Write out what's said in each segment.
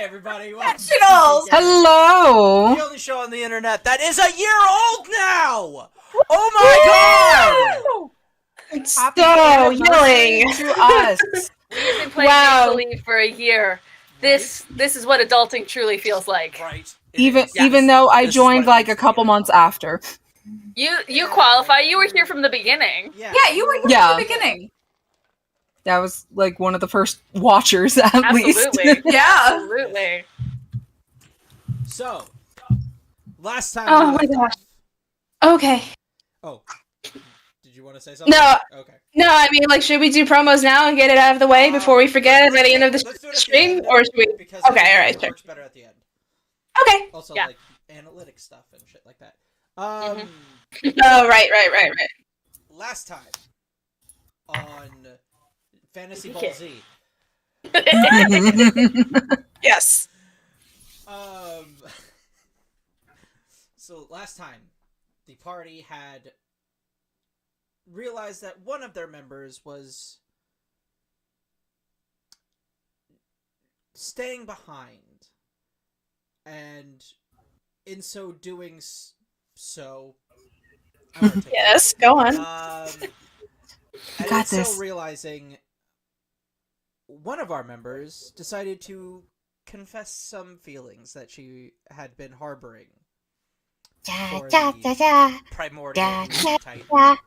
everybody. Professionals! Hello! The only show on the internet that is a year old now! Oh my god! So yelling to us. We've been playing Make Believe for a year. This is what adulting truly feels like. Right. Even though I joined like a couple months after. You qualify. You were here from the beginning. Yeah, you were here from the beginning. That was like one of the first watchers, at least. Yeah. Absolutely. So, last time. Oh my gosh. Okay. Oh. Did you want to say something? No. Okay. No, I mean, like, should we do promos now and get it out of the way before we forget by the end of the stream? Or should we? Okay, alright, sure. Works better at the end. Okay. Also, Yeah. like, analytic stuff and shit like that. Oh, right. Last time on Fantasy Ball Z. Yes. So last time, the party had realized that one of their members was staying behind, and in so doing so... Yes, go on. And Got so this. realizing one of our members decided to confess some feelings that she had been harboring for the primordial Titan.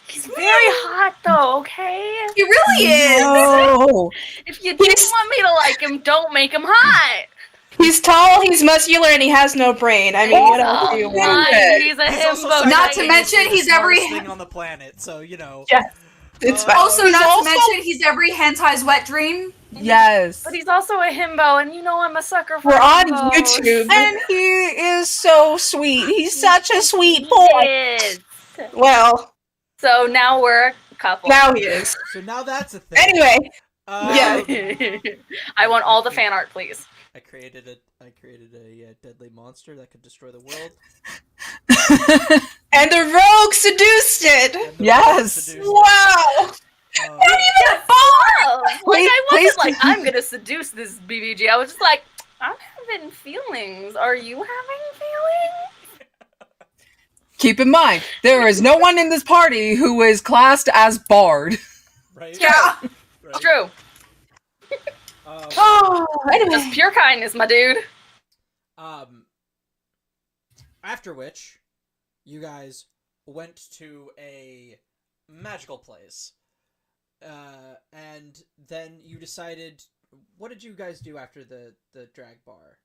He's very hot, though. Okay. He really is. No. If you didn't want me to like him, don't make him hot. He's tall, he's muscular, and he has no brain. I mean, what else do you want? He's a He's also himbo. Not to mention, he's every thing on the planet, so you know. Yeah. It's fine. Also, not to mention, he's every hentai's wet dream. Yes. But he's also a himbo, and you know I'm a sucker for We're on himbos. YouTube. And he is so sweet. He's such a sweet boy. Yes. Well, So now we're a couple. now he is. So now that's a thing. Anyway, yeah. I want all the fan art, please. I created a deadly monster that could destroy the world. and the rogue seduced it. And the Yes. seduced it. Wow. Like I wasn't please- like I'm gonna seduce this BBG. I was just like I'm having feelings. Are you having feelings? Keep in mind, there is no one in this party who is classed as Bard. Right? Yeah. Right. True. Oh, anyway. Just pure kindness, my dude. After which, you guys went to a magical place. And then you decided... What did you guys do after the drag bar?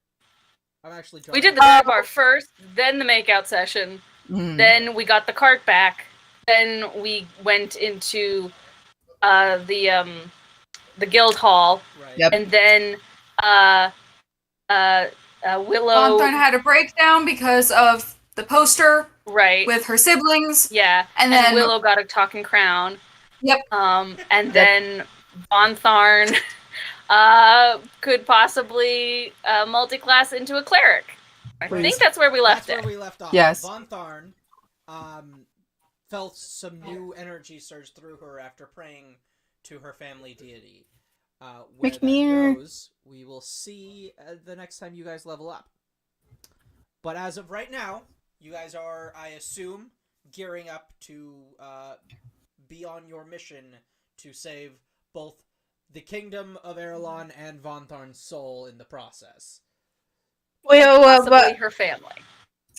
I'm actually We did the drag bar first, then the makeout session, then we got the cart back, then we went into the guild hall, Right. Yep. and then Willow. Bonthorn had a breakdown because of the poster Right. with her siblings. Yeah. And And then- Willow got a talking crown. Yep. And then Von Tharn could possibly multi-class into a cleric. I Please. think that's where we left That's it. where we left off. Yes. Von Tharn felt some new energy surge through her after praying to her family deity. Where that McMeer. goes, we will see the next time you guys level up. But as of right now, you guys are, I assume, gearing up to be on your mission to save both the kingdom of Erelon and Von Tharn's soul in the process. Possibly but her family.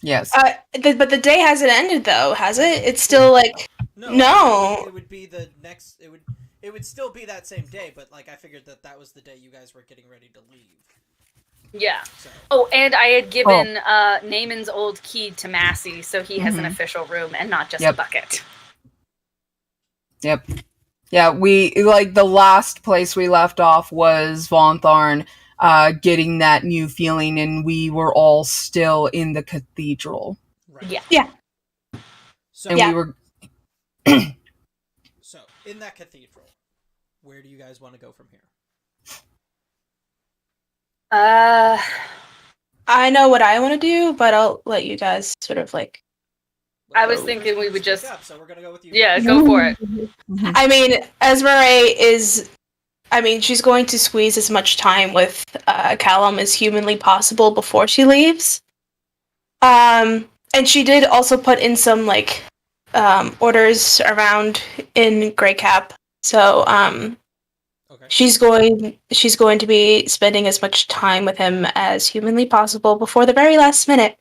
Yes. but the day hasn't ended though, has it? It's still like No. It would be the next. It would still be that same day, but like I figured that was the day you guys were getting ready to leave. Yeah. So. Oh, and I had given Naaman's old key to Massey, so he has an official room and not just a bucket. Yep. Yeah, we like the last place we left off was Von Tharn getting that new feeling, and we were all still in the cathedral. Right. Yeah. Yeah. So And we were So in that cathedral, where do you guys want to go from here? I know what I want to do, but I'll let you guys sort of like. I was thinking we would just. So we're gonna go with you. Yeah, go for it. I mean, Esmeralda is I mean, she's going to squeeze as much time with Callum as humanly possible before she leaves. And she did also put in some like orders around in Grey Cap. So Okay. she's going to be spending as much time with him as humanly possible before the very last minute.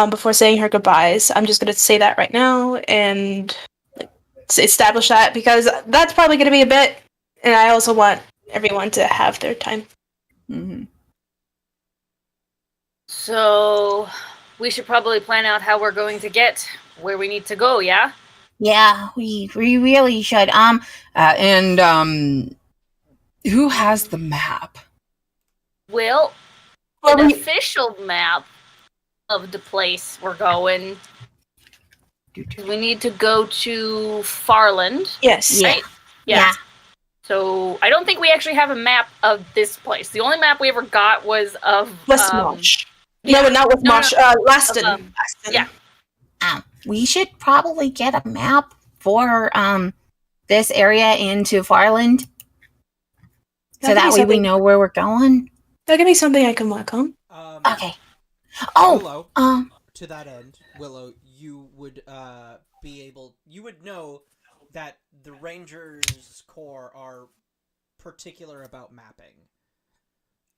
Before saying her goodbyes. I'm just going to say that right now and establish that because that's probably going to be a bit, and I also want everyone to have their time. Mm-hmm. So we should probably plan out how we're going to get where we need to go, yeah? Yeah, we really should. Who has the map? Well, Well, an we- official map of the place we're going. We need to go to Farland. Yes. Yeah. Right? Yeah. So I don't think we actually have a map of this place. The only map we ever got was of West Marsh. yeah. No, not with No, Marsh. Laston. Of, Laston. yeah. We should probably get a map for this area into Farland, so That'll that be way we something- know where we're going. That'll give me something I can work on. Okay. Oh, Willow, to that end, Willow, you would you would know that the Rangers Corps are particular about mapping.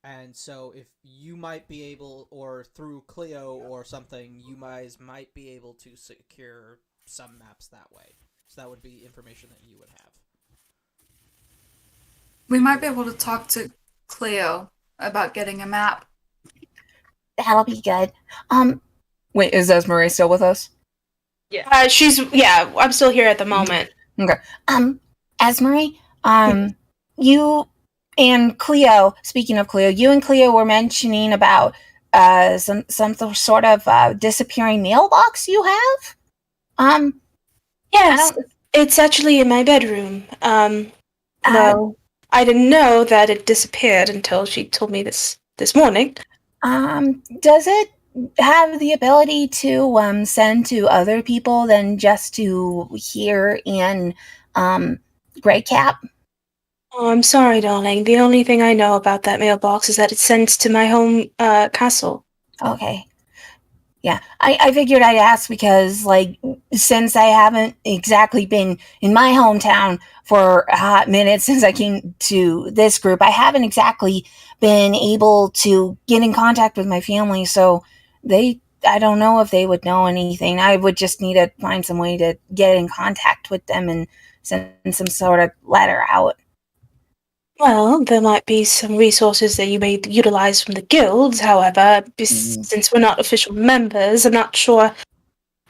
And so if you might be able, or through Cleo or something, you guys might be able to secure some maps that way. So that would be information that you would have. We might be able to talk to Cleo about getting a map. that'll be good. Wait, is Esmeralda still with us? I'm still here at the moment. Esmery, you and Cleo. Speaking of Cleo, you and Cleo were mentioning about some sort of disappearing mailbox you have. Yes, it's actually in my bedroom. No, I didn't know that it disappeared until she told me this morning. Does it have the ability to send to other people than just to here in Grey Cap? Oh, I'm sorry, darling. The only thing I know about that mailbox is that it sends to my home castle. Okay. Yeah, I figured I'd ask because, like, since I haven't exactly been in my hometown for a hot minute since I came to this group, I haven't exactly been able to get in contact with my family, so I don't know if they would know anything. I would just need to find some way to get in contact with them and send some sort of letter out. Well, there might be some resources that you may utilize from the guilds. However, since we're not official members, I'm not sure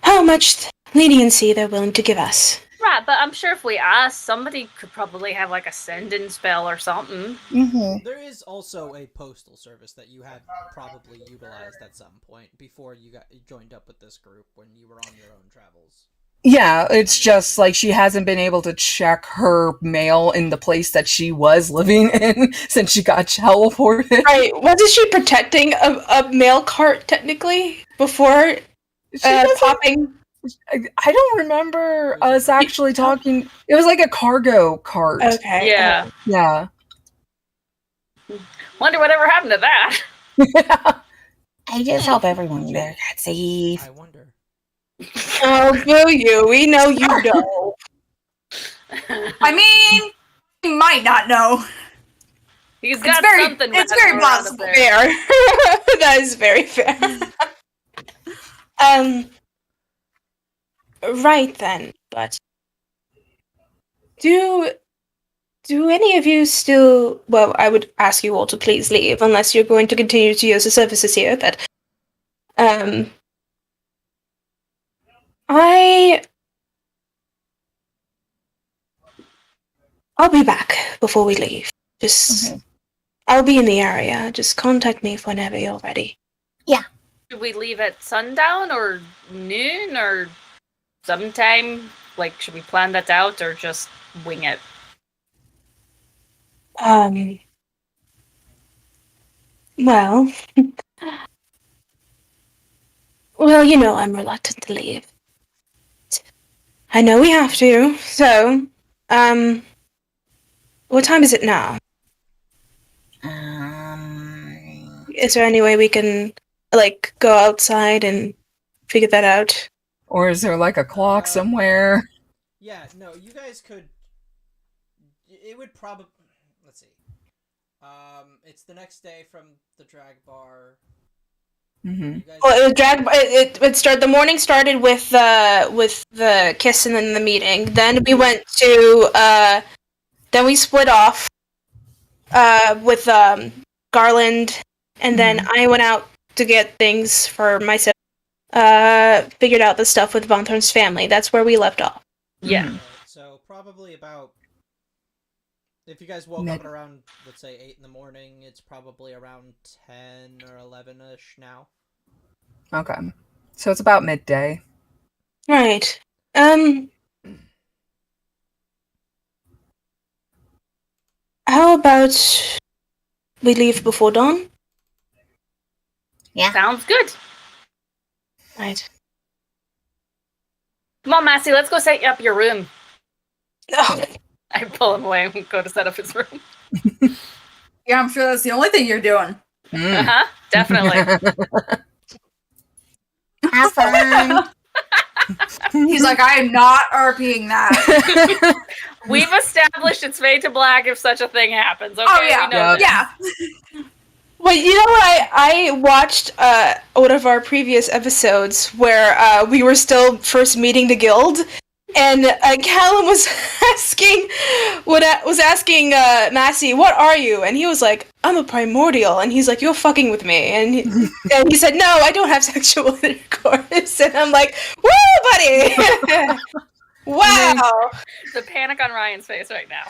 how much leniency they're willing to give us. Right, but I'm sure if we asked, somebody could probably have like a send-in spell or something. Mm-hmm. There is also a postal service that you had probably utilized at some point before you joined up with this group when you were on your own travels. Yeah, it's just like she hasn't been able to check her mail in the place that she was living in since she got teleported. Right, wasn't she protecting a mail cart technically before popping? I don't remember us actually talking. It was like a cargo cart. Okay. Yeah. Yeah. Wonder whatever happened to that. I just hope everyone there got safe. I wonder. Oh, boo you. We know you don't. I mean, you might not know. He's got very- something. it's rattling very around up possible. there. Fair. That is very fair. Right then, but do any of you still? Well, I would ask you all to please leave unless you're going to continue to use the services here. But I'll be back before we leave. Just I'll be in the area. Just contact me whenever you're ready. Should we leave at sundown or noon or sometime? Like, should we plan that out or just wing it? Well, well, you know I'm reluctant to leave. I know we have to, so, What time is it now? Is there any way we can, like, go outside and figure that out? Or is there like a clock somewhere? Yeah, no, you guys could. It would probably. Let's see. It's the next day from the drag bar. Mm-hmm. You guys. Well, the morning started with the kiss and then the meeting. Then we went to then we split off with Garland, and then I went out to get things for myself. Figured out the stuff with Von Thorn's family. That's where we left off. Yeah. So probably about. If you guys woke up at around, let's say, 8 in the morning, it's probably around 10 or 11-ish now. Okay. So it's about midday. Right. How about we leave before dawn? Yeah. Sounds good. Right. Come on, Massey, let's go set up your room. Oh, I pull him away and go to set up his room. Yeah, I'm sure that's the only thing you're doing. Uh-huh, definitely. Have fun. He's like, I am not RPing that. We've established it's fade to black if such a thing happens. Okay, Oh, yeah. we know this. Yeah. well, you know what? I watched one of our previous episodes where we were still first meeting the guild, and Callum was asking Massey, "What are you?" And he was like, "I'm a primordial." And he's like, "You're fucking with me." And he said, "No, I don't have sexual intercourse." And I'm like, "Woo, buddy!" Wow. The panic on Ryan's face right now.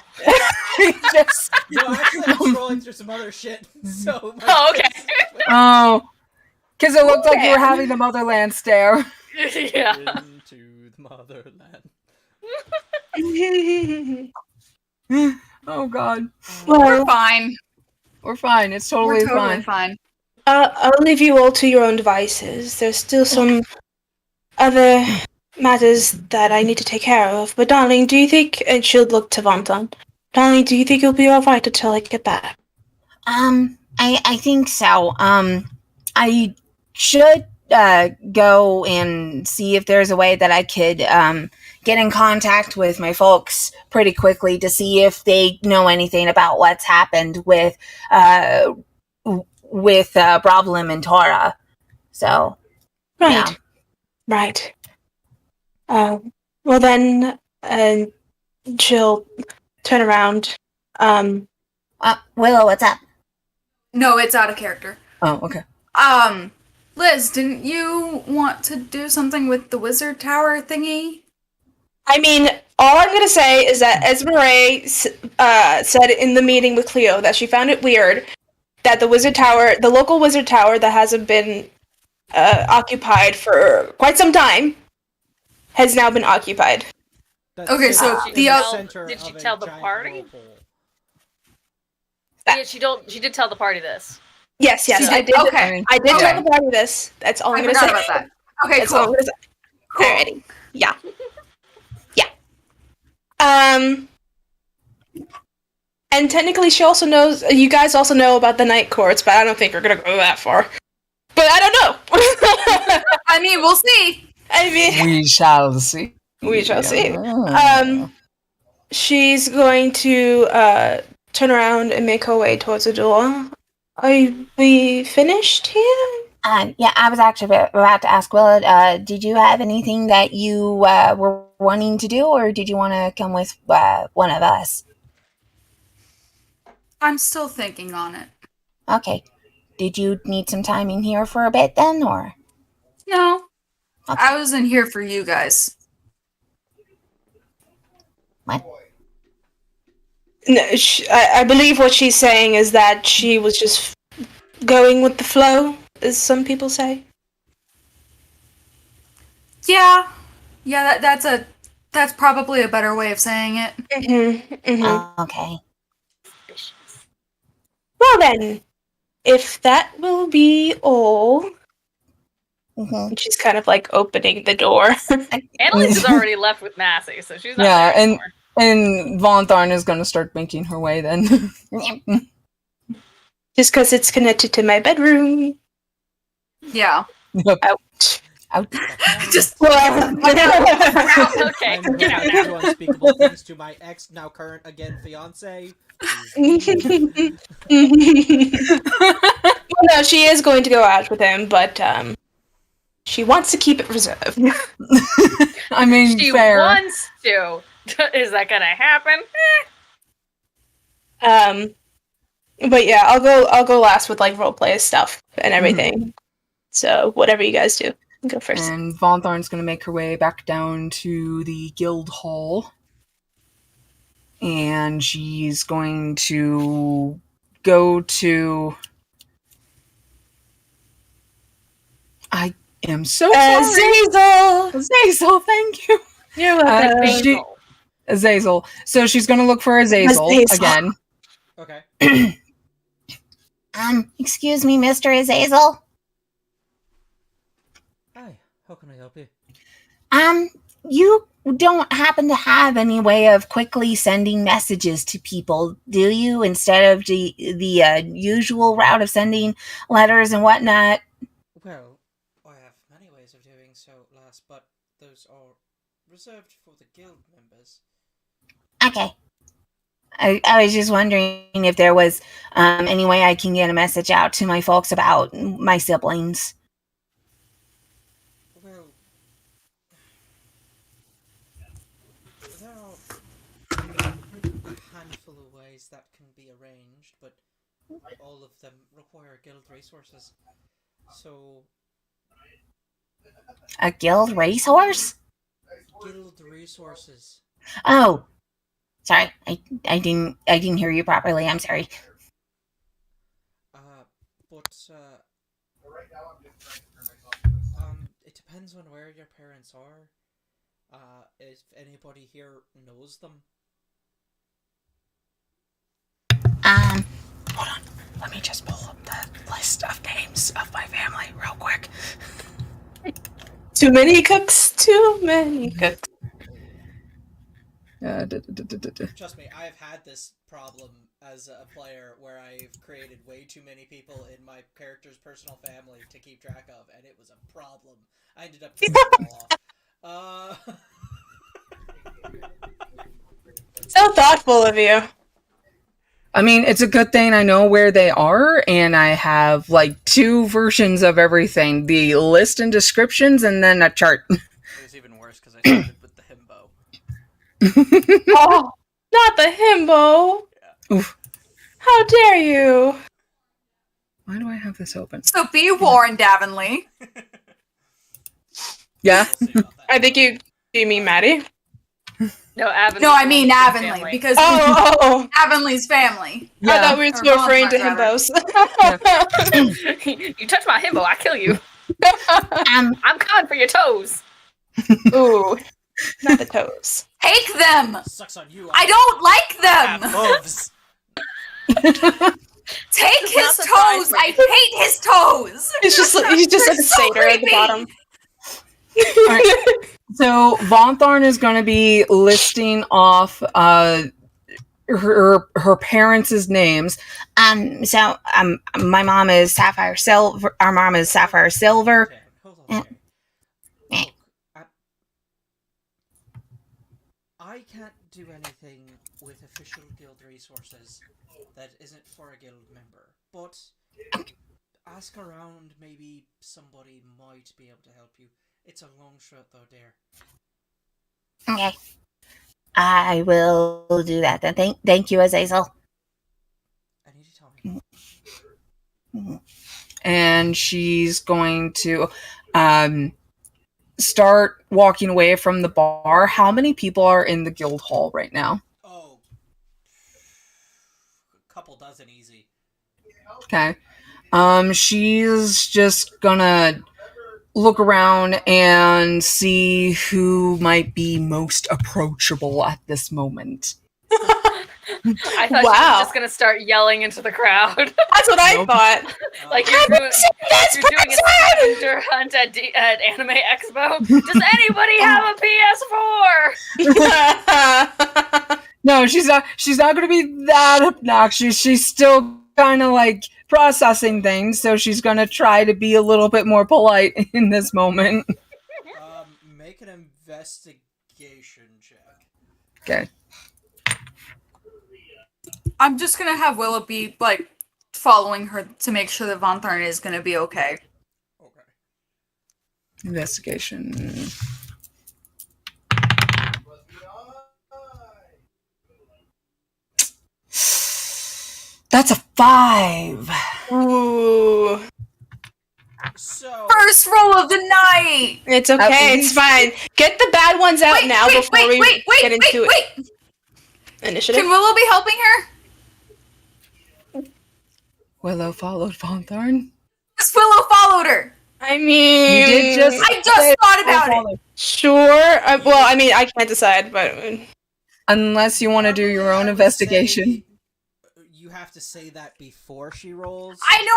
Just, No, actually, I'm scrolling through some other shit. So. Oh, okay. because it looked like you were having the motherland stare. Yeah. Into the motherland. Oh god. We're Well, fine. We're fine. It's totally, We're totally fine. I'll leave you all to your own devices. There's still some other matters that I need to take care of. But darling, do you think... And she'll look to Vonton. Darling, do you think you'll be alright until I get back? I think so. I should go and see if there's a way that I could get in contact with my folks pretty quickly to see if they know anything about what's happened with Problem and Tora. So, Right. yeah. Right. Well then, she'll turn around. Willow, what's up? No, it's out of character. Oh, okay. Liz, didn't you want to do something with the wizard tower thingy? I mean, all I'm gonna say is that Esmeralda said in the meeting with Cleo that she found it weird that the local wizard tower that hasn't been occupied for quite some time, has now been occupied. Okay, so in the center did she of a tell the giant party? whirlpool. Yeah, she did tell the party this. Yes, She I did? did. Okay. I did Okay. tell the party this. That's all I'm I gonna forgot say. about that. Okay, That's all I'm cool. gonna say. Cool. Alrighty. Yeah. Yeah. And technically she also knows, you guys also know about the night courts, but I don't think we're gonna go that far. But I don't know. I mean, we'll see. I mean, We shall see. we shall see. Yeah. She's going to turn around and make her way towards the door. Are we finished here? Yeah, I was actually about to ask Willow, did you have anything that you were wanting to do, or did you want to come with one of us? I'm still thinking on it. Okay. Did you need some time in here for a bit then, or? No. Okay. I was in here for you guys. What? No, I believe what she's saying is that she was just going with the flow, as some people say. Yeah. Yeah, that's probably a better way of saying it. Mm-hmm, mm-hmm. Okay. Well then, if that will be all... Mm-hmm. She's kind of like opening the door. Annalise is already left with Massey, so she's not Yeah, there and anymore. And Von Tharn is going to start making her way then. Just because it's connected to my bedroom. Yeah. Ouch. Out. Just Okay, I'm get out going now. to do unspeakable things to my ex, now current again fiance. Well, no, she is going to go out with him, but she wants to keep it reserved. I mean, She fair. wants to. Is that gonna happen? But yeah, I'll go last with like roleplay stuff and everything. So whatever you guys do, go first. And Von Tharn's going to make her way back down to the guild hall. And she's going to go to... I am so sorry. Azazel! Azazel, thank you. You're welcome. Basil. Azazel. So she's going to look for Azazel Azazel. again. Okay. Excuse me, Mr. Azazel. Hi, how can I help you? You don't happen to have any way of quickly sending messages to people, do you? Instead of the usual route of sending letters and whatnot. Well, I have many ways of doing so, lass, but those are reserved for the guild members. Okay. I was just wondering if there was any way I can get a message out to my folks about my siblings. Well, there are a handful of ways that can be arranged, but all of them require guild resources. So, A guild racehorse? guild resources. Oh, sorry, I didn't hear you properly. I'm sorry. It depends on where your parents are. If anybody here knows them. Hold on. Let me just pull up the list of names of my family real quick. Too many cooks. Too many cooks. Trust me, I've had this problem as a player where I've created way too many people in my character's personal family to keep track of, and it was a problem. I ended up killing them all off. So thoughtful of you. I mean, it's a good thing I know where they are, and I have like 2 versions of everything. The list and descriptions, and then a chart. It was even worse because I started with the himbo. Oh, not the himbo. Yeah. Oof. How dare you? Why do I have this open? So be warned, Avonlea. Yeah? We'll see about that. I think you mean Maddie. No, Avonlea. No, I mean Avonlea, because Oh. Avonlea's family. I thought we were Or still referring to Bonfire, himbos. You touch my himbo, I kill you. Um, I'm coming for your toes. Ooh, not the toes. Take them! Sucks on you. I don't like have them! hooves. Take Does his not surprise toes! me. I hate his toes! He's just They're like a so satyr at the creepy. bottom. So Von Tharn is going to be listing off her parents' names. my mom is Sapphire Silver. Our mom is Sapphire Silver. Okay, hold on there. Look, I can't do anything with official guild resources that isn't for a guild member, but ask around, maybe somebody might be able to help you. It's a long shot though, dear. Okay. I will do that then. Thank you, Azazel. Anytime. And she's going to start walking away from the bar. How many people are in the guild hall right now? Oh, a couple dozen easy. Okay. She's just gonna look around and see who might be most approachable at this moment. I thought she Wow. was just gonna start yelling into the crowd. That's what I Nope. thought. Like you're doing a scavenger hunt at Anime Expo. Does anybody have a PS4? No, she's not. She's not going to be that obnoxious. She's still kind of like processing things, so she's going to try to be a little bit more polite in this moment. Make an investigation check. Okay. I'm just gonna have Willow be like following her to make sure that Von Tharn is gonna be okay. Okay. Investigation. That's a 5. Ooh. So First roll of the night. It's okay. It's fine. Get the bad ones out now before we get into it. Initiative. Can Willow be helping her? Willow followed Von Tharn. Because Willow followed her. I mean, You did just. I just thought about it. Sure. Well, I mean, I can't decide, but Unless you want to do your own investigation. You have to say that before she rolls. I know.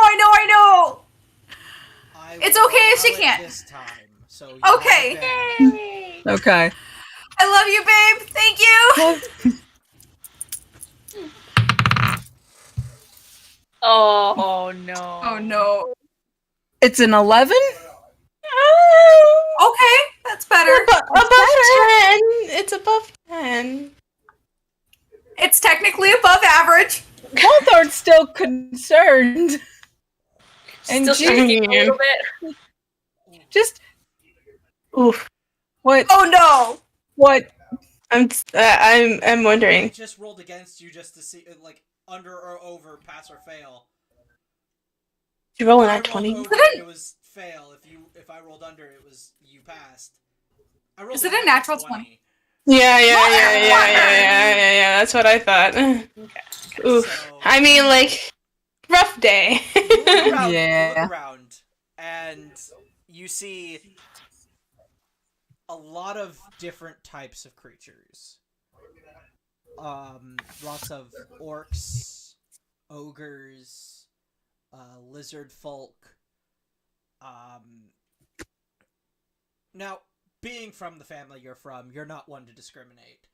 It's okay if she can't. This time, so Okay. Yay. Okay. I love you, babe. Thank you. Oh no. Oh no. It's an 11? Okay, that's better. Above 10. It's above 10. It's technically above average. Walthard's still concerned. And Still shaking a little bit. just Oof. what? Oh no. What? I'm I wondering. just rolled against you just to see, like, under or over, pass or fail. You rolling If I at rolled 20? over, it was fail. If I rolled under, it was you passed. I rolled Is it a natural 20? Yeah. That's what I thought. Oof. So, I mean, like, rough day. you look around, Yeah. you look around, and you see a lot of different types of creatures. Lots of orcs, ogres, lizard folk. Now, being from the family you're from, you're not one to discriminate,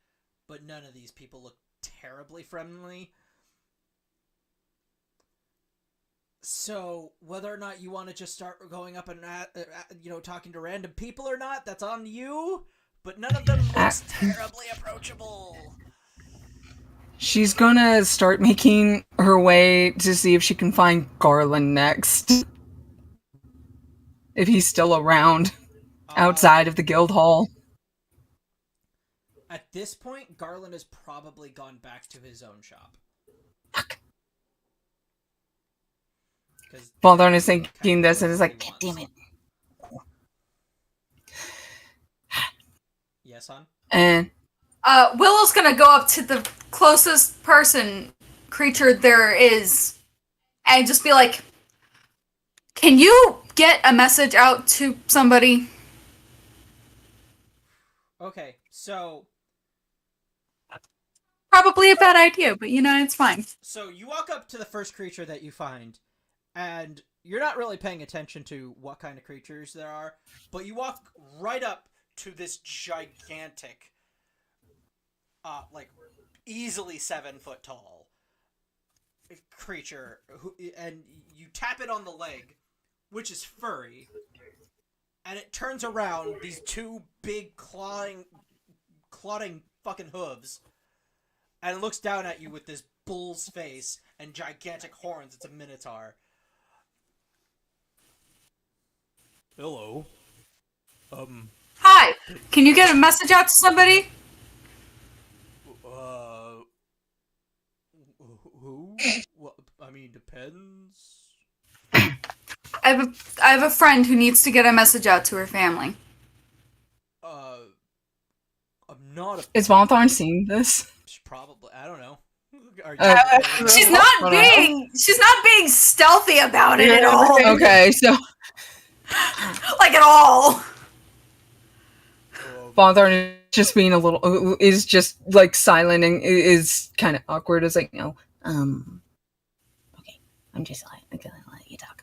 but none of these people look terribly friendly. So, whether or not you want to just start going up and, talking to random people or not, that's on you, but none of them looks terribly approachable. She's gonna start making her way to see if she can find Garland next. If he's still around outside of the guild hall. At this point, Garland has probably gone back to his own shop. Fuck. Baldorn is thinking this and is like, God damn it. Yes, hon? And Willow's gonna go up to the closest creature there is, and just be like, "Can you get a message out to somebody?" Okay, so Probably a bad idea, but it's fine. So you walk up to the first creature that you find, and you're not really paying attention to what kind of creatures there are, but you walk right up to this gigantic, easily 7 foot tall creature, and you tap it on the leg, which is furry, and it turns around these 2 big clotting fucking hooves, and looks down at you with this bull's face and gigantic horns. It's a minotaur. Hello. Hi. Can you get a message out to somebody? Who? Well, I mean, depends. I have a friend who needs to get a message out to her family. I'm not a... is Von Tharn seeing this? Probably. I don't know. She's not being stealthy about it at all. Okay, so Like at all. Von Tharn is just like silent and is kind of awkward. It's like, no, okay, I'm just gonna let you talk.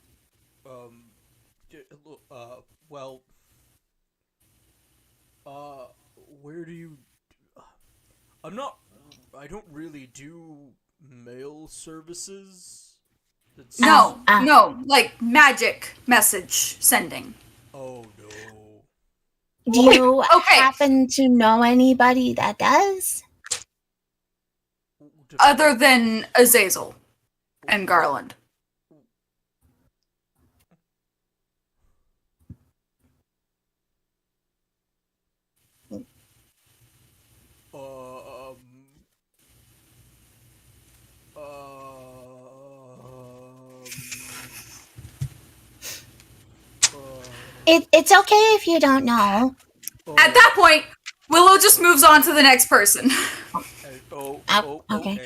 Where do you... I'm not I don't really do mail services. It's... No, like magic message sending. Oh no. Do you Okay. happen to know anybody that does? Other than Azazel and Garland. It's okay if you don't know. At that point, Willow just moves on to the next person. Okay.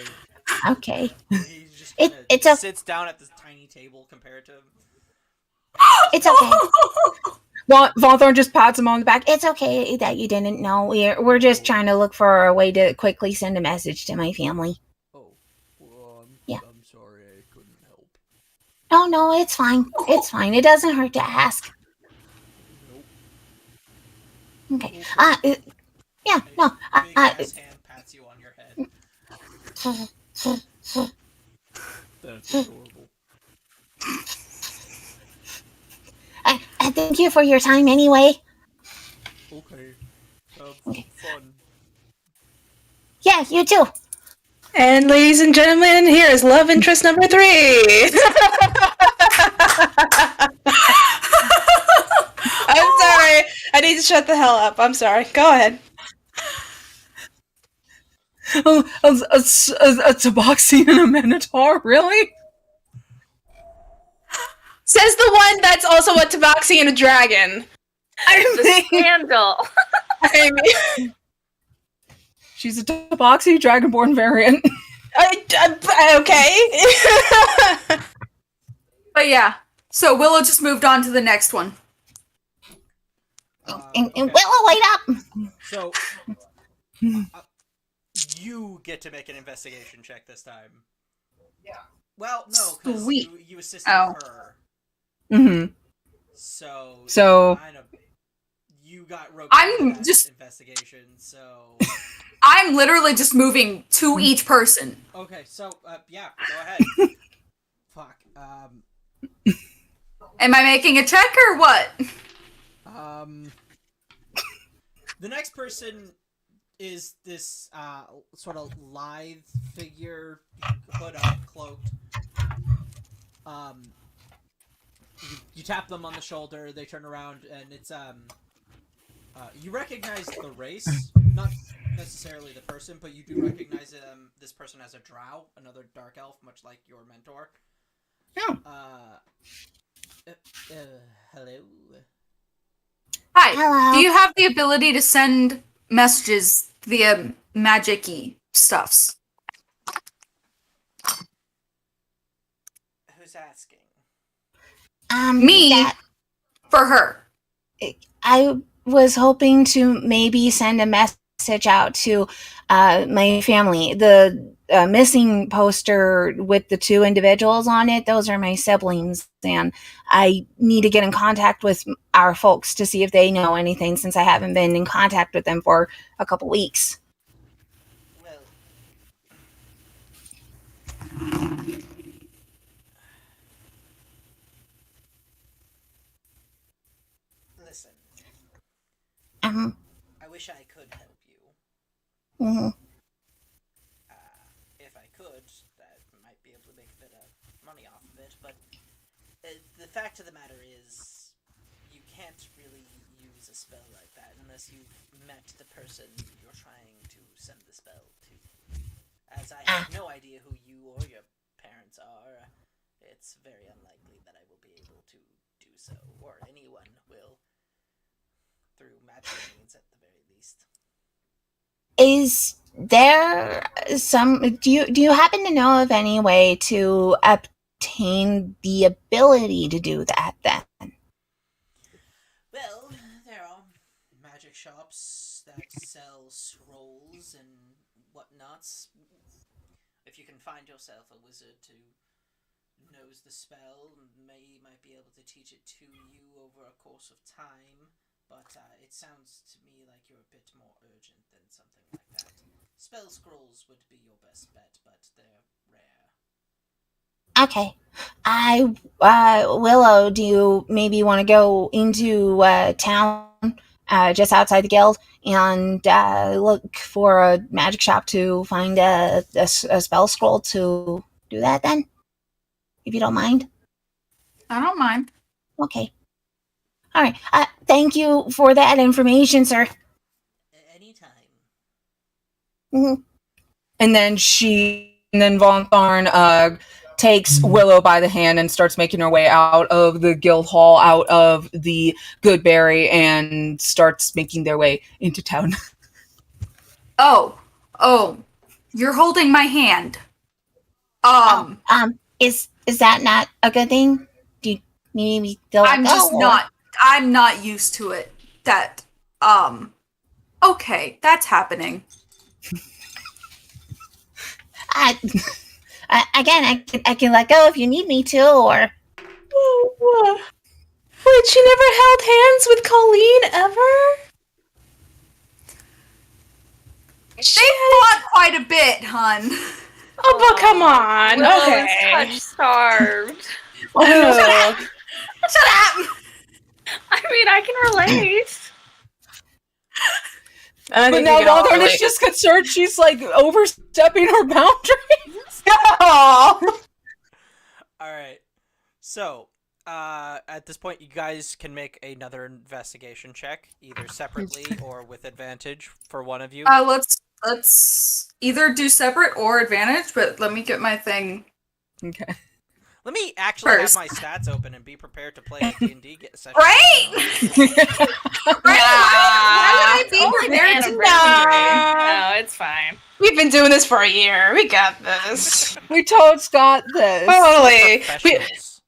Okay. He just It's a- sits down at this tiny table compared to him. It's okay. Vonthorn just pats him on the back. It's okay that you didn't know. We're just trying to look for a way to quickly send a message to my family. Oh, well, Yeah. I'm sorry I couldn't help. No, it's fine. It's fine. It doesn't hurt to ask. Nope. Okay. Yeah, no. Big ass hand pats you on your head. That's adorable. I thank you for your time anyway. Okay. Okay. Fun. Yeah, you too. And ladies and gentlemen, here is love interest number 3. I'm sorry. I need to shut the hell up. I'm sorry. Go ahead. A tabaxi and a minotaur, really? Says the one that's also a tabaxi and a dragon. The scandal. I mean, She's a tabaxi dragonborn variant. okay. But yeah, so Willow just moved on to the next one. And Okay. Willow, wait up. So, you get to make an investigation check this time. Yeah. Well, no, because Sweet. you assisted Oh. her. Mm-hmm. So kind of, you got roped I'm into that just- investigation. So I'm literally just moving to each person. okay, so yeah, go ahead. Fuck. Am I making a check or what? The next person is this sort of lithe figure, hood up, cloaked. You tap them on the shoulder, they turn around, and it's you recognize the race, not necessarily the person, but you do recognize this person as a drow, another dark elf, much like your mentor. Hello. Hi. Hello. Do you have the ability to send messages via magic-y stuffs? Who's asking? Me. that- For her. I was hoping to maybe send a message out to my family. The missing poster with the 2 individuals on it, those are my siblings, and I need to get in contact with our folks to see if they know anything, since I haven't been in contact with them for a couple weeks. Well, listen. I wish I could help you. Mhm. If I could, that might be able to make a bit of money off of it, but the fact of the matter is, you can't really use a spell like that unless you've met the person you're trying to send the spell to. As I have no idea who you or your parents are, it's very unlikely that I will be able to do so, or anyone will, through magic means at the very least. Is there some? Do you happen to know of any way to obtain the ability to do that? Then Well, there are magic shops that sell scrolls and whatnots. If you can find yourself a wizard who knows the spell, might be able to teach it to you over a course of time. But it sounds to me like you're a bit more urgent than something like that. spell scrolls would be your best bet, but they're rare. Okay. Willow, do you maybe want to go into town, just outside the guild, and look for a magic shop to find a spell scroll to do that then? If you don't mind. I don't mind. Okay. All right. Thank you for that information, sir. Anytime. Mm-hmm. And then Von Tharn takes Willow by the hand and starts making her way out of the guild hall, out of the Goodberry, and starts making their way into town. Oh, you're holding my hand. Is that not a good thing? Do you need me to let I'm go, just or- not. I'm not used to it. That. Okay, that's happening. Again, I can let go if you need me to, or... Oh, wait, she never held hands with Colleen ever? They fought quite a bit, hun. Oh, but come on. Willow Okay. is touch starved. Oh. Shut up! I mean, I can relate. I But think now we can all Von Tharn is relate. just concerned she's like overstepping her boundaries. Oh. All right. So, at this point, you guys can make another investigation check, either separately or with advantage for one of you. Let's either do separate or advantage, but let me get my thing. Okay. Let me actually First. have my stats open and be prepared to play a D&D session. Right? Why would I be Only the prepared to anniversary. No, it's fine. We've been doing this for a year. We got this. We totes got this. Totally. Professionals.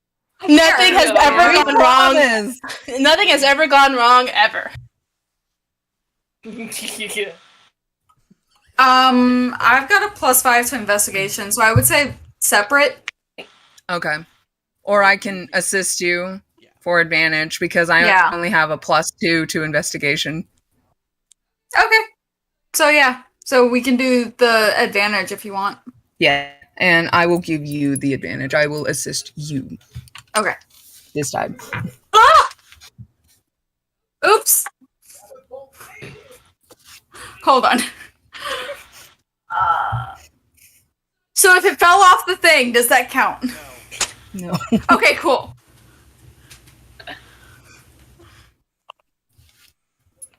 Nothing has Yeah. ever We gone wrong. promise. Nothing has ever gone wrong ever. Yeah. I've got a +5 to investigation, so I would say separate. Okay. Or I can assist you Yeah. for advantage because I Yeah. only have a +2 to investigation. Okay. So yeah. So we can do the advantage if you want. Yeah. And I will give you the advantage. I will assist you Okay. this time. Ah! Oops. Hold on. So if it fell off the thing, does that count? No. No. Okay, cool.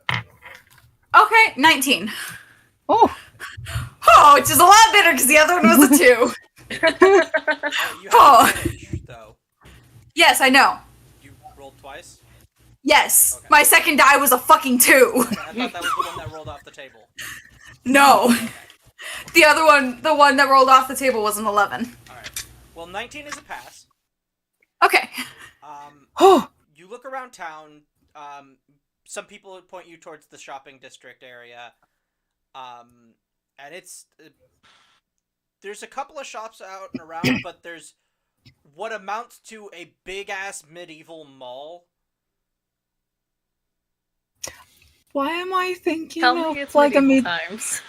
Okay, 19. Oh. Oh, which is a lot better because the other one was a 2. Oh, you have Oh. advantage, though. Yes, I know. You rolled twice? Yes. Okay. My second die was a fucking 2. I thought that was the one that rolled off the table. No. The other one, the one that rolled off the table was an 11. Alright. Well, 19 is a pass. Okay. Oh. You look around town. Some people would point you towards the shopping district area. And it's... there's a couple of shops out and around, but there's what amounts to a big-ass medieval mall. Why am I thinking Tell of me it's like a medieval times.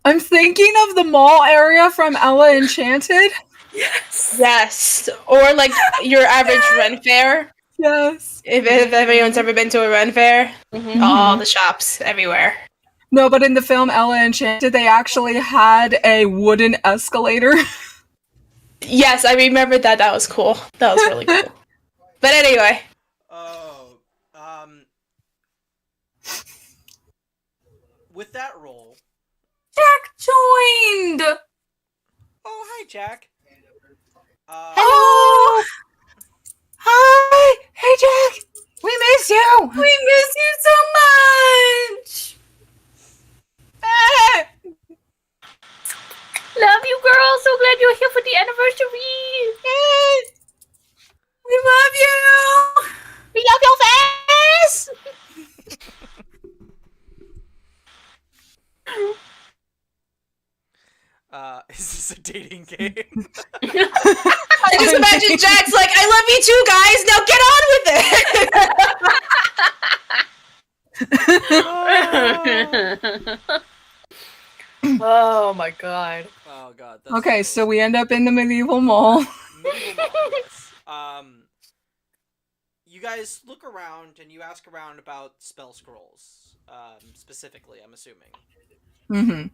I'm thinking of the mall area from Ella Enchanted. Yes. Yes. Or like your average Ren fair. Yes. If everyone's ever been to a Ren fair, all the shops everywhere. No, but in the film Ella Enchanted, they actually had a wooden escalator. Yes, I remembered that. That was cool. That was really cool. But anyway. Oh, with that roll... Jack joined. Oh, hi, Jack. Oh, Hi! Hey, Jack! We miss you! we miss you so much. Love you, girl. So glad you're here for the anniversary. We love you. We love your face! Is this a dating game? I just imagine Jack's like, I love you too, guys. Now get on with it. Oh my god. Oh god. That's Okay, so so we end up in the medieval mall. medieval mall, yes. You guys look around and you ask around about spell scrolls, specifically. I'm assuming. Mm-hmm.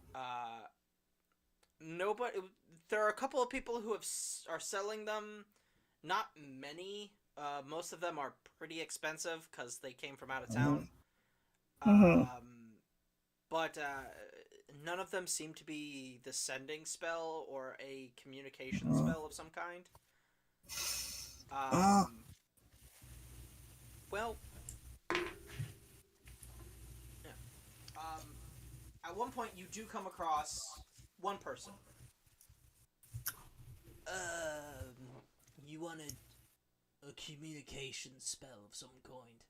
Nobody. There are a couple of people who are selling them. Not many. Most of them are pretty expensive because they came from out of town. Mhm. But none of them seem to be the sending spell or a communication spell of some kind. Well, yeah. At one point, you do come across one person. You wanted a communication spell of some kind.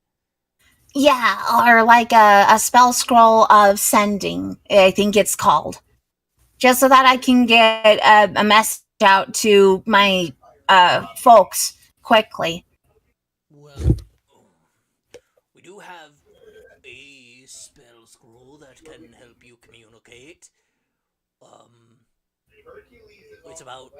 Yeah, or like a spell scroll of sending, I think it's called. Just so that I can get a message out to my folks quickly. Well, we do have a spell scroll that can help you communicate. It's about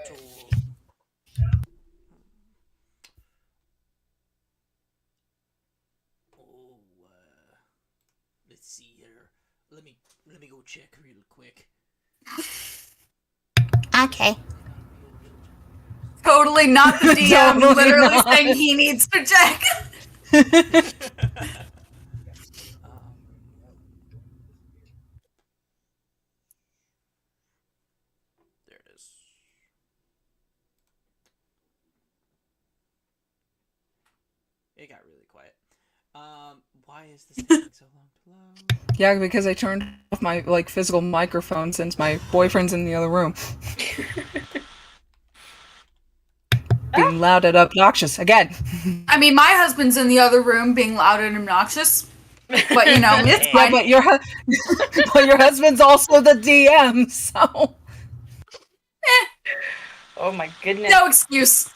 let's see here. Let me go check real quick. Okay. Totally not the DM Totally literally not. saying he needs to check. There it is. It got really quiet. Why is this taking so long to load? Yeah, because I turned off my physical microphone since my boyfriend's in the other room. Being loud and obnoxious again. I mean, my husband's in the other room being loud and obnoxious. But, you know, it's Yeah, fine. but your husband's also the DM, so Oh my goodness. No excuse.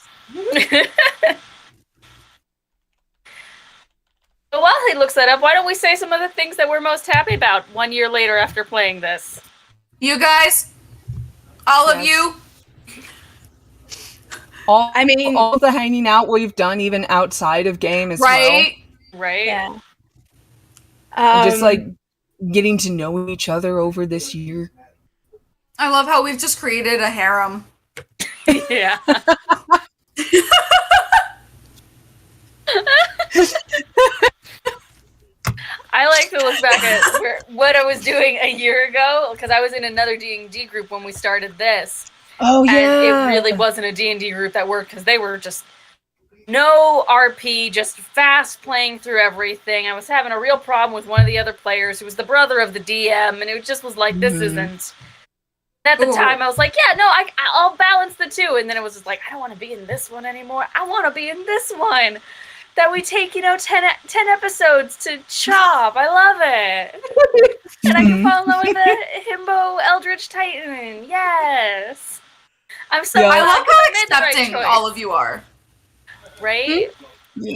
But while he looks that up, why don't we say some of the things that we're most happy about 1 year later after playing this? You guys, all of Yes. you, all I mean- all the hanging out we've done even outside of game as right? Right? Yeah. well. Just getting to know each other over this year. I love how we've just created a harem. Yeah. I like to look back at what I was doing a year ago, because I was in another D&D group when we started this. Oh And it really wasn't a D&D group that worked, because they were just no RP, just fast playing through everything. I was having a real problem with one of the other players who was the brother of the DM, and it just was like, this isn't... At the Ooh. time, I was like, yeah, no, I'll balance the two. And then it was just like, I don't want to be in this one anymore. I want to be in this one. That we take, 10 episodes to chop. I love it. And I can fall in love with the Himbo Eldritch Titan. Yes. I'm so Yeah. I glad love 'cause how I made the right accepting choice, all of you are. right?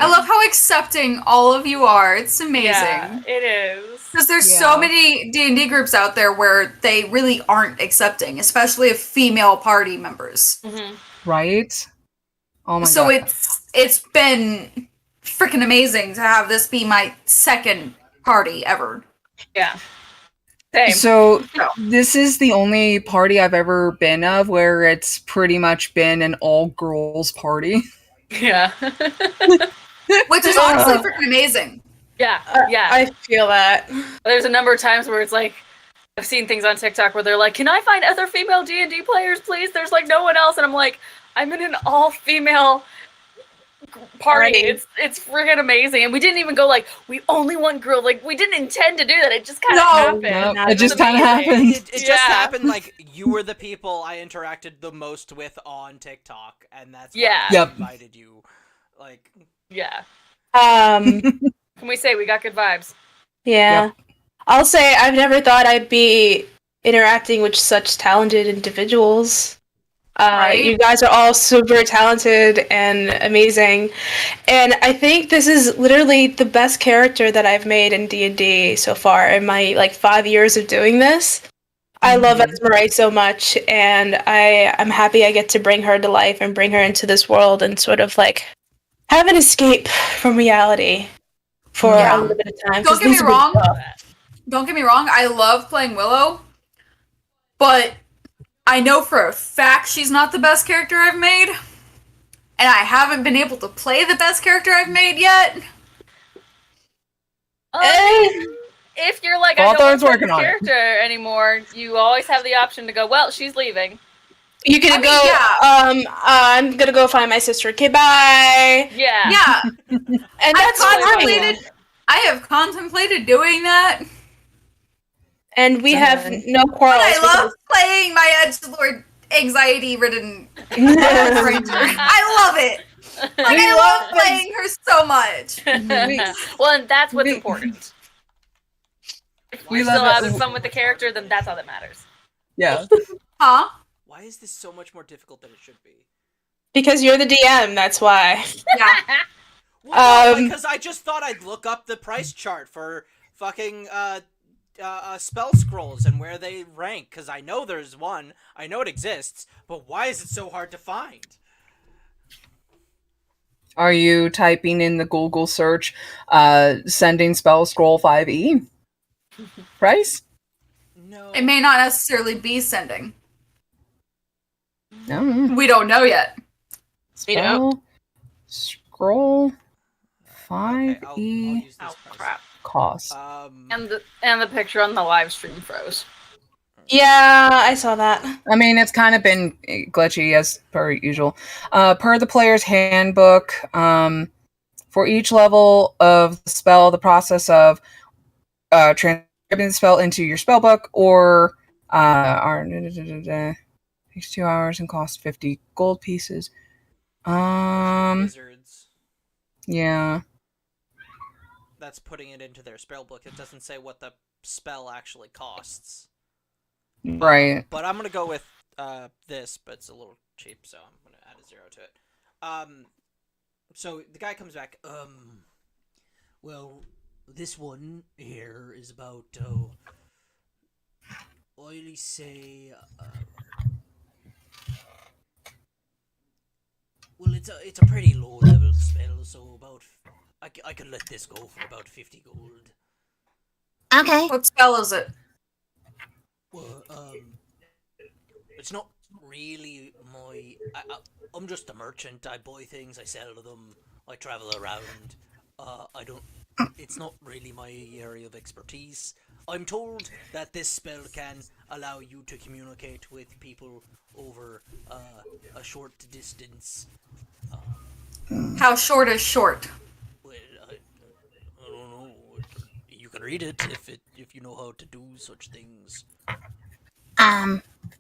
I love how accepting all of you are. It's amazing. Yeah, it is. Because there's Yeah. so many D&D groups out there where they really aren't accepting, especially of female party members. Mm-hmm. Right? Oh my So god. it's been freaking amazing to have this be my second party ever. Yeah. Same. So this is the only party I've ever been of where it's pretty much been an all-girls party. Yeah. Which is honestly freaking amazing. Yeah. Yeah. I feel that. There's a number of times where it's like, I've seen things on TikTok where they're like, can I find other female D&D players, please? There's like no one else. And I'm like, I'm in an all-female party. Right. It's friggin' amazing. And we didn't even go like, we only want girls. Like, we didn't intend to do that. It just kind of No. happened. Nope, it just kind of amazing. happened. It just Yeah. happened like you were the people I interacted the most with on TikTok, and that's why Yeah. I Yep. invited you. Like, Yeah. Can we say we got good vibes? Yeah. I'll say I've never thought I'd be interacting with such talented individuals. Right? You guys are all super talented and amazing. And I think this is literally the best character that I've made in D&D so far in my 5 years of doing this. I love Mhm. Esmeralda so much, and I'm happy I get to bring her to life and bring her into this world and sort of like have an escape from reality for Yeah. a little bit of time. Don't 'cause get me things have been wrong. tough. Don't get me wrong, I love playing Willow, but I know for a fact she's not the best character I've made, and I haven't been able to play the best character I've made yet. If you're like, I don't want Hawthorne's to play working this on it. character anymore, you always have the option to go, well, she's leaving. You could I mean, go. yeah. I'm gonna go find my sister. Okay, bye. Yeah. Yeah, And that's fine. I have contemplated doing that, And we have Done. no but quarrels. I love playing my edgelord anxiety-ridden ranger. I love it. Like, We I love love playing her so much. Well, and that's what's we- important. If We you're love still it. having fun with the character, then that's all that matters. Yeah. Huh? Why is this so much more difficult than it should be? Because you're the DM. That's why. Yeah. Well, no, because I just thought I'd look up the price chart for fucking spell scrolls and where they rank, because I know there's one. I know it exists, but why is it so hard to find? Are you typing in the Google search, sending spell scroll 5e? Price? No. It may not necessarily be sending. No. We don't know yet. We don't. Spell scroll Okay, I'll 5e use this Oh, price. crap. cost. And the picture on the live stream froze. Yeah, I saw that. I mean, it's kind of been glitchy as per usual. Per the player's handbook, for each level of the spell, the process of transcribing the spell into your spellbook takes 2 hours and costs 50 gold pieces. Wizards. Yeah. That's putting it into their spell book. It doesn't say what the spell actually costs. Right. But I'm gonna go with this, but it's a little cheap, so I'm gonna add a 0 to it. So the guy comes back. Well, this one here is about. I'll say. Well, it's a pretty low level spell, so about. I could let this go for about 50 gold. Okay. What spell is it? Well, it's not really my. I'm just a merchant. I buy things, I sell them, I travel around. I don't. It's not really my area of expertise. I'm told that this spell can allow you to communicate with people over a short distance. How short is short? Well, I don't know. You can read it if you know how to do such things.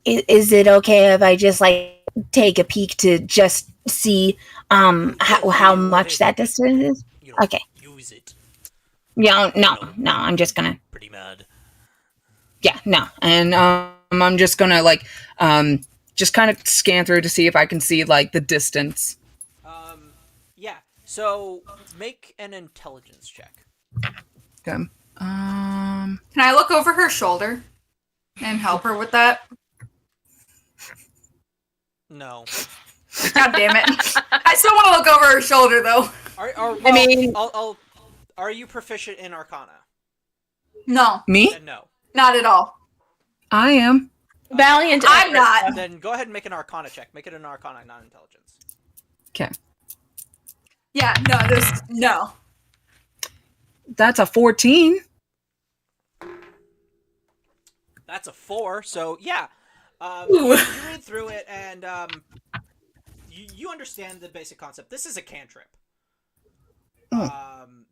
Is it okay if I just like take a peek to just see how much that distance is? You know, Okay. use it. Yeah, no, I'm just gonna. Pretty mad. Yeah, no. And I'm just gonna just kind of scan through to see if I can see like the distance. Yeah. So make an intelligence check. Okay. Can I look over her shoulder and help her with that? No. God damn it. I still want to look over her shoulder though. Are you proficient in Arcana? No, Me? Then no. not at all. I am. Valiant. I'm effort. not. Then go ahead and make an Arcana check. Make it an Arcana, not Intelligence. Okay. Yeah, no, there's no. That's a 14. That's a 4. So yeah, you read through it and you understand the basic concept. This is a cantrip.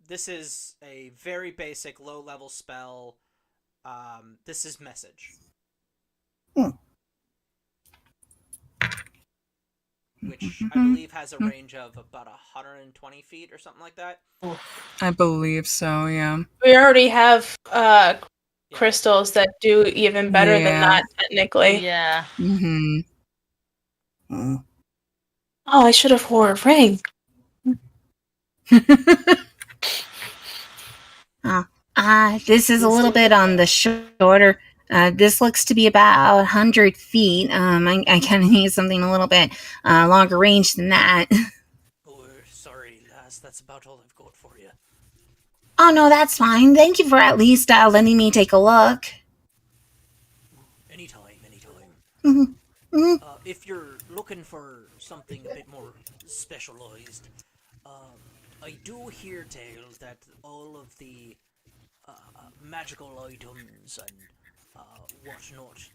This is a very basic low-level spell. This is message. Which I believe has a range of about 120 feet or something like that. I believe so, yeah. We already have crystals that do even better than Yeah. that, technically. Yeah. Mm-hmm. Oh, I should have wore a ring. This is a little bit on the shorter This looks to be about 100 feet. I kind of need something a little bit longer range than that. Oh, sorry, lass. That's about all I've got for you. Oh, no, that's fine. Thank you for at least letting me take a look. Anytime. Mhm. Mhm. If you're looking for something a bit more specialized, I do hear tales that all of the magical items and whatnot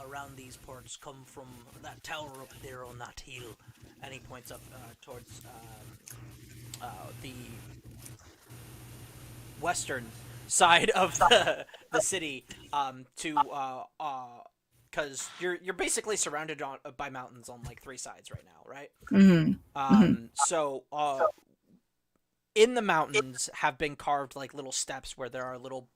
around these parts come from that tower up there on that hill. And he points up towards the western side of the city, because you're basically surrounded by mountains on like three sides right now, right? Mm-hmm. So in the mountains have been carved like little steps where there are little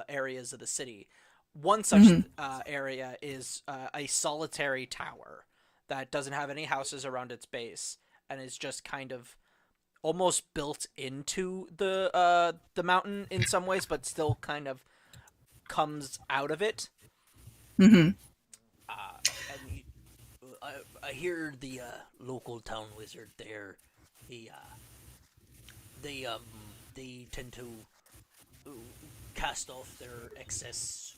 areas of the city. One such area is a solitary tower that doesn't have any houses around its base and is just kind of almost built into the mountain in some ways, but still kind of comes out of it. Mm-hmm. And I hear the local town wizard there. They tend to cast off their excess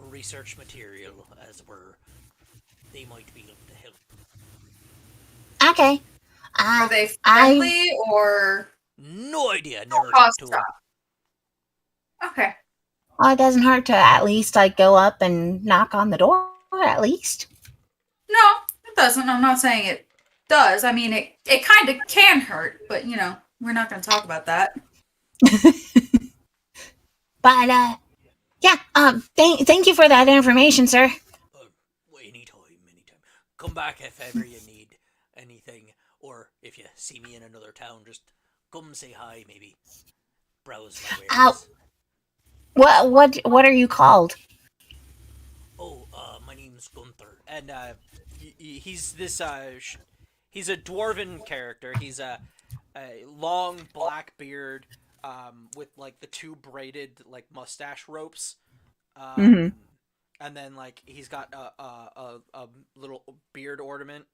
research material as where they might be able to help. Okay. Are they friendly or No idea. Never cost talked to them. Okay. Well, it doesn't hurt to at least like go up and knock on the door, at least. No, it doesn't. I'm not saying it does. I mean, it kind of can hurt, but we're not going to talk about that. But yeah. Thank you for that information, sir. Anytime. Come back if ever you need anything, or if you see me in another town, just come say hi. Maybe browse my wares. What are you called? Oh, my name's Gunther, and he's this he's a dwarven character. He's a long black beard, with like the two braided like mustache ropes, and then like he's got a little beard ornament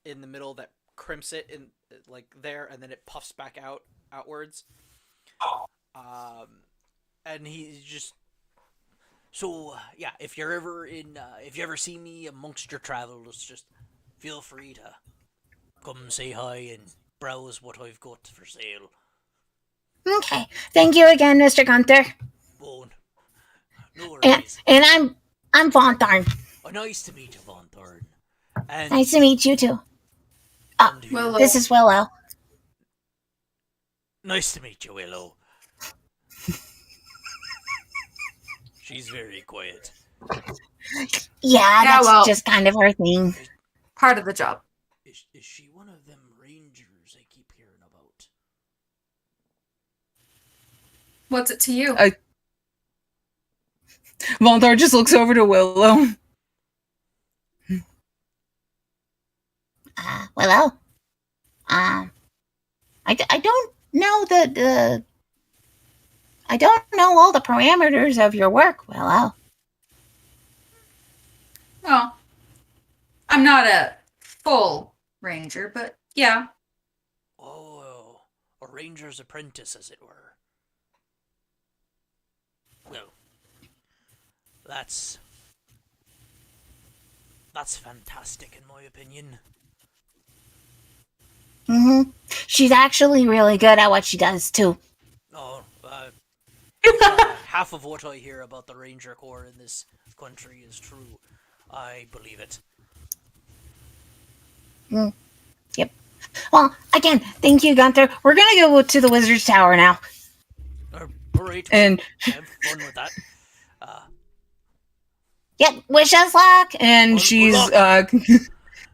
in the middle that crimps it in like there, and then it puffs back outwards. And he's just so yeah. If you ever see me amongst your travels, just feel free to come say hi and browse what I've got for sale. Okay. Thank you again, Mr. Gunther. Oh, no worries. And I'm Von Thorn. Oh, nice to meet you, Von Thorn. And Nice to meet you too. Oh, Willow. this is Willow. Nice to meet you, Willow. She's very quiet. Yeah, that's well- just kind of her thing. Part of the job. Is she one of them rangers I keep hearing about? What's it to you? Vonthar just looks over to Willow. Willow. I don't know I don't know all the parameters of your work, Willow. Well, I'm not a full ranger, but yeah. Oh, a ranger's apprentice, as it were. Well, that's fantastic, in my opinion. Mm-hmm. She's actually really good at what she does, too. Oh, half of what I hear about the Ranger Corps in this country is true. I believe it. Yep. Well, again, thank you, Gunther. We're gonna go to the Wizard's Tower now. Alright, And have fun with that. Yep, wish us luck. and Well, she's luck.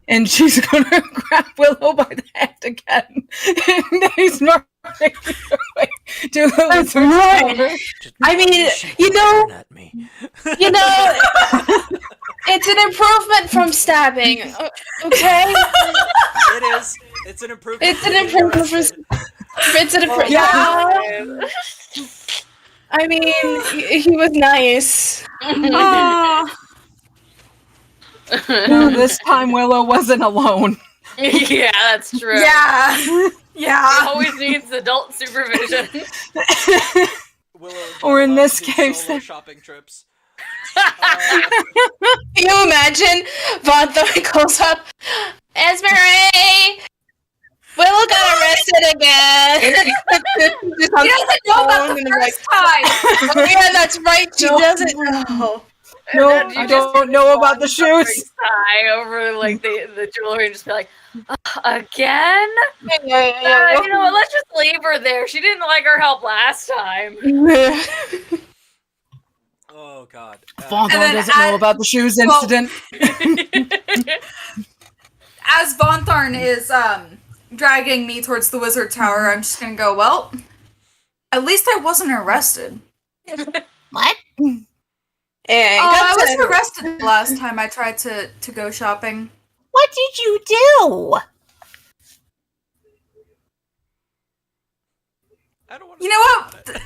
and she's gonna grab Willow by the hand again. And he's marching away to the That's Wizard's right. Tower. I mean, She's you know- staring at me. It's an improvement from stabbing. Okay, It is. It's an improvement. It's an improvement from- it's an improvement. Yeah. Yeah. I mean, he was nice. Oh, No, this time Willow wasn't alone. Yeah, that's true. yeah. He Yeah. always needs adult supervision. Willow is Or in allowed this to do case, solo shopping trips. Can you imagine? Von Thorne goes up. Esmeralda! Willow got arrested again. He doesn't know about the first time. Oh yeah, that's right. She No. doesn't know. No, And then I you just don't know about the Suffering shoes. sigh over like the jewelry and just be like, again? Yeah. You know what? Let's just leave her there. She didn't like our help last time. Oh god. Von And Thorne then doesn't know about the shoes incident. As Von Thorne is dragging me towards the wizard tower, I'm just gonna go, well, at least I wasn't arrested. What? And I was arrested the last time I tried to go shopping. What did you do? I don't want You know what?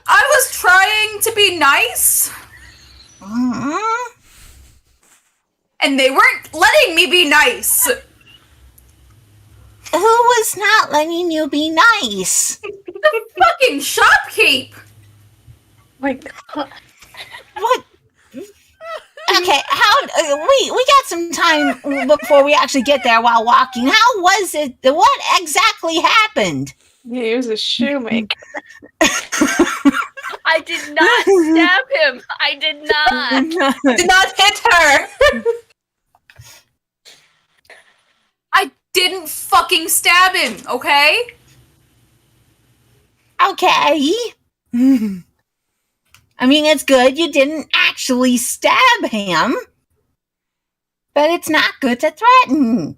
I was trying to be nice, Mhm. and they weren't letting me be nice. Who was not letting you be nice? The fucking shopkeep. my God. What? Okay, how we got some time before we actually get there while walking. How was it? What exactly happened? He was a shoemaker. I did not stab him. I did not. Did not hit her. I didn't fucking stab him, okay? Okay. I mean, it's good you didn't actually stab him, but it's not good to threaten.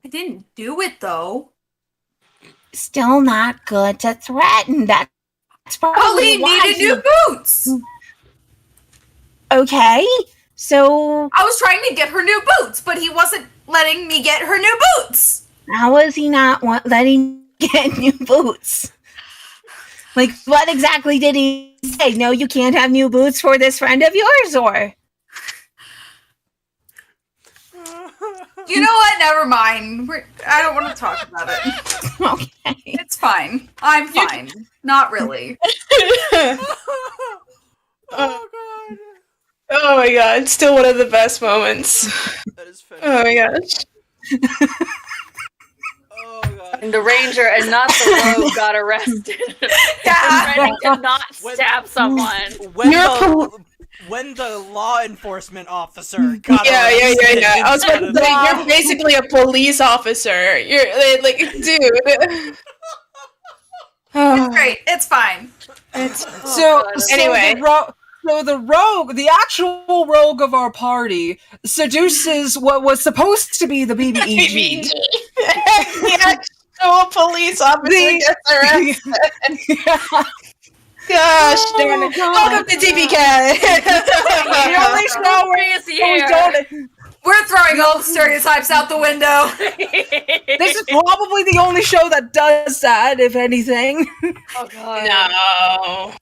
I didn't do it though. Still not good to threaten. That's probably Colleen why needed you- new boots. Okay, so I was trying to get her new boots, but he wasn't letting me get her new boots. how was he not letting you get new boots? Like, what exactly did he say? No, you can't have new boots for this friend of yours, or? You know what? Never mind. I don't want to talk about it. Okay. It's fine. I'm fine. Not really. Oh god. Oh my God! Still one of the best moments. That is Oh my fantastic. gosh. Oh god. And the ranger and not the rogue got arrested. Yeah. Ready to not stab someone. When You're the, when the law enforcement officer got Yeah. arrested I was about to instead say, of- you're basically a police officer. You're like, dude. It's great. It's fine. So, God. Anyway. the rogue, the actual rogue of our party, seduces what was supposed to be the BBEG. Yeah, so a police officer gets arrested. Gosh, darn it. Welcome to TPK. The only show where Crazy we hair. don't. We're throwing all the stereotypes out the window. This is probably the only show that does that, if anything. Oh god. No.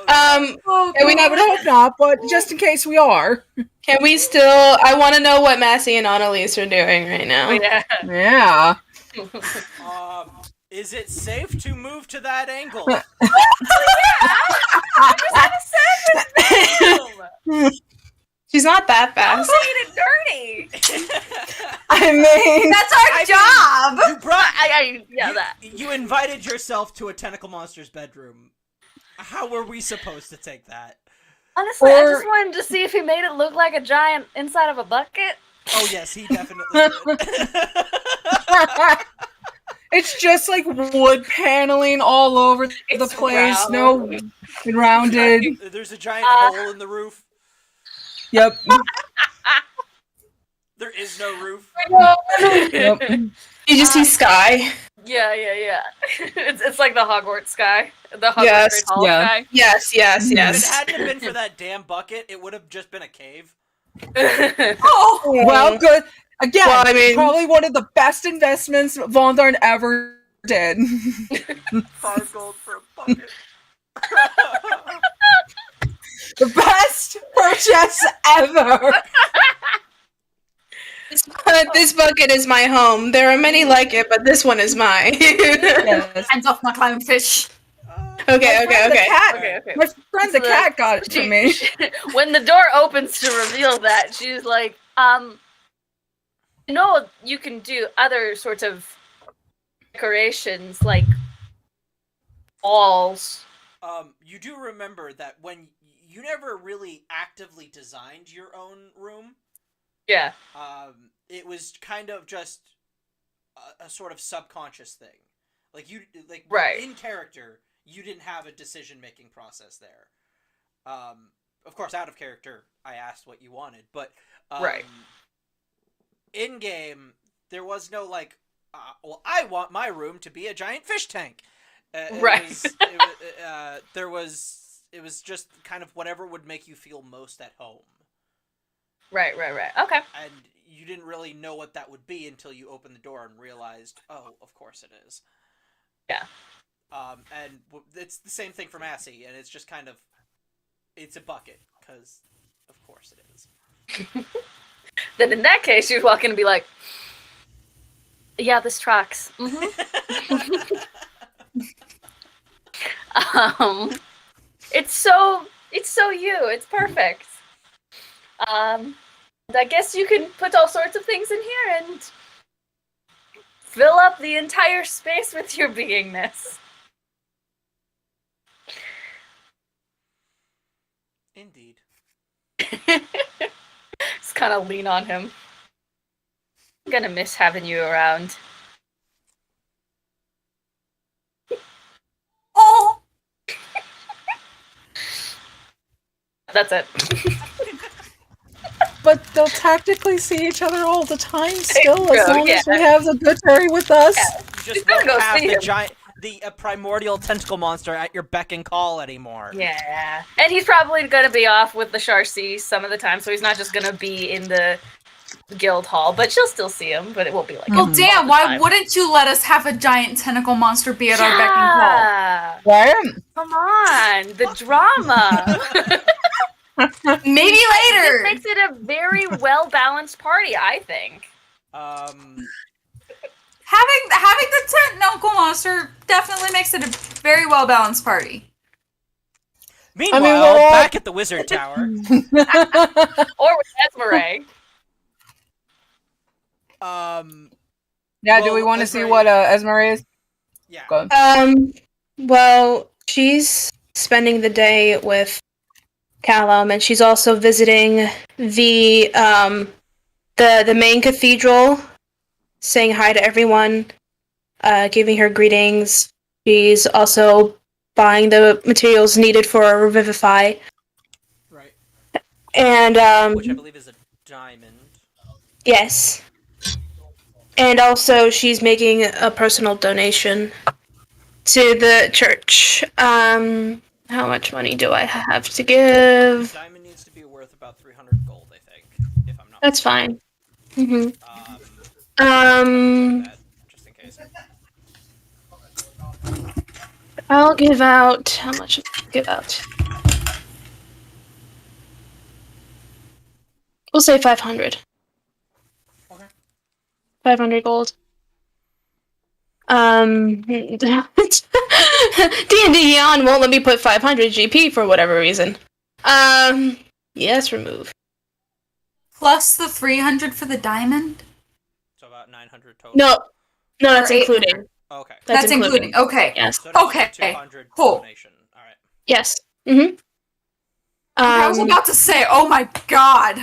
Oh, Can we I not? would hope not, but just in case we are. Can we still? I want to know what Massey and Annalise are doing right now. Yeah. Yeah. is it safe to move to that angle? She's not that fast. Made it dirty. I mean, That's our job. You brought. Yeah, that. You invited yourself to a tentacle monster's bedroom. How were we supposed to take that? Honestly, I Or- just wanted to see if he made it look like a giant inside of a bucket. Oh yes, he definitely did. it's just like wood paneling all over the It's place. round. No, rounded. There's a giant hole in the roof. Yep. There is no roof. Yep. You just see sky. Yeah. It's like the Hogwarts sky. The Hogwarts Yes, Great Hall yeah. sky. Yes. If it Yes. hadn't been for that damn bucket, it would have just been a cave. Oh, Well, good. Again, Well, I mean- probably one of the best investments Von Thorne ever dead. 5 gold for a bucket. The best purchase ever. This bucket is my home. There are many like it, but this one is mine. Yes. Hands off my climate-fish. Okay. The cat, Okay. my friend the So cat got it for me. When the door opens to reveal that, she's like, you can do other sorts of decorations, like walls. You do remember that when you never really actively designed your own room. Yeah. It was kind of just a sort of subconscious thing. Right. In character, you didn't have a decision-making process there. Of course, out of character, I asked what you wanted, but Right. In-game, there was no I want my room to be a giant fish tank. Right. It was just kind of whatever would make you feel most at home. Right. Okay. And you didn't really know what that would be until you opened the door and realized, oh, of course it is. Yeah. And it's the same thing for Massey, and it's just kind of, it's a bucket, because of course it is. Then in that case, you'd walk in and be like, yeah, this tracks. It's so you. It's perfect. And I guess you can put all sorts of things in here and fill up the entire space with your beingness. Indeed. Just kind of lean on him. I'm gonna miss having you around. Oh, That's it. But they'll tactically see each other all the time still, true, as long as yeah. we have the good fairy with us. Yeah. You just gotta won't go have see the him. giant, the primordial tentacle monster at your beck and call anymore. Yeah. And he's probably gonna be off with the Charcy some of the time, so he's not just gonna be in the guild hall, but she'll still see him, but it won't be like well, all damn! the Why time. wouldn't you let us have a giant tentacle monster be at our beck and call? Yeah. Right? Come on, the drama. Maybe This later. makes it a very well balanced party, I think. Having the tentacle monster definitely makes it a very well balanced party. Meanwhile, we're all- back at the wizard tower. Or with Esmeralda. Yeah, do Well, we want to see Esmeralda- what Esmeralda is? Yeah. Go ahead. Well, she's spending the day with Callum, and she's also visiting the main cathedral, saying hi to everyone, giving her greetings. She's also buying the materials needed for Revivify, Right. and Which I believe is a diamond. yes, and also she's making a personal donation to the church. How much money do I have to give? Diamond needs to be worth about 300 gold, I think, if I'm not That's fine. mistaken. Um, Just in case. I'll give out. How much? Give out. We'll say 500. Okay. 500 gold. D&D Yawn won't let me put 500 GP for whatever reason. Yes, remove. Plus the 300 for the diamond. So about 900 total. No, that's Or 800. including. Okay. That's including. Okay. Yes. So that's Okay, 200 cool. donation. All right. Yes. Mm-hmm. I was about to say, oh my god.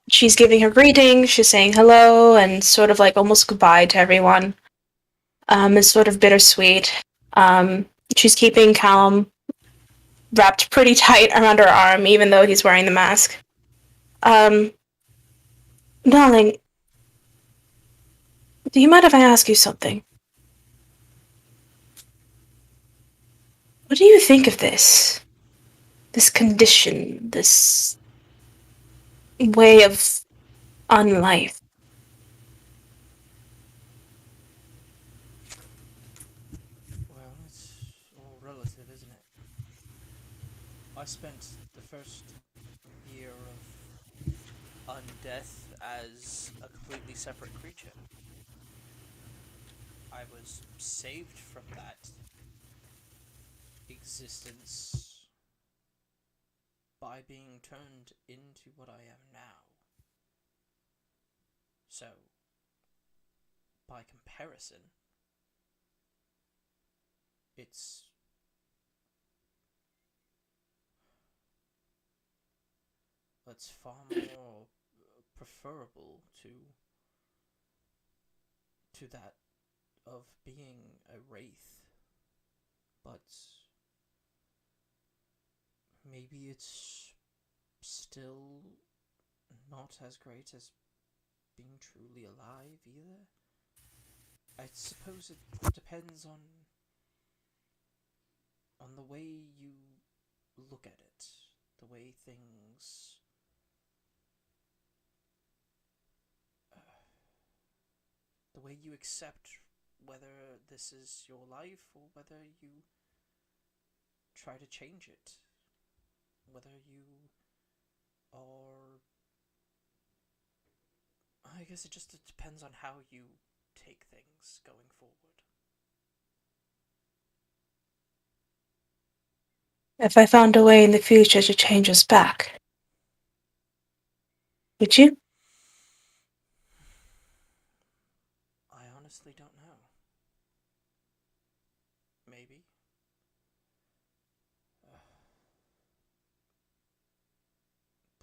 She's giving her greetings, she's saying hello, and sort of like almost goodbye to everyone. It's sort of bittersweet. She's keeping Callum wrapped pretty tight around her arm, even though he's wearing the mask. Darling, do you mind if I ask you something? What do you think of this? This condition, this way of unlife? I spent the first year of undeath as a completely separate creature. I was saved from that existence by being turned into what I am now. So, by comparison, it's far more preferable to that of being a wraith. But maybe it's still not as great as being truly alive either. I suppose it depends on the way you look at it, the way things the way you accept whether this is your life or whether you try to change it, whether you are, I guess it just depends on how you take things going forward. If I found a way in the future to change us back, would you? I honestly don't know. Maybe.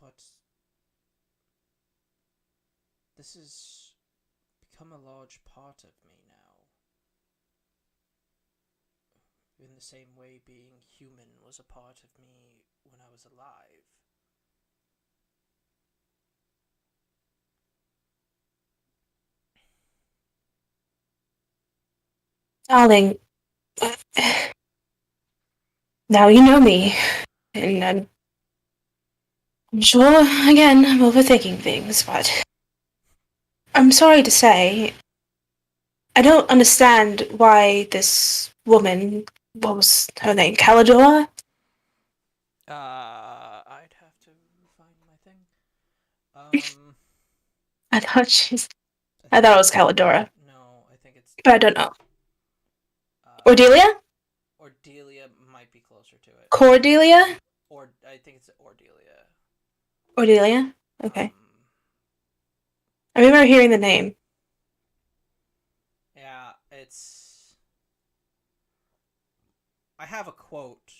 But this has become a large part of me now. In the same way being human was a part of me when I was alive. Darling, now you know me, and I'm sure, again, I'm overthinking things, but I'm sorry to say, I don't understand why this woman, what was her name, Calidora? I'd have to find my thing. I thought it was Calidora, No, I think it's. but I don't know. Uh, Cordelia? Ordelia might be closer to it. Cordelia? Or I think it's Ordelia. Cordelia? Okay. Um, I remember hearing the name. yeah, it's. I have a quote.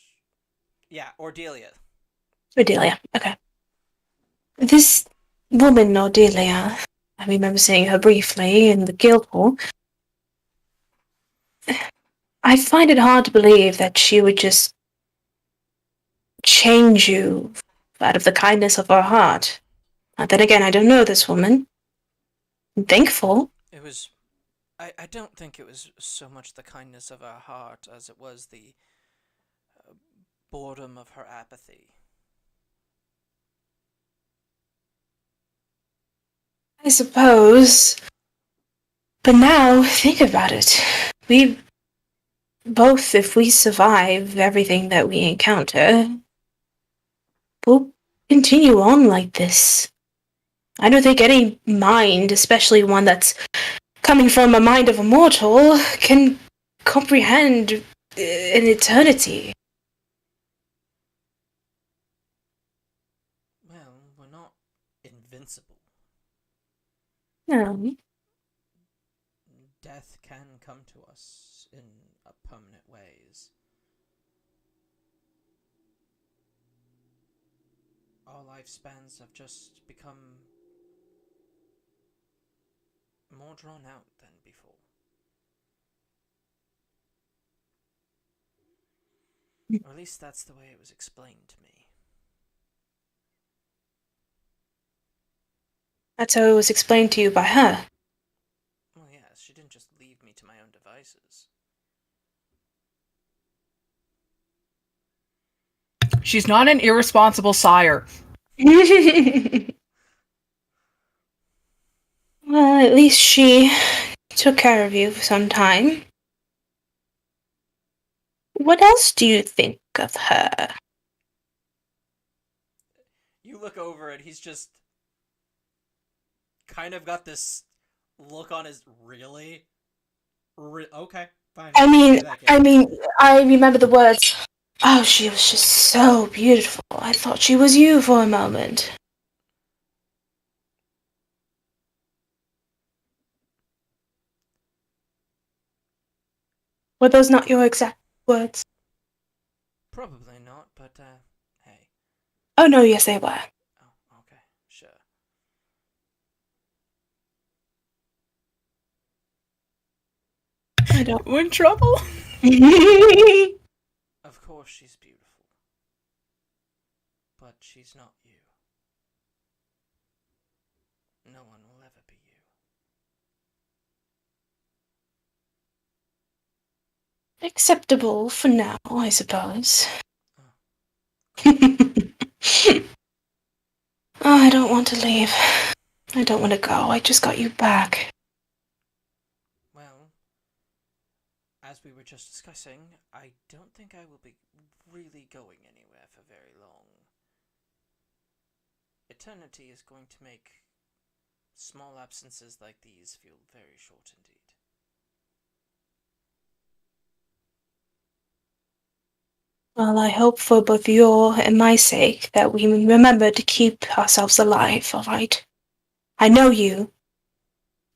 Yeah, Ordelia. Cordelia, okay. This woman, Cordelia, I remember seeing her briefly in the guild hall. I find it hard to believe that she would just change you out of the kindness of her heart. Then again, I don't know this woman. I'm thankful. It was. I don't think it was so much the kindness of her heart as it was the boredom of her apathy. I suppose. But now, think about it. We both, if we survive everything that we encounter, we'll continue on like this. I don't think any mind, especially one that's coming from a mind of a mortal, can comprehend an eternity. Well, we're not invincible. No. Death can come to us in permanent ways. Our lifespans have just become more drawn out than before. Or at least that's the way it was explained to me. That's how it was explained to you by her. Well, yes, she didn't just leave me to my own devices. She's not an irresponsible sire. Well, at least she took care of you for some time. What else do you think of her? look over and he's just kind of got this look on his really. Okay, fine. I mean, Say that, Gary. I remember the words. Oh, she was just so beautiful. I thought she was you for a moment. Were those not your exact words? Probably not, but hey. Oh no, yes they were. Oh, okay, sure. I don't. We're in trouble. Of course she's beautiful. But she's not you. No one will ever be you. Acceptable for now, I suppose. Oh, I don't want to leave. I don't want to go. I just got you back. Well, as we were just discussing, I don't think I will be really going anywhere for very long. Eternity is going to make small absences like these feel very short indeed. Well, I hope for both your and my sake that we remember to keep ourselves alive, alright? I know you.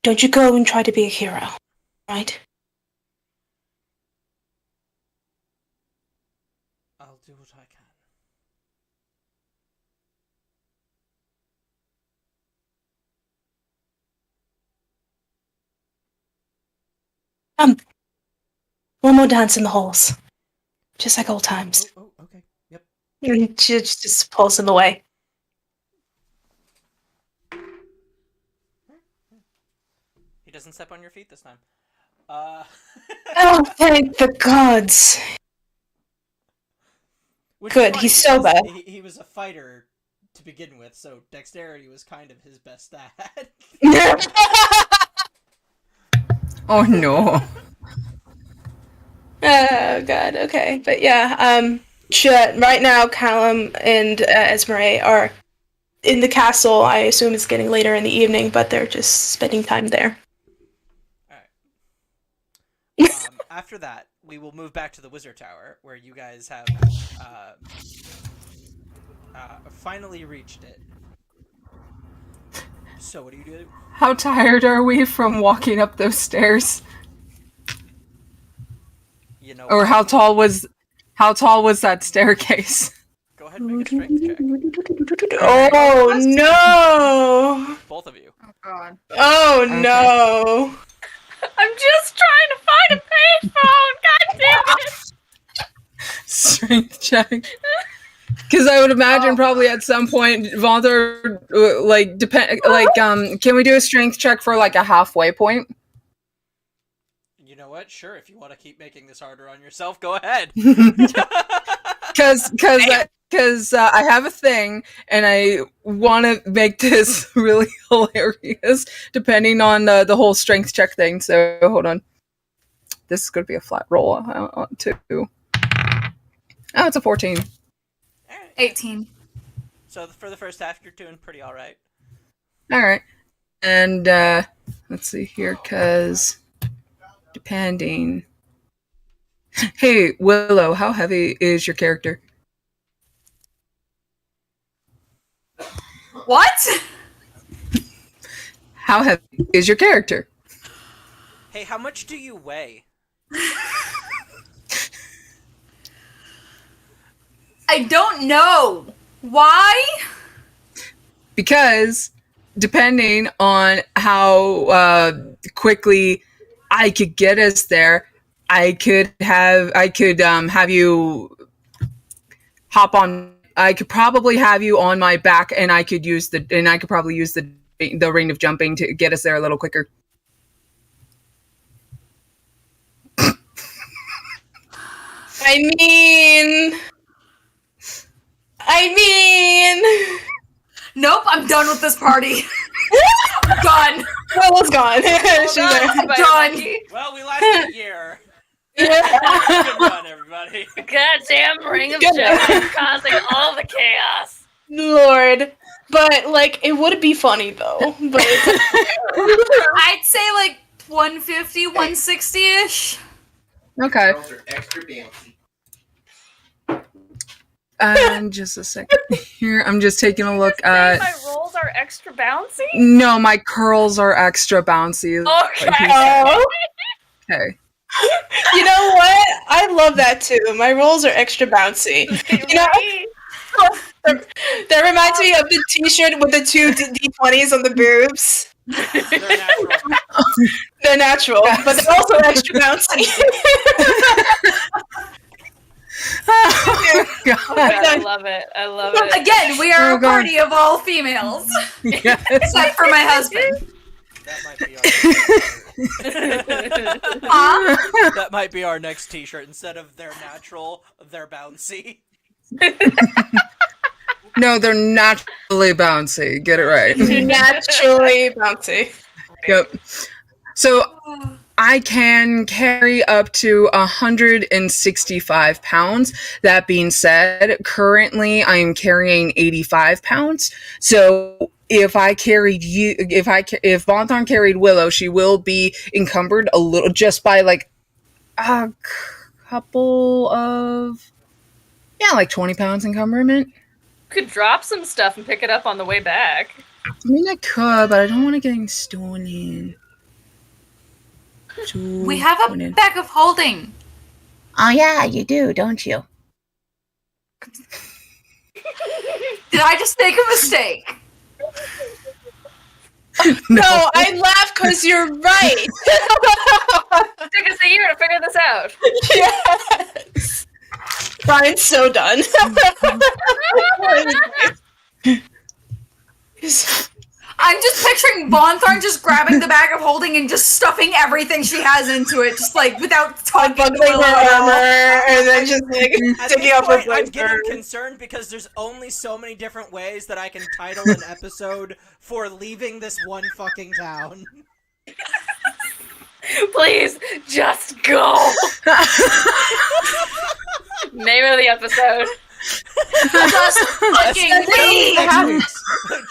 Don't you go and try to be a hero, right? I'll do what I can. One more dance in the halls. Just like old times. Oh, okay. Yep. And she just pulls him away. He doesn't step on your feet this time. Oh, thank the gods. Which Good, is he's funny sober. because he was a fighter to begin with, so dexterity was kind of his best stat. Oh no. Oh god, okay. But yeah, sure, right now Callum and Esmeralda are in the castle. I assume it's getting later in the evening, but they're just spending time there. Alright. After that, we will move back to the Wizard Tower, where you guys have finally reached it. So what do you do? How tired are we from walking up those stairs? You know. Or how tall was that staircase? Go ahead and make a strength check. Oh no! Both of you. Oh god. Oh Okay. no! I'm just trying to find a payphone. God damn it! Strength check. Because I would imagine probably at some point, Vaughn, can we do a strength check for like a halfway point? You know what? Sure, if you want to keep making this harder on yourself, go ahead. Because I have a thing, and I want to make this really hilarious, depending on the whole strength check thing. So hold on. This is going to be a flat roll too. Oh, it's a 14. 18. So for the first half, you're doing pretty all right. All right. And let's see here, because depending. Hey, Willow, how heavy is your character? What? How heavy is your character? Hey, how much do you weigh? I don't know. Why? Because depending on how quickly I could get us there, I could have you hop on. I could probably have you on my back, and I could probably use the ring of jumping to get us there a little quicker. I mean, Nope, I'm done with this party. Done. Willow's gone. She's there. Done. Well, we lasted a year. Yeah. Good run, everybody. Goddamn ring of Good. justice causing all the chaos. Lord. But, like, it would be funny, though. But I'd say like 150, 160-ish. Okay. Girls are extra bouncy. Just a second here. I'm just taking a look Say at. my rolls are extra bouncy? No, my curls are extra bouncy. is what he Okay. said. Oh, Okay. you know what? I love that, too. My rolls are extra bouncy. You know, that reminds me of the t-shirt with the two D20s on the boobs. They're natural. They're natural, but they're also extra bouncy. Oh, God. I love it. I love it. Again, we are Oh, a God. party of all females. Yes. Except for my husband. That might be our Huh? that might be our next t-shirt. Instead of they're natural, they're bouncy. No, they're naturally bouncy. Get it right. Naturally bouncy. Yep. So I can carry up to 165 pounds. That being said, currently I'm carrying 85 pounds. So if I carried you, if Bonthorn carried Willow, she will be encumbered a little, just by like a couple of, like 20 pounds encumberment. Could drop some stuff and pick it up on the way back. I mean, I could, but I don't want to get stolen. We have a bag of holding. Oh yeah, you do, don't you? Did I just make a mistake? No, I laugh because you're right. Took us a year to figure this out. Yes. Brian's so done. I'm just picturing Bonthorn just grabbing the bag of holding and just stuffing everything she has into it, just like without talking to Bundling Willow her at all. armor and then just like At taking this off her point, I'm getting blazer. concerned because there's only so many different ways that I can title an episode for leaving this one fucking town. Please, just go. Name of the episode. Just fucking leave!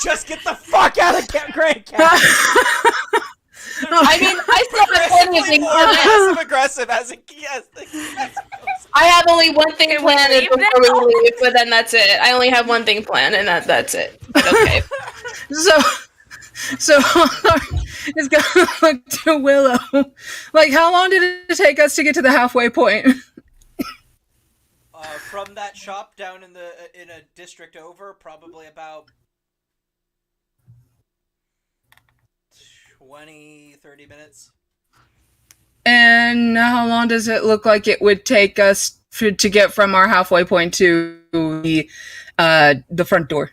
Just get the fuck out of Grand Canyon. I mean, I still have plenty of things planned. Passive aggressive as a yes. I have only one thing Can we planned leave before we leave, but then that's it. I only have one thing planned, and that's it. But okay. So is gonna look to Willow. Like, how long did it take us to get to the halfway point? From that shop down in a district over, probably about 20-30 minutes. And how long does it look like it would take us to get from our halfway point to the front door?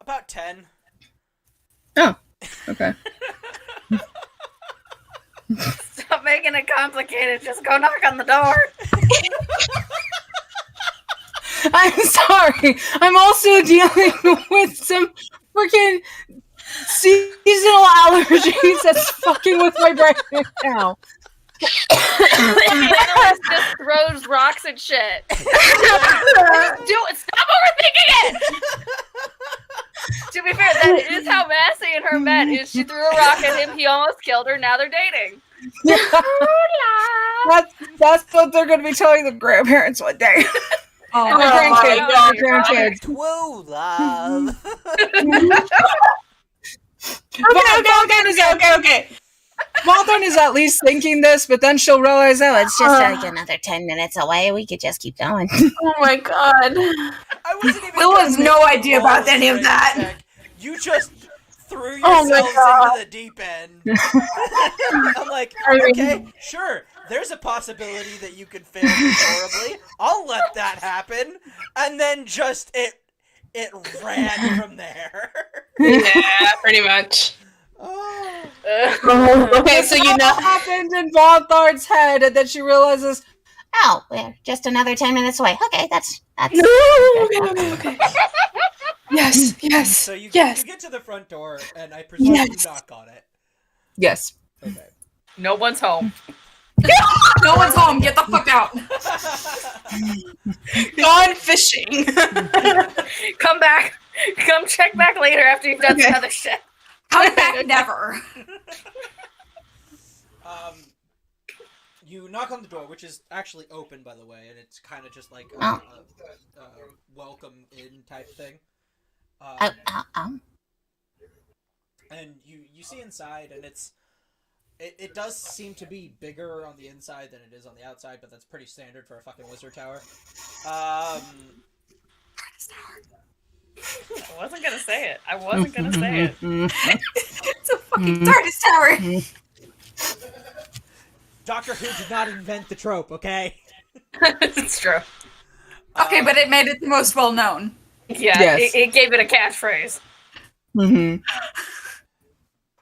About 10. Oh, okay. Stop making it complicated. Just go knock on the door. I'm sorry. I'm also dealing with some freaking seasonal allergies that's fucking with my brain right now. Analyst just throws rocks at shit. Do it. Stop overthinking it. To be fair, that is how Massey and her met. Is she threw a rock at him, he almost killed her. Now they're dating. That's what they're going to be telling the grandparents one day. Oh, And the grandkids. True love. Okay. Malthorn is at least thinking this, but then she'll realize, So it's just like another 10 minutes away. We could just keep going. Oh my god. I wasn't even Will has gonna no make idea a about any of roll that. check. You just threw Oh my yourselves God. into the deep end. I'm like, okay, sure. There's a possibility that you could fail horribly. I'll let that happen. And then just it ran from there. Yeah, pretty much. Oh. Okay, so you what know. happened in Bonthard's head, and then she realizes, Oh, we're just another 10 minutes away. Okay, that's Okay. Yes. So you Yes. get to the front door, and I presume you knock on it. yes. Okay. No one's home. no one's home. Get the fuck out. Gone fishing. Come back. Come check back later after you've done Okay. some other shit. Come back never. You knock on the door, which is actually open, by the way, and it's kind of just like a, Oh. a welcome in type thing. And you see inside, and it does seem to be bigger on the inside than it is on the outside, but that's pretty standard for a fucking wizard tower. I wasn't gonna say it. I wasn't gonna say it. It's a fucking TARDIS tower. Doctor Who did not invent the trope, okay? It's true. Okay, but it made it the most well known. Yeah, Yes. it gave it a catchphrase. Mm-hmm.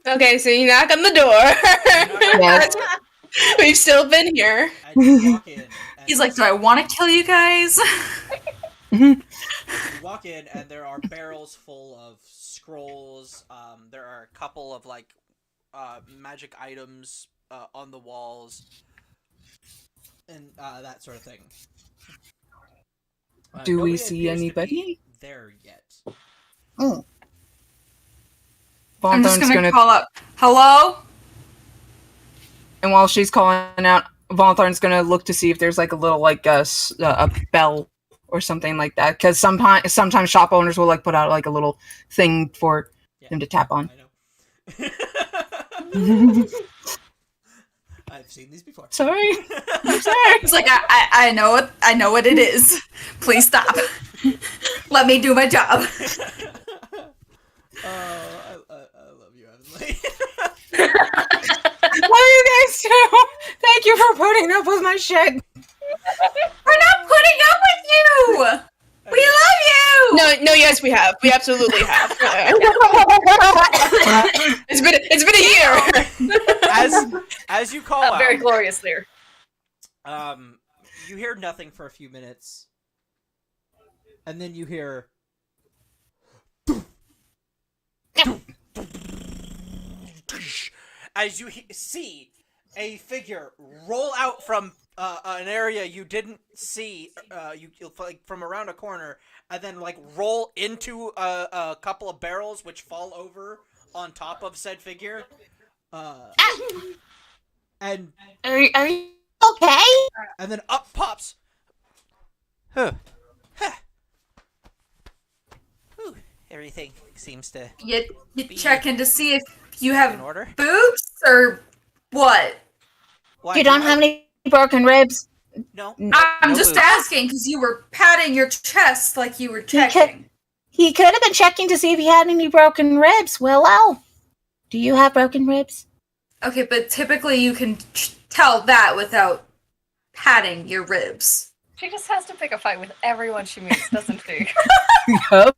Okay, so you knock on the door. Yes. We've still been here. And you walk in. And He's like, do I want to kill you guys? you walk in, and there are barrels full of scrolls. There are a couple of like magic items on the walls, and that sort of thing. Do we Nobody see appears to anybody? be there yet? Oh, I'm just Vonthorn's gonna call up, hello? and while she's calling out, Vonthorn's gonna look to see if there's like a little like a bell or something like that. Because sometimes shop owners will like put out like a little thing for them to tap on. I know. I've seen these before. Sorry, I'm sorry. He's like, I know it. I know what it is. Please stop. Let me do my job. I love you, Avonlea. Love you guys too. Thank you for putting up with my shit. We're not putting up with you. We love you. No, yes, we have. We absolutely have. It's been a year. As you call out, Very glorious there. you hear nothing for a few minutes, and then you hear as you see a figure roll out from an area you didn't see, like from around a corner, and then like roll into a couple of barrels which fall over on top of said figure. And are you okay? and then up pops. Huh. Ooh, everything seems to You checking to see if you in have order. boobs or what? Why, You don't have any broken ribs? No. I'm No just boobs. asking because you were patting your chest like you were checking. He could have been checking to see if he had any broken ribs. Willow, do you have broken ribs? Okay, but typically you can tell that without patting your ribs. She just has to pick a fight with everyone she meets, doesn't she? Yup.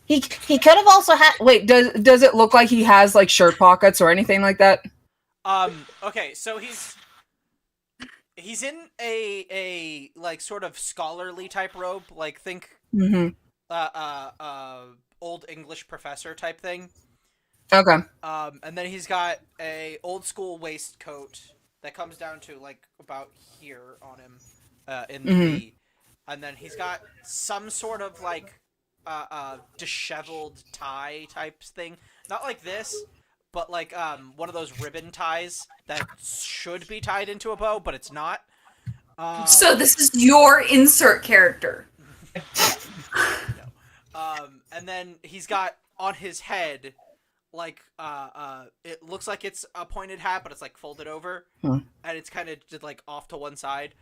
He could have also had. Wait, does it look like he has like shirt pockets or anything like that? Okay, so he's in a like sort of scholarly type robe, like think Mm-hmm. old English professor type thing. Okay. And then he's got a old school waistcoat that comes down to like about here on him, in the V. And then he's got some sort of like disheveled tie type thing. Not like this, but like one of those ribbon ties that should be tied into a bow, but it's not. So this is your insert character. No. And then he's got on his head like it looks like it's a pointed hat, but it's like folded over, and it's kind of just like off to one side.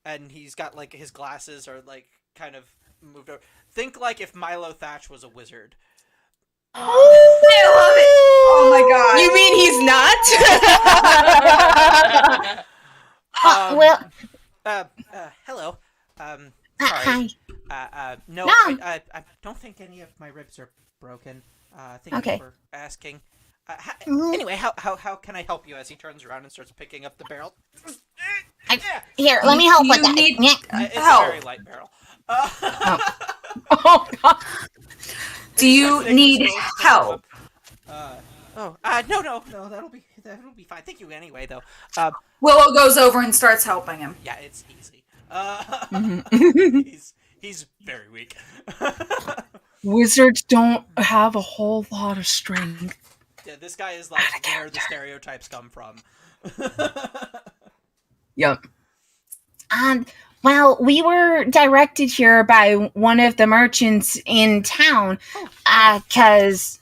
And he's got like his glasses are like kind of moved over. Think like if Milo Thatch was a wizard. I love it. Oh my god. You mean he's not? Well, Hello. Sorry. hi. No, No. I don't think any of my ribs are broken. Thank Okay. you for asking. Mhm. Anyway, how can I help you? As he turns around and starts picking up the barrel. Here, let me help with You that. need- Yeah. It's Help. a very light barrel. Oh god. Do you need help? No, that'll be fine. Thank you anyway, though. Willow goes over and starts helping him. Yeah, it's easy. Mhm. He's very weak. Wizards don't have a whole lot of strength. Yeah, this guy is like where the stereotypes come from. Yep. Well, we were directed here by one of the merchants in town, because,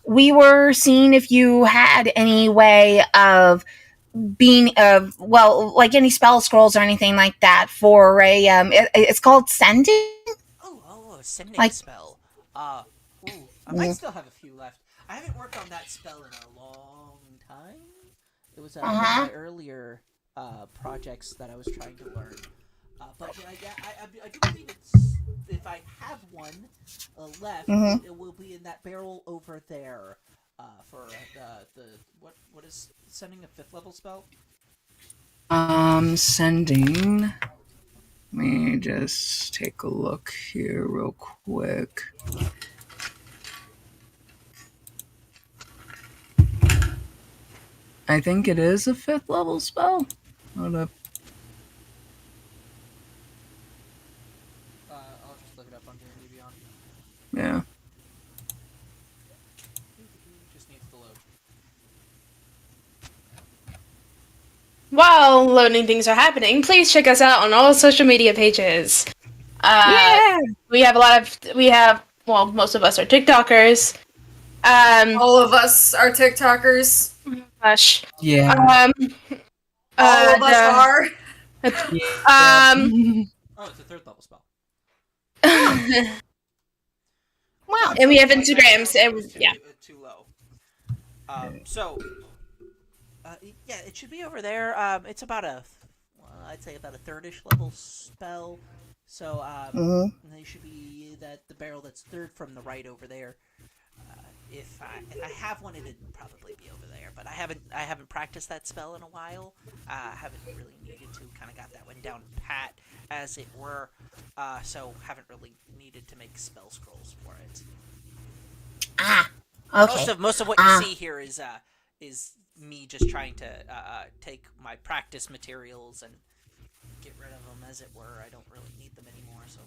we were seeing if you had any way of being, like any spell scrolls or anything like that for a, it's called sending? Oh, a sending Like- spell. I might still have a few left. I haven't worked on that spell in a long time. It was one of my earlier projects that I was trying to learn. But I do believe if I have one left, it will be in that barrel over there. For what is sending a 5th level spell? Sending. Let me just take a look here real quick. I think it is a 5th level spell. Hold up. I'll just look it up on D&D Beyond. Yeah. Just needs to load. While loading things are happening, please check us out on all social media pages. We have most of us are TikTokers. All of us are TikTokers. Gosh. Yeah. All of us are. Oh, it's a 3rd level spell. Wow. And we have Instagrams, and yeah. Too low. Yeah, it should be over there. It's about I'd say about a 3rd-ish level spell. So, they should be the barrel that's 3rd from the right over there. If I have one, it'd probably be over there. But I haven't practiced that spell in a while. Haven't really needed to. Kind of got that one down pat, as it were. So haven't really needed to make spell scrolls for it. Okay. Most of what you see here is me just trying to take my practice materials and get rid of them, as it were. I don't really need them anymore, so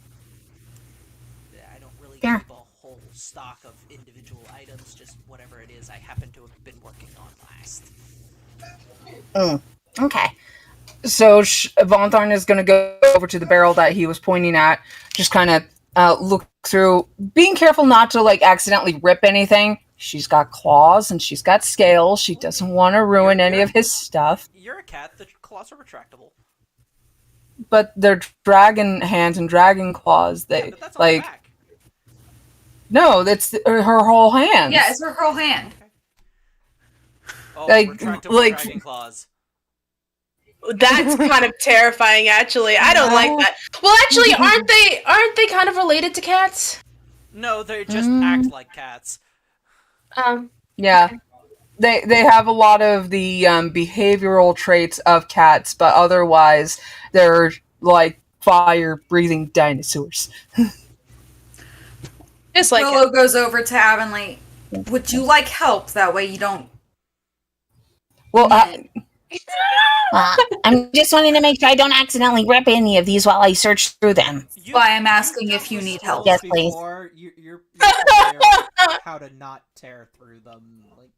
I don't really keep a whole stock of individual items, just whatever it is I happen to have been working on last. Okay. So Von Tharn is going to go over to the barrel that he was pointing at, just kind of look through, being careful not to like accidentally rip anything. She's got claws and she's got scales. She doesn't want to ruin any of his stuff. You're a cat. The claws are retractable. But they're dragon hands and dragon claws. They But that's on the back. No, that's her whole hand. Yeah, it's her whole hand. Oh, Like- retractable like- dragon claws. That's kind of terrifying, actually. I don't like that. Well, actually, aren't they kind of related to cats? No, they just act like cats. Yeah. They have a lot of the behavioral traits of cats, but otherwise they're like fire-breathing dinosaurs. Just like Willow goes over to Avonlea. Would you like help? That way you don't. Well, I'm just wanting to make sure I don't accidentally rip any of these while I search through them. Why I'm asking if you need help. Yes, please. You're aware of how to not tear through them. Like,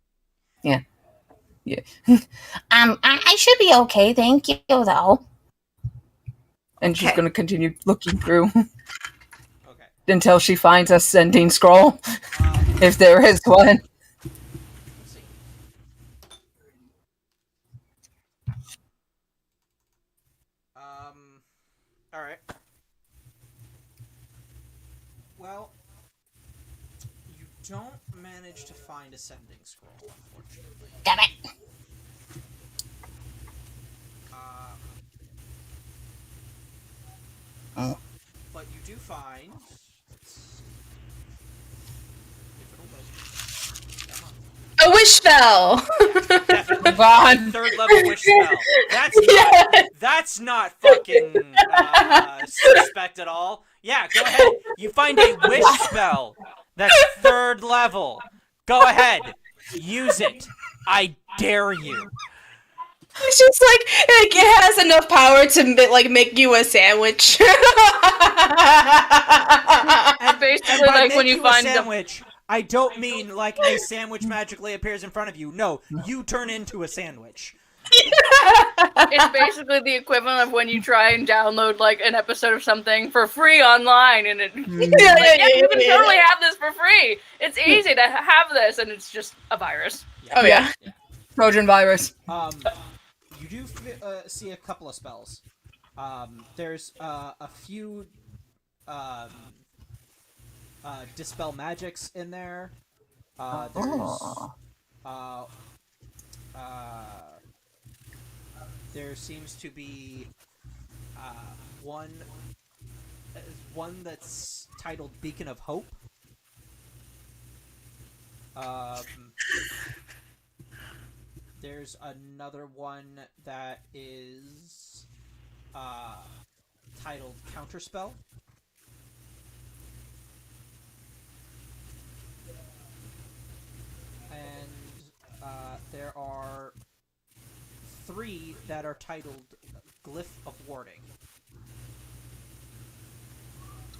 I should be okay, thank you, though. and she's Okay. going to continue looking through okay. until she finds a sending scroll, if there is one. Let's see. All right. Well, you don't manage to find a sending scroll, unfortunately. Damn it. But you do find. If it'll load. Come on. a wish spell. Definitely God. 3rd level wish spell. That's not fucking suspect at all. Yeah, go ahead. You find a wish spell that's 3rd level. Go ahead. Use it. I dare you. It's just like it has enough power to make you a sandwich. And basically by like when make you a find sandwich, I don't mean like a sandwich magically appears in front of you. No, you turn into a sandwich. it's basically the equivalent of when you try and download like an episode of something for free online, and it like, yeah, you can totally have this for free. It's easy to have this, and it's just a virus. Oh yeah. Trojan virus. You do see a couple of spells. There's a few dispel magics in there. There seems to be one that's titled Beacon of Hope. There's another one that is titled Counterspell. And there are 3 that are titled Glyph of Warding.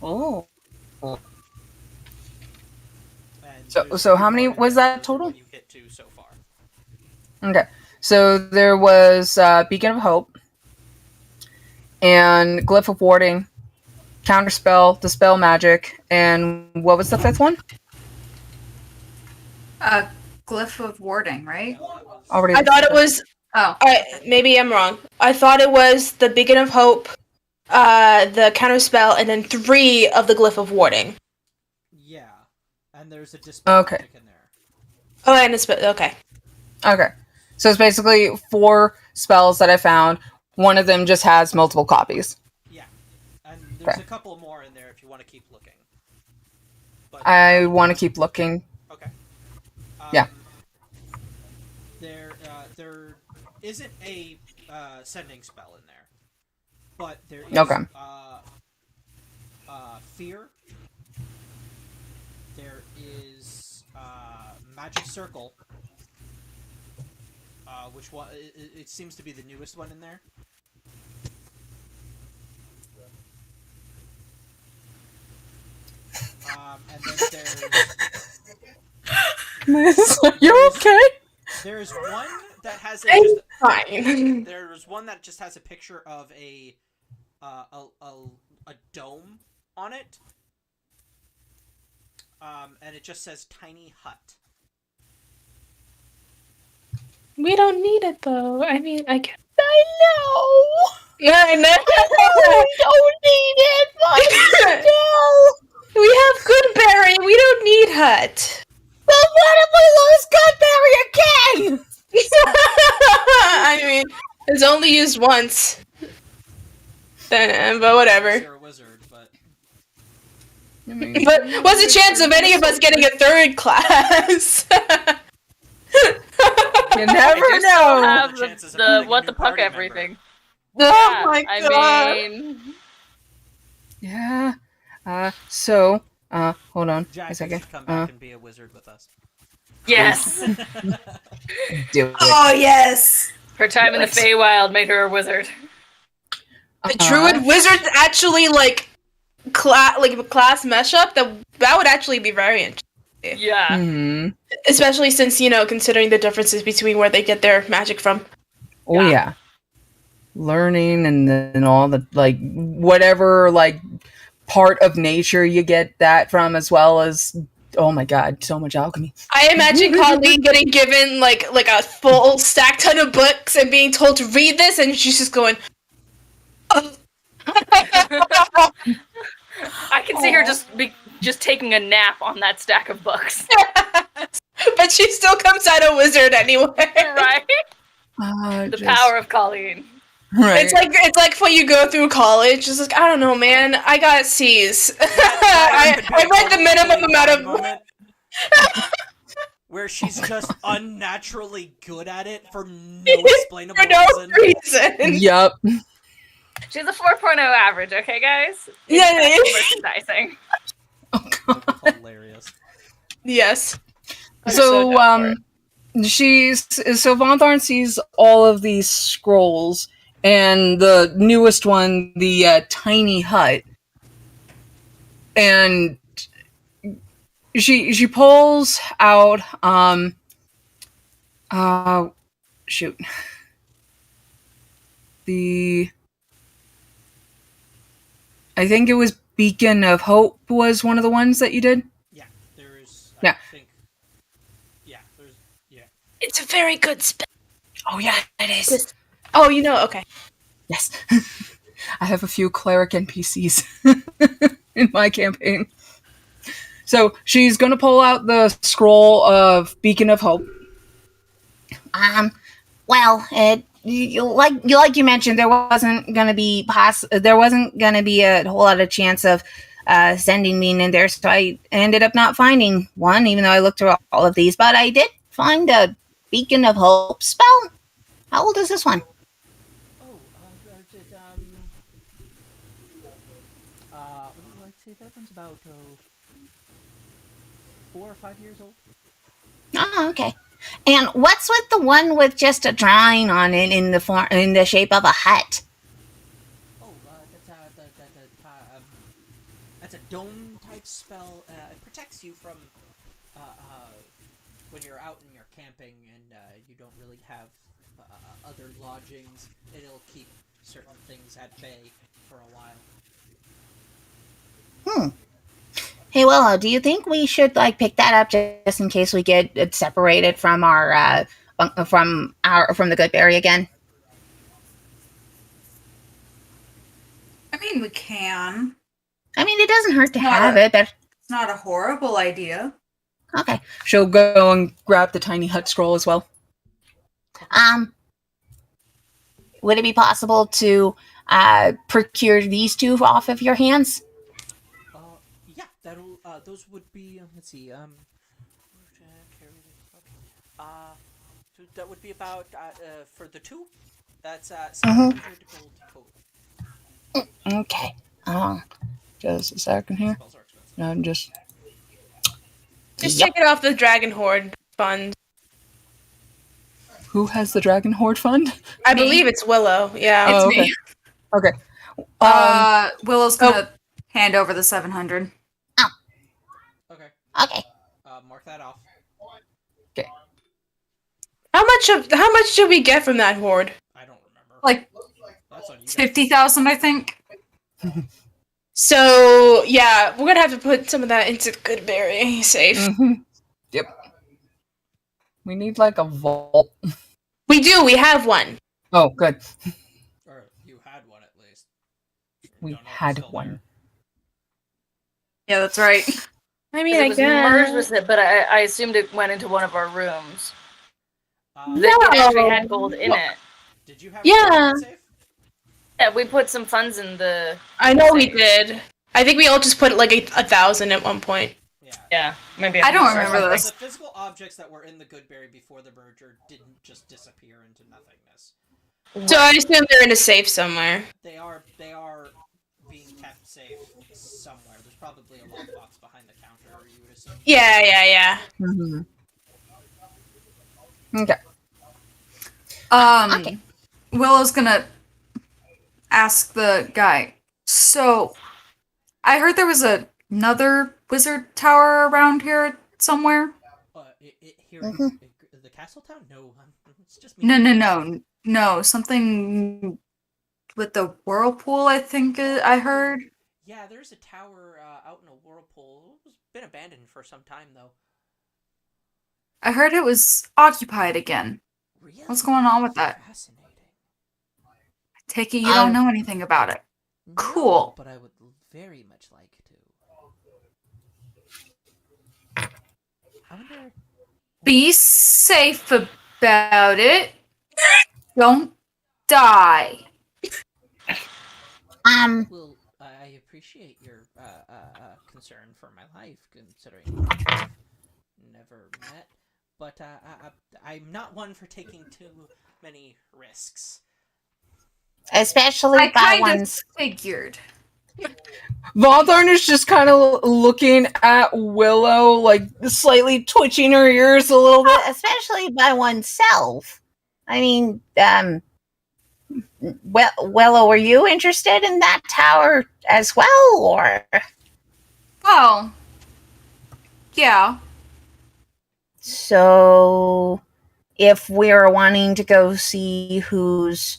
Oh. And So how many was that total? You hit 2 so far. Okay. So there was Beacon of Hope and Glyph of Warding, Counterspell, Dispel Magic, and what was the 5th one? Glyph of warding, right? Already. I thought it was. Oh, Maybe I'm wrong. I thought it was the Beacon of Hope, the Counterspell, and then 3 of the Glyph of Warding. Yeah. And there's a Dispel Magic in there. Oh, and it's okay. Okay. So it's basically 4 spells that I found. One of them just has multiple copies. Yeah. And there's a couple more in there if you want to keep looking. But I want to keep looking. Okay. Yeah. There isn't a sending spell in there, but there is Fear. There is Magic Circle, which one? It seems to be the newest one in there. And then there's You okay? There's one that has Fine. there's one that just has a picture of a dome on it. And it just says Tiny Hut. We don't need it though. I mean, I know. I don't need it, but still. We have Goodberry. We don't need Hut. But what if we lose Goodberry again? I mean, it's only used once. Then, but whatever. You're a wizard, but But what's the chance of any of us getting a 3rd class? You never You still know. have Chances of the having a what new the fuck party member. everything. Oh my I god. mean, Yeah. So, hold on Jack, a you second. should come back and be a wizard with us. yes. Do it. oh yes. Her time in the Feywild made her a wizard. A druid wizard actually class mesh up. That would actually be very interesting. Yeah. Hmm. Especially since, considering the differences between where they get their magic from. Oh yeah. Learning and then all the whatever part of nature you get that from, as well as oh my god, so much alchemy. I imagine Colleen getting given like a full stack ton of books and being told to read this, and she's just going, oh. I can see her just taking a nap on that stack of books. But she still comes out a wizard anyway. Right? The power of Colleen. Right. It's like when you go through college. It's like, I don't know, man. I got C's. I read the minimum amount of. Moment where she's just unnaturally good at it for no explainable For no reason. reason. Yep. She's a 4.0 average, okay, guys? Yeah. Merchandising. Hilarious. Yes. So down for Von Thorn sees all of these scrolls, and the newest one, the tiny hut, and she pulls out shoot. I think it was Beacon of Hope was one of the ones that you did. Yeah, there's. Yeah. I think. Yeah, there's. Yeah. It's a very good spell. Oh yeah, it is. Oh, you know, okay. Yes. I have a few cleric NPCs in my campaign. So she's going to pull out the scroll of Beacon of Hope. Well, like you mentioned, there wasn't gonna be a whole lot of chance of sending me in there, so I ended up not finding one, even though I looked through all of these. But I did find a Beacon of Hope spell. How old is this one? Oh, I'd say that one's about 4 or 5 years old. Oh, okay. And what's with the one with just a drawing on it in the shape of a hut? Oh, that's a dome type spell. It protects you from when you're out and you're camping and you don't really have other lodgings. It'll keep certain things at bay for a while. Hey, Willow, do you think we should pick that up just in case we get it separated from our from the Goodberry again? I mean, we can. I mean, it doesn't hurt to Not have a- it, but It's not a horrible idea. okay. She'll go and grab the tiny hut scroll as well. Would it be possible to procure these two off of your hands? Yeah, that'll. Those would be. Let's see. So that would be about for the two. That's 700 gold total. Okay. Just a second here. Spells are expensive. I'm just. Just Yep. check it off the Dragon Horde fund. Who has the Dragon Horde fund? I believe it's Willow. Yeah. Oh, It's me. Okay. Willow's gonna hand over the 700. Okay. Okay. Mark that off. How much did we get from that horde? I don't remember. Like That's on you guys. 50,000, I think. So yeah, we're gonna have to put some of that into Goodberry safe. Yep. We need a vault. We do. We have one. Oh, good. Or you had one at least. We Don't know if it's had still one. there. Yeah, that's right. I mean, It I was merged guess. with it, but I assumed it went into one of our rooms. Uh, That it actually had gold in it. Did you have Yeah. a safe? Yeah, we put some funds in the. I know we did. I think we all just put like 1,000 at one point. Yeah. Yeah, maybe. I don't missed remember something. this. The physical objects that were in the Goodberry before the merger didn't just disappear into nothingness. So I assume they're in a safe somewhere. They are being kept safe somewhere. There's probably a lockbox behind the counter, you would assume. Yeah. Okay. Okay. Willow's gonna ask the guy. So, I heard there was another wizard tower around here somewhere. Here Mhm. in the castle town? No, it's just me. No, something with the whirlpool. I think I heard. Yeah, there's a tower out in a whirlpool. It's been abandoned for some time, though. I heard it was occupied again. Really? What's going on with that? Fascinating. Take it you don't know anything about it. Cool. No, but I would very much like to. I wonder. Be safe about it. Don't die. Well, I appreciate your concern for my life, considering we've never met. But I'm not one for taking too many risks. Especially I by kind of ones. figured. Valthorn is just kind of looking at Willow, slightly twitching her ears a little bit. Especially by oneself. I mean, Willow, were you interested in that tower as well, or? Well, Yeah. So, if we're wanting to go see who's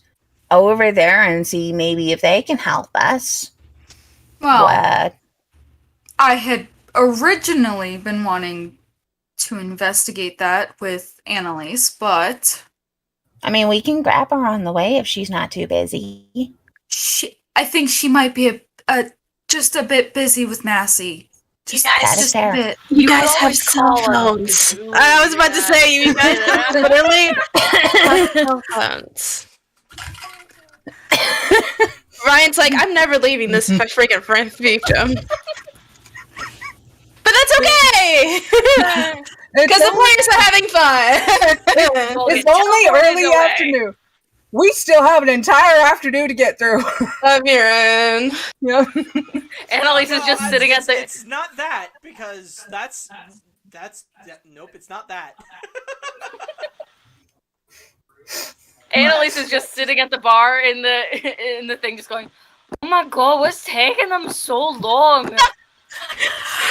over there and see maybe if they can help us, Well, what? I had originally been wanting to investigate that with Annalise, but I mean, we can grab her on the way if she's not too busy. I think she might be just a bit busy with Massey. You That guys is just fair. bit. You guys could have always cell call us phones. to do I was about to that. say, you guys have literally have cell phones. Ryan's like, I'm never leaving this freaking friend fiefdom. But that's okay! Because the players are having fun! Well, It's get only teleported early away. afternoon. We still have an entire afternoon to get through. Of your own. Yeah. Annalise is just sitting at the. It's not that, because that's nope, it's not that. Annalise is just sitting at the bar in the thing, just going, "Oh my god, what's taking them so long?"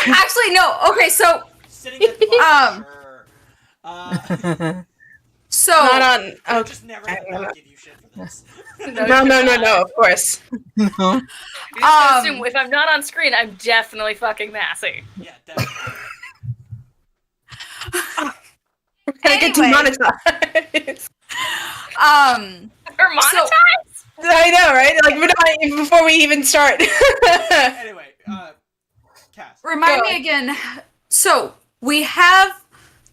Actually, no. Okay, so Sitting at the bar. Sure. so Not on. I'm Okay. just never gonna give you shit for this. No, of course. You just gotta assume if I'm not on screen, I'm definitely fucking Massey. Yeah, definitely. We're gonna get demonetized. Or monetized? I know, right? Like, we're not even before we even start. Anyway, Cass. remind me again. So we have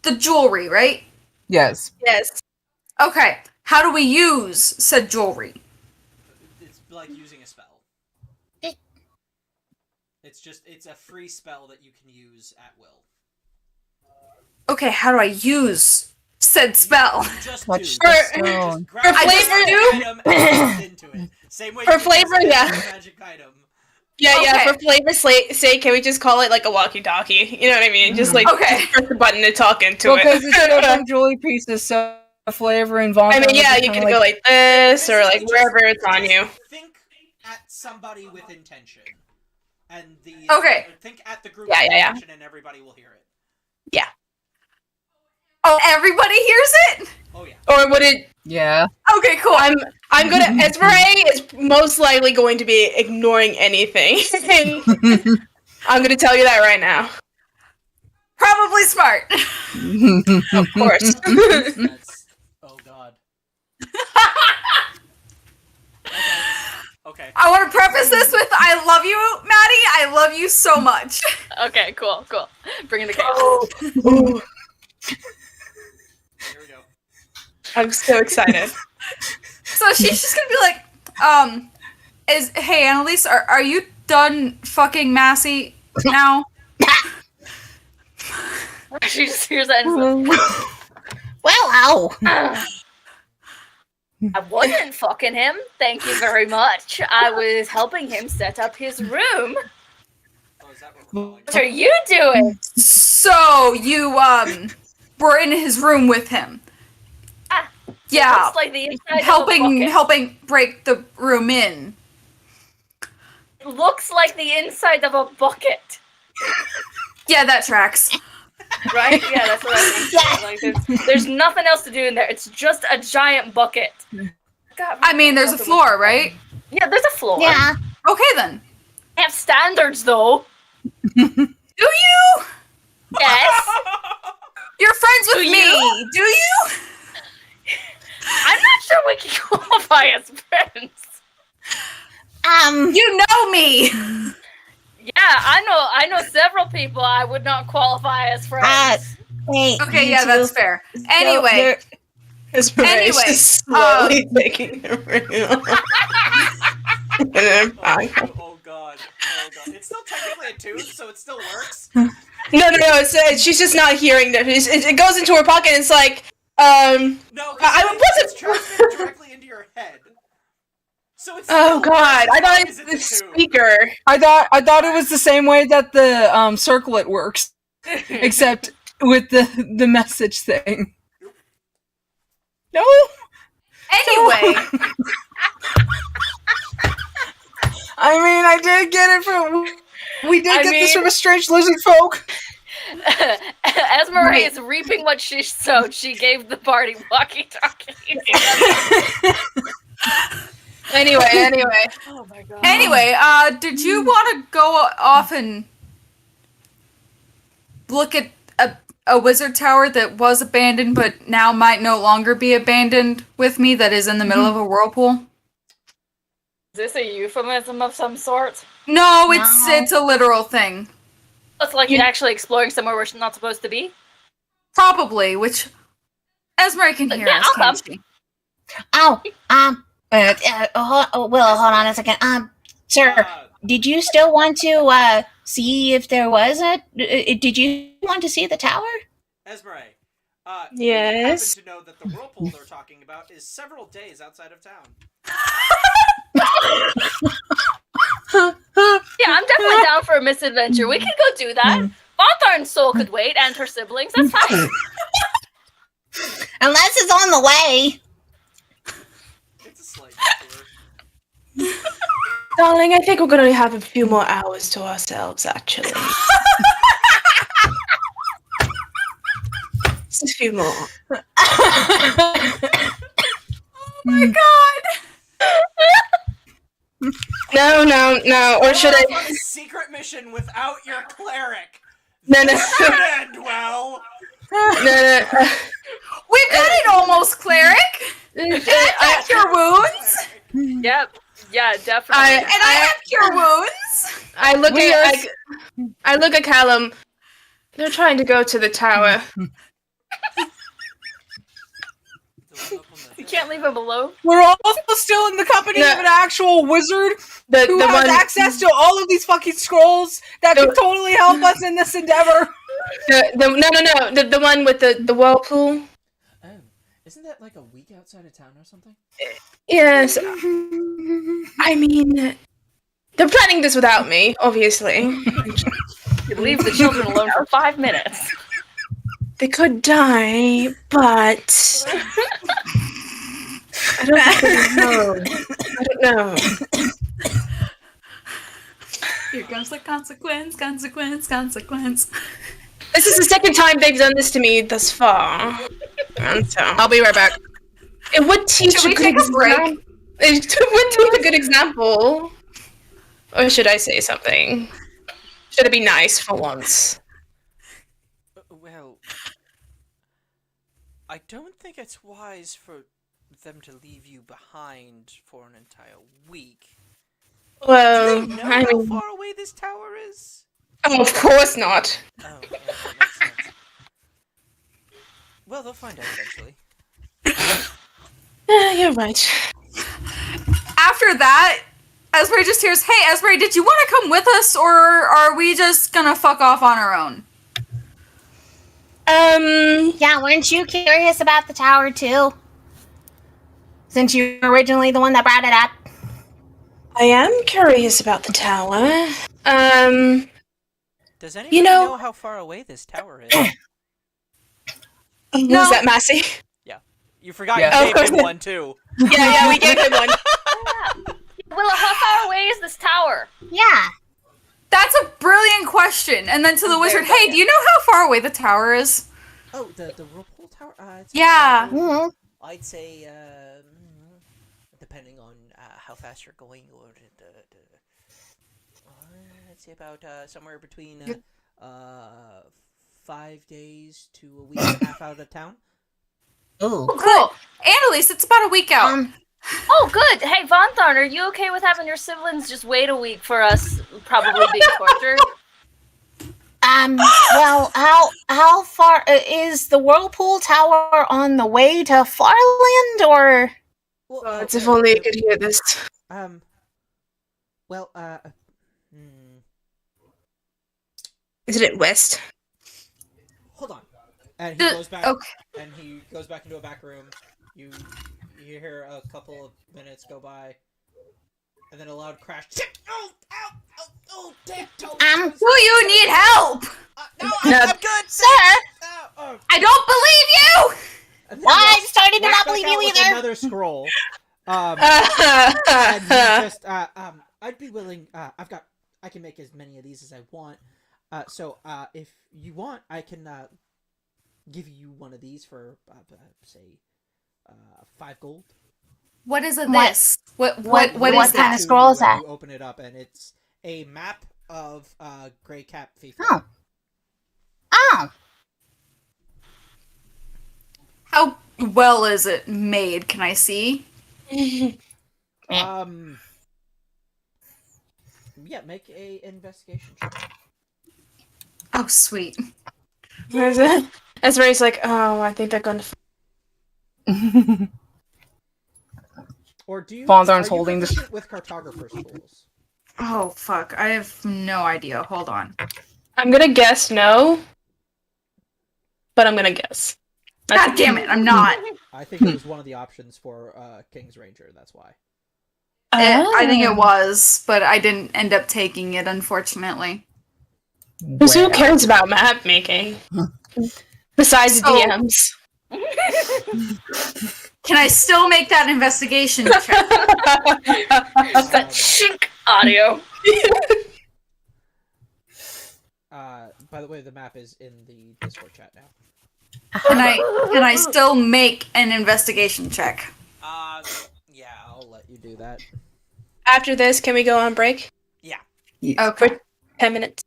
the jewelry, right? Yes. Yes. Okay. How do we use said jewelry? It's like using a spell. It's a free spell that you can use at will. Okay, how do I use said spell? You just Touch do. the Just stone. grab For a flavor, magic item and put into it. Same way For you can flavor, use yeah. a magic item. Yeah, Okay. for flavor's sake, can we just call it like a walkie-talkie? You know what I mean? Just like Okay. just press the button to talk into Well, because it's it. different jewelry pieces, so flavor and Von. I mean, yeah, you can go like this or like Basically, wherever just- it's on you. Think at somebody with intention. And Okay. Think at the group Yeah, with yeah, yeah. intention and everybody will hear it. Oh, everybody hears it? Oh yeah. Or would it? Yeah. Okay, cool. I'm gonna. Espray is most likely going to be ignoring anything. I'm gonna tell you that right now. Probably smart. Of course. That's oh god. Okay. I want to preface this with I love you, Maddie. I love you so much. Okay, cool. Bring in the chaos. Ooh, Here we go. I'm so excited. So she's just gonna be like, hey Annalise, are you done fucking Massey now? She just hears that and is Well, ow! like, I wasn't fucking him. Thank you very much. I was helping him set up his room. Oh, is that what we're calling it? What are you doing? So you were in his room with him. Ah, Yeah, Looks like the inside of a bucket. helping break the room in. It looks like the inside of a bucket. Yeah, that tracks. Right? Yeah, that's what I think. Like, there's nothing else to do in there. It's just a giant bucket. God, I mean, there's a floor, right? Yeah, there's a floor. Yeah. Okay then. They have standards, though. Do you? Yes. You're friends with Do me. you? Do you? I'm not sure we can qualify as friends. You know me. Yeah, I know several people I would not qualify as friends. Hey, Okay, you yeah, two. that's fair. Anyway, Espray Anyway, is just slowly taking the room. And then I'm fine. Oh god. It's still technically a tune, so it still works. No. It's, she's just not hearing that. It goes into her pocket. And it's like, No, I it's wasn't. transmitted directly into your head. So it's Oh still God! works I as long thought as it's it's the a tune. speaker. I thought it was the same way that the circlet works, except with the message thing. No. anyway, I mean, I did get it from. We did I get this mean- from a strange lizard folk. Esmeralda is reaping what she sowed. She gave the party walkie-talkies. Anyway. Oh my god. Anyway, did you want to go off and look at a wizard tower that was abandoned but now might no longer be abandoned with me that is in the middle of a whirlpool? Is this a euphemism of some sort? No, it's a literal thing. It's like you're actually exploring somewhere where she's not supposed to be? Probably, which Esmeralda can hear Yeah, us, I'll can't come. she? Will, hold on a second. Sir, did you still want to see if there was did you want to see the tower? Esmeralda, Yes? you happen to know that the whirlpool they're talking about is several days outside of town. Yeah, I'm definitely down for a misadventure. We can go do that. Botharn's soul could wait, and her siblings. That's fine. Unless it's on the way. It's a slight detour. Darling, I think we're gonna have a few more hours to ourselves, actually. Just a few more. Oh my god! No. Or should I? On a secret mission without your cleric. No. Should end well. No. We've got an almost cleric! And I have cure wounds! Yep. Yeah, definitely. And I have cure wounds! I look at Callum. They're trying to go to the tower. You can't leave him alone. We're all still in the company No. of an actual wizard who The has one, access to all of these fucking scrolls that can totally help us in this endeavor. the one with the whirlpool. Oh, isn't that like a week outside of town or something? Yes. I mean, they're planning this without me, obviously. You leave the children alone for 5 minutes. They could die, but I don't know. Here comes the consequence. This is the second time they've done this to me thus far. And so I'll be right back. it would teach Should a we good take a break? example. It would teach a good example. Or should I say something? Should it be nice for once? Well, I don't think it's wise for them to leave you behind for an entire week. Well, Do they know I how mean, far away this tower is? oh, of course not. Oh, yeah, that makes sense. Well, they'll find out eventually. You're right. After that, Esmeralda just hears, "Hey, Esmeralda, did you want to come with us, or are we just gonna fuck off on our own?" Yeah, weren't you curious about the tower too? Since you were originally the one that brought it up. I am curious about the tower. Does anybody know- know how far away this tower is? What was that, Massey? You forgot Yeah. you gave him one too. Yeah, we gave him one. Willow, how far away is this tower? Yeah. That's a brilliant question. And then to the wizard, "Hey, do you know how far away the tower is?" Oh, the whirlpool tower? It's Yeah. Mm-hmm. I'd say, depending on how fast you're going, or I'd say about somewhere between 5 days to a week and a half out of town. Ooh. Cool. Annalise, it's about a week out. Oh, good. Hey, Von Tharn, are you okay with having your siblings just wait a week for us probably being tortured? Well, how far is the whirlpool tower on the way to Farland, or? Well, It's if only you could hear this. Well, Is it west? hold on. And he goes back. Okay. And he goes back into a back room. You hear a couple of minutes go by, and then a loud crash. Oh, ow, oh, damn! Do you need help? No, No. I'm good, Sir, I don't believe you! And then I'm walks- starting to walks not back believe out you with either. Another scroll. And he just I'd be willing. I can make as many of these as I want. If you want, I can give you one of these for say 5 gold. What is What? this? What What is kind that? of scroll is that? You open it up, and it's a map of Grey Cap FIFA. Oh. Oh. How well is it made? Can I see? Yeah, make a investigation check. Oh, sweet. Where's it? As Ray's like, oh, I think they're gonna. Or do you? Fonthorn's are holding you the- proficient with cartographer's tools? Oh, fuck. I have no idea. Hold on. I'm gonna guess no, but I'm gonna guess. God damn it, I'm not. I think it was one of the options for King's Ranger. That's why. I think it was, but I didn't end up taking it, unfortunately. Because who cares about map making? Besides So- DMs. Can I still make that investigation check? That shink audio. By the way, the map is in the Discord chat now. Can I still make an investigation check? Yeah, I'll let you do that. After this, can we go on break? Yeah. Okay. 10 minutes.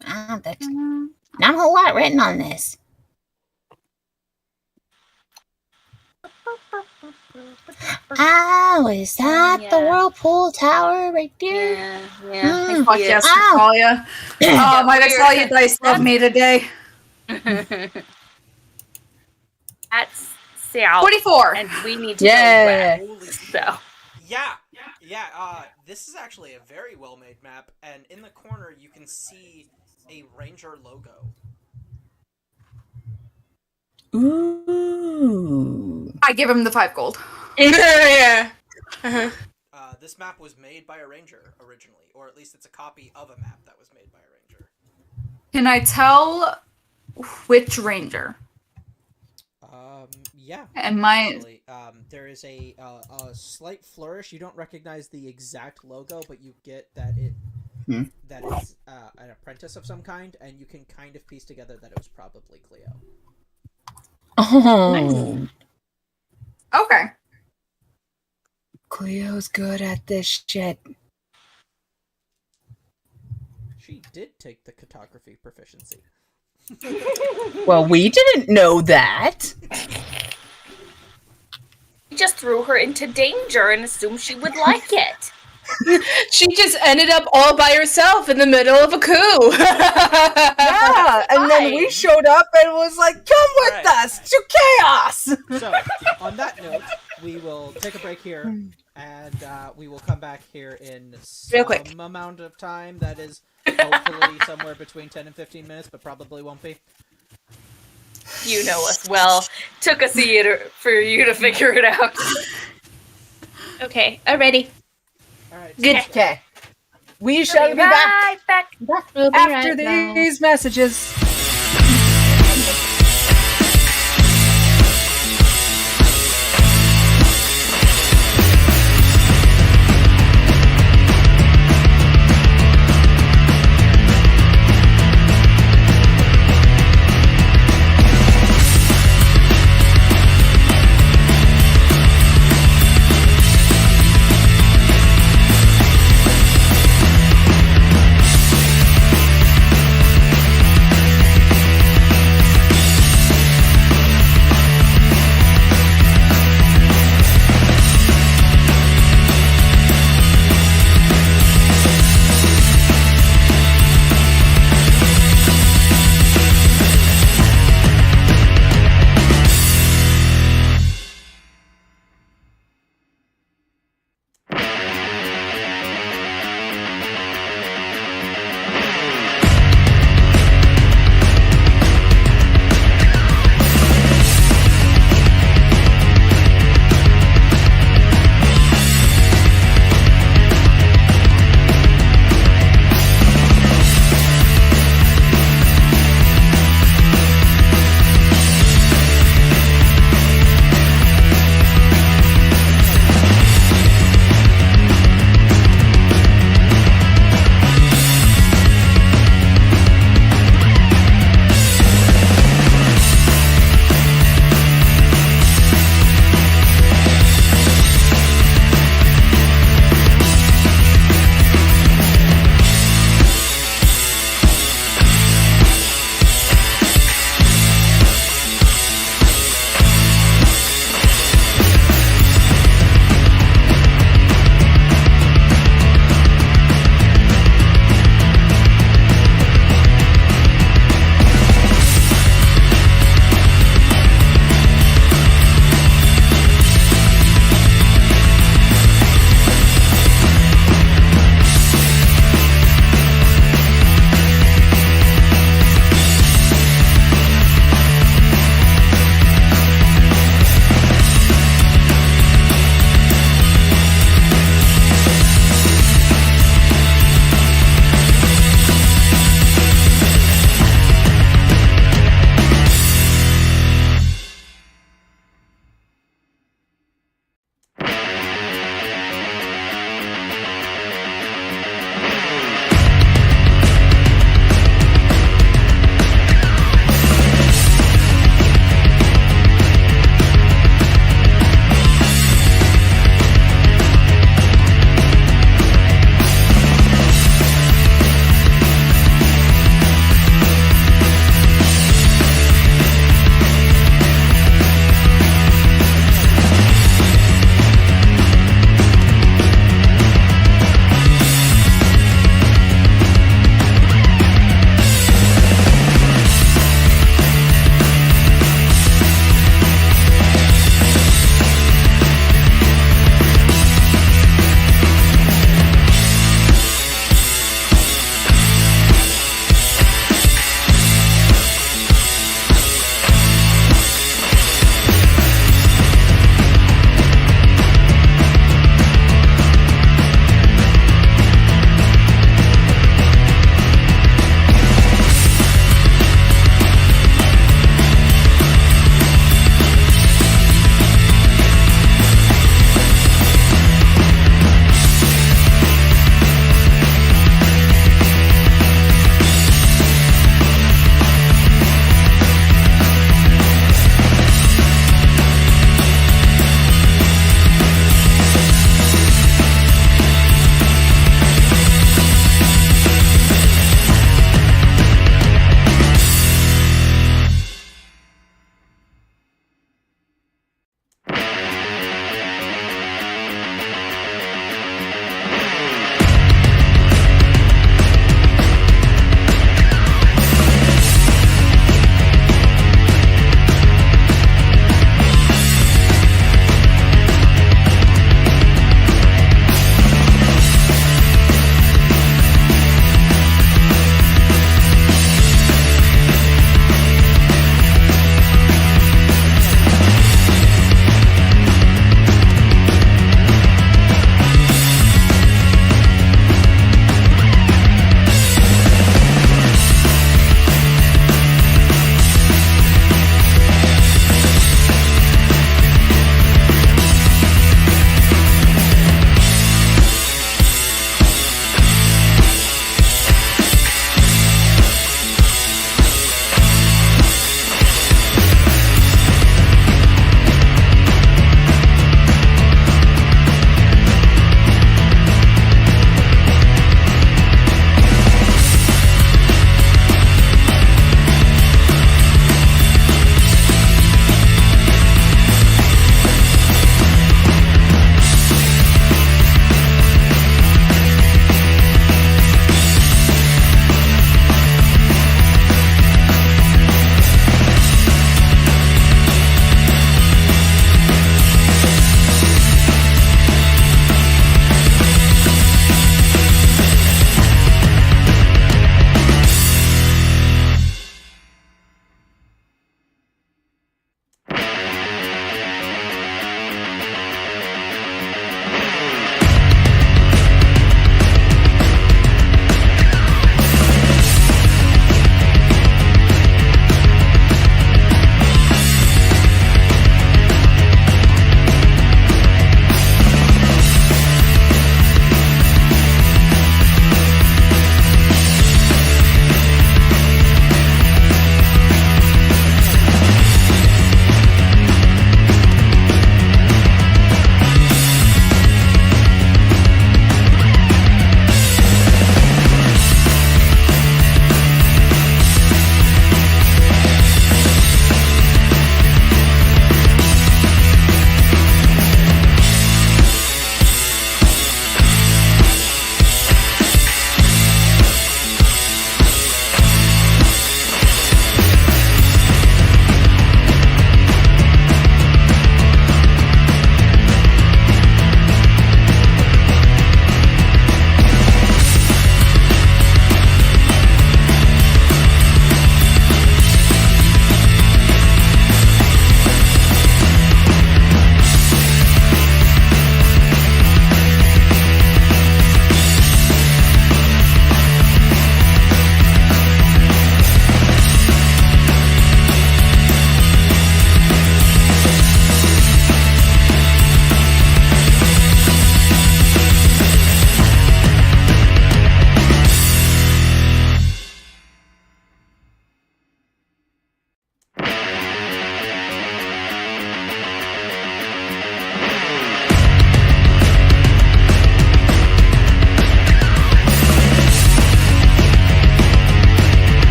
There's not a whole lot written on this. Oh, is that the Yeah. Whirlpool Tower right there? Yeah. Fuck yes, Ow. Natalia. Oh, my Natalia dice love me today. That's south. 24. And we need to Yeah. go west. So. Yeah. This is actually a very well-made map, and in the corner you can see a ranger logo. Ooh. I give him the 5 gold. Yeah. Uh-huh. This map was made by a ranger originally, or at least it's a copy of a map that was made by a ranger. Can I tell which ranger? Yeah. And my Actually, there is a slight flourish. You don't recognize the exact logo, but you get that that it's an apprentice of some kind, and you can kind of piece together that it was probably Cleo. Oh. okay. Cleo's good at this shit. She did take the cartography proficiency. Well, we didn't know that. We just threw her into danger and assumed she would like it. She just ended up all by herself in the middle of a coup. Yeah, and then we Fine. showed up and was like, "Come with Right. us to chaos." So, on that note, we will take a break here, and we will come back here in Real quick. some amount of time. That is hopefully somewhere between 10 and 15 minutes, but probably won't be. You know us well. Took us a year for you to figure it out. Okay, already. All right. Good. Okay, we shall be back Right back. We'll be after right back. these messages.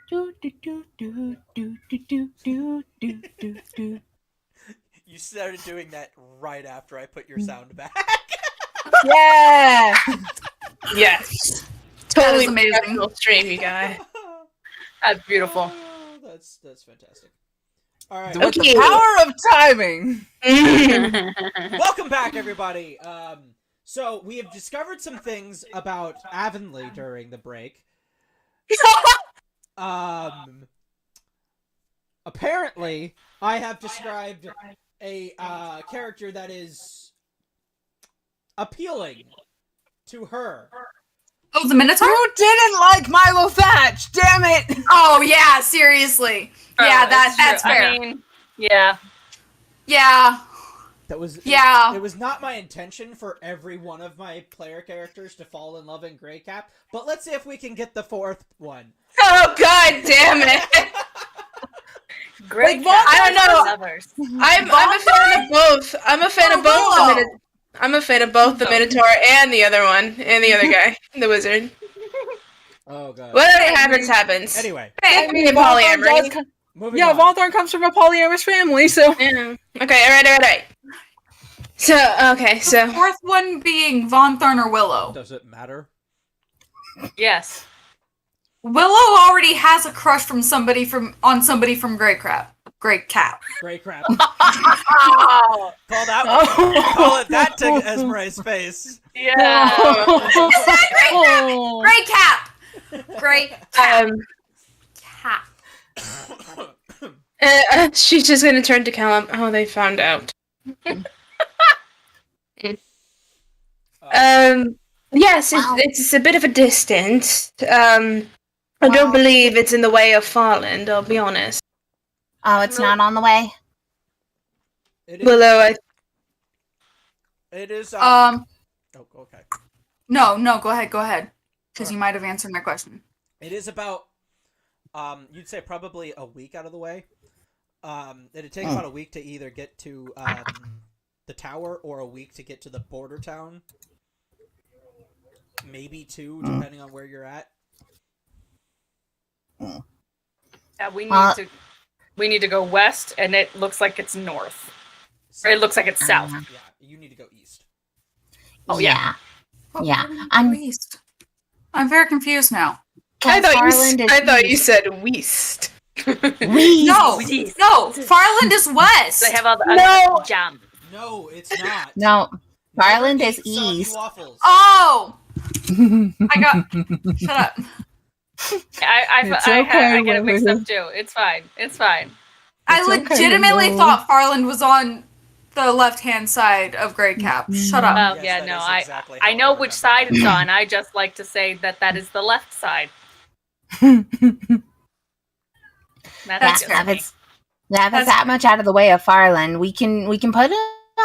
Do, do, do, do, do, do, do, do, do, do, do. You started doing that right after I put your sound back. Yeah. Yes. That Totally is amazing. professional stream, you guys. That's beautiful. Oh, that's fantastic. All right. With Okay. the power of timing. Welcome back, everybody. So we have discovered some things about Avonlea during the break. Apparently, I have described a character that is appealing to her. Oh, the Minotaur? Who didn't like Milo Thatch? Damn it! Oh yeah, seriously. Yeah, Oh, that's true. fair. I mean, yeah. Yeah. That was Yeah. It was not my intention for every one of my player characters to fall in love in Grey Cap, but let's see if we can get the fourth one. Oh god damn it! Great. Like, I don't know. Lovers. I'm a fan of both. I'm a fan of both the Minotaur. I'm a fan of both the Minotaur and the other one, and the other guy, the wizard. Oh god. Whatever happens. Anyway, I mean, polyamory. moving Yeah, on. Vonthorn comes from a polyamorous family, so. Yeah. Okay, alright. So, okay, The so. fourth one being Von Thorn or Willow. Does it matter? Yes. Willow already has a crush on somebody from Grey Cap. Grey Cap. Oh, Call that one. Call it that to Esmeralda's face. yeah. Oh. Grey Cap. Grey Cap. She's just gonna turn to Callum. Oh, they found out. Yes, Wow. it's a bit of a distance. I don't Wow. believe it's in the way of Farland, I'll be honest. Oh, it's not on the way? It is. Willow, It is. Um. Oh, okay. No. Go ahead. Because you might have answered my question. It is about. You'd say probably a week out of the way. It'd take about a week to either get to the tower or a week to get to the border town. Maybe two, depending on where you're at. Yeah, we Uh, need to go west, and it looks like it's north. Or it looks like it's south. Yeah, you need to go east. Oh, yeah. Yeah. I'm very confused now. I thought Farland you said Weast. No. Farland is west. They have all the No. jam. No, it's not. No, Farland is Eat soggy east. waffles. Oh. I got. Shut up. I get it mixed up too. It's fine. I It's okay, legitimately Willow. thought Farland was on the left-hand side of Grey Cap. Shut up. Oh Yes, yeah, that no, is exactly I how know I which remember side it. it's on. I just like to say that is the left side. That's Yeah, just if me. it's that much out of the way of Farland, we can put it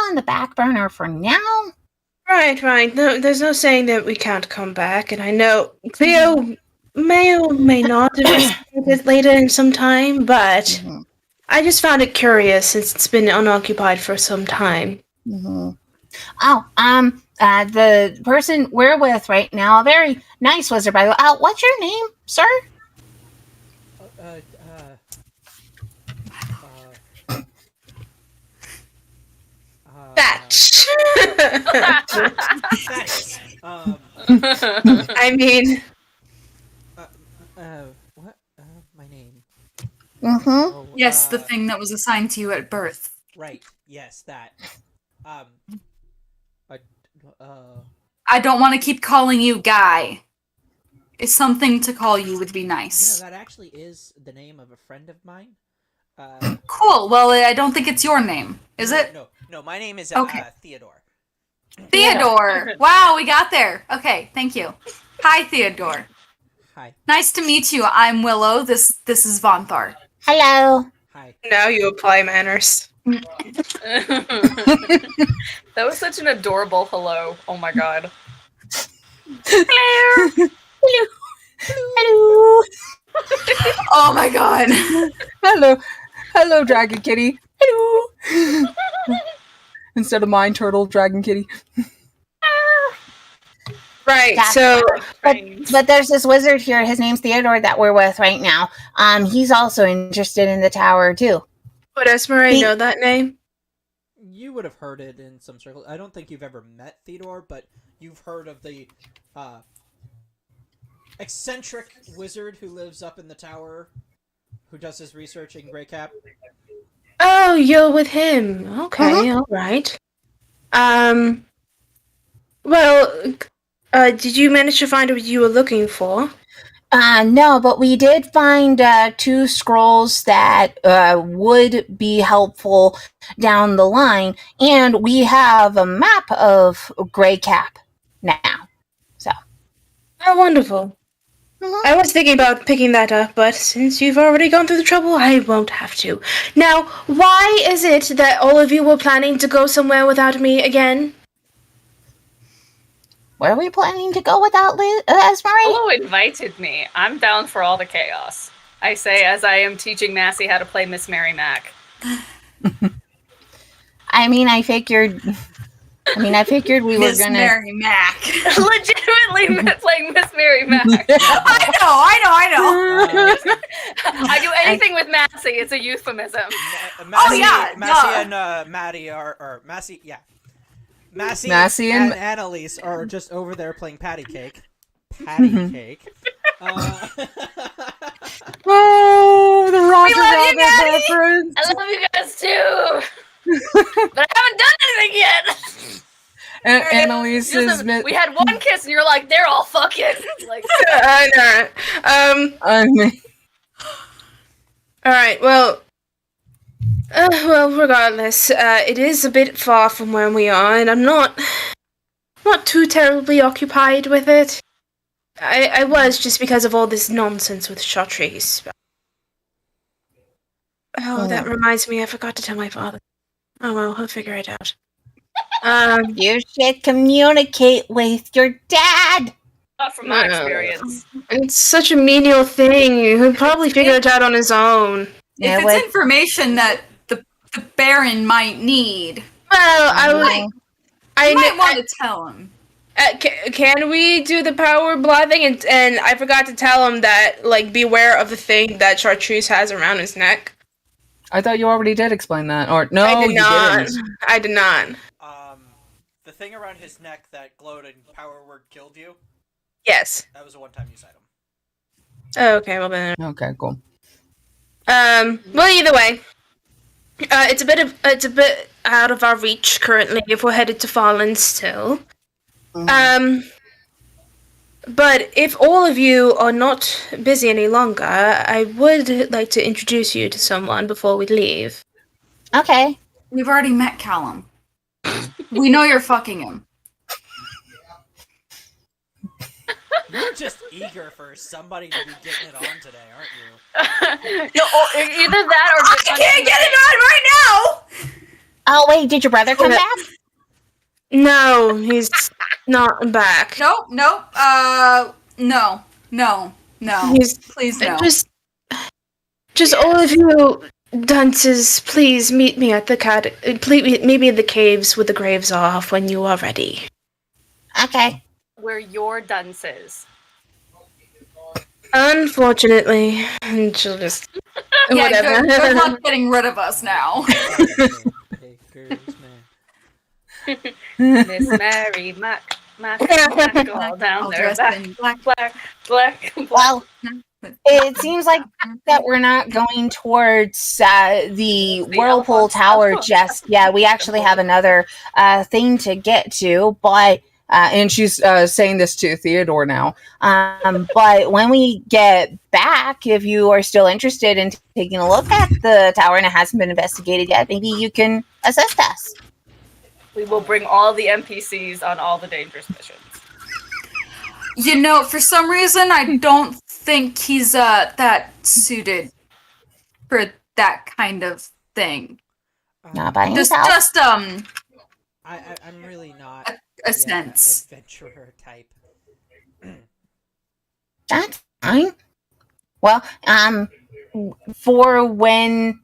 on the back burner for now. Right. No, there's no saying that we can't come back, and I know Cleo may or may not have it later in some time, but Mhm. I just found it curious since it's been unoccupied for some time. Mhm. Oh, the person we're with right now, a very nice wizard, by the way. What's your name, sir? Thatch. Thanks. I mean, What? My name. Mm-hmm. Oh, Yes, the thing that was assigned to you at birth. Right. Yes, that. I don't want to keep calling you Guy. It's something to call you would be nice. that actually is the name of a friend of mine. Cool. Well, I don't think it's your name, is it? No. My name is Okay. Theodore. Theodore. Wow, we got there. Okay, thank you. Hi, Theodore. Hi. Nice to meet you. I'm Willow. This is Vonthar. Hello. Hi. now you apply manners. That was such an adorable hello. Oh my god. Hello. Hello. Oh my god. Hello, Dragon Kitty. Hello. Instead of mine, Turtle, Dragon Kitty. Right. That's So trains. But there's this wizard here. His name's Theodore that we're with right now. He's also interested in the tower too. Would Esmeralda know that name? You would have heard it in some circles. I don't think you've ever met Theodore, but you've heard of the eccentric wizard who lives up in the tower, who does his research in Grey Cap. Oh, you're with him. Okay, all right. Well, did you manage to find what you were looking for? No, but we did find 2 scrolls that would be helpful down the line, and we have a map of Grey Cap now. So. Oh, wonderful. I was thinking about picking that up, but since you've already gone through the trouble, I won't have to. Now, why is it that all of you were planning to go somewhere without me again? Where are we planning to go without Esmeralda? Hello invited me. I'm down for all the chaos. I say as I am teaching Massey how to play Miss Mary Mac. I figured we were Miss gonna. Mary Mac. Legitimately playing Miss Mary Mac. I know. I do anything with Massey. It's a euphemism. Massey yeah, and Maddie are Massey. Yeah, Massey and and Annalise are just over there playing patty cake. Patty cake. Oh, the Roger love you, Rabbit reference. I love you guys too, but I haven't done anything yet. And Annalise is. We had one kiss, and you're like, they're all fucking. Like, I know. I mean, All right. Well, regardless, it is a bit far from where we are, and I'm not too terribly occupied with it. I was just because of all this nonsense with Chartreuse. Oh, that reminds me, I forgot to tell my father. Oh well, he'll figure it out. You should communicate with your dad. not from my experience. It's such a menial thing. He'll probably figure it out on his own. If it's information that the Baron might need, Well, I might want to tell him. Can we do the power blah thing? And I forgot to tell him that, like, beware of the thing that Chartreuse has around his neck. I thought you already did explain that. Or no, I did you not. didn't. I did not. The thing around his neck that glowed and power word killed you. Yes. That was a one-time use item. Oh, okay, well then. Okay, cool. Well, either way, it's a bit out of our reach currently if we're headed to Fallen still. But if all of you are not busy any longer, I would like to introduce you to someone before we leave. Okay. We've already met Callum. We know you're fucking him. You're just eager for somebody to be getting it on today, aren't you? No, either that or I can't get it on right now! Oh wait, did your brother come back? No, he's not back. Nope. No. He's Please no. Just all of you dunces, please meet me at the please meet me in the caves with the graves off when you are ready. Okay. We're your dunces. Unfortunately, and she'll just Yeah, whatever. good luck getting rid of us now. Miss Mary Mac all down All there. dressed in black. Black. Well, it seems like that we're not going towards the Whirlpool Tower just yet. We actually have another thing to get to, but And she's saying this to Theodore now. but when we get back, if you are still interested in taking a look at the tower and it hasn't been investigated yet, maybe you can assist us. We will bring all the NPCs on all the dangerous missions. You know, for some reason, I don't think he's that suited for that kind of thing. Not by Just himself. I'm really not A sense. adventurer type. That's fine. Well, for when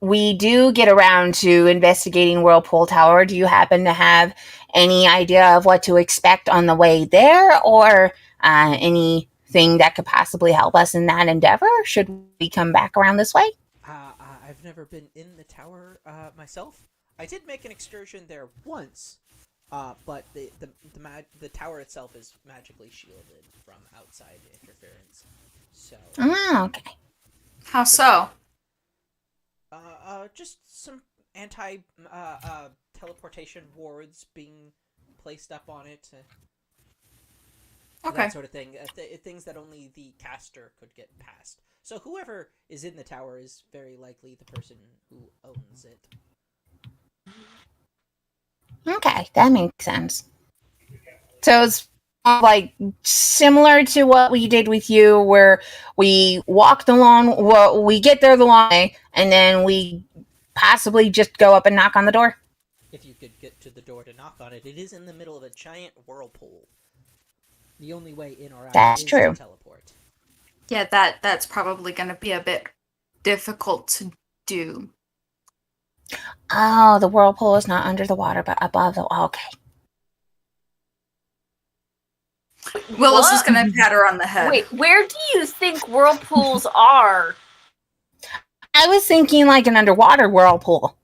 we do get around to investigating Whirlpool Tower, do you happen to have any idea of what to expect on the way there, or anything that could possibly help us in that endeavor? Should we come back around this way? I've never been in the tower myself. I did make an excursion there once, but the tower itself is magically shielded from outside interference. So. Oh, okay. How so? Just some anti teleportation wards being placed up on it. Okay. That sort of thing. Things that only the caster could get past. So whoever is in the tower is very likely the person who owns it. Okay, that makes sense. So it's like similar to what we did with you, where we walk the long, well, we get there the long way, and then we possibly just go up and knock on the door. If you could get to the door to knock on it, it is in the middle of a giant whirlpool. The only way in or out That's is true. to teleport. Yeah, that's probably going to be a bit difficult to do. Oh, the whirlpool is not under the water, but above the. Okay. Willow's What? just going to pat her on the head. Wait, where do you think whirlpools are? I was thinking like an underwater whirlpool.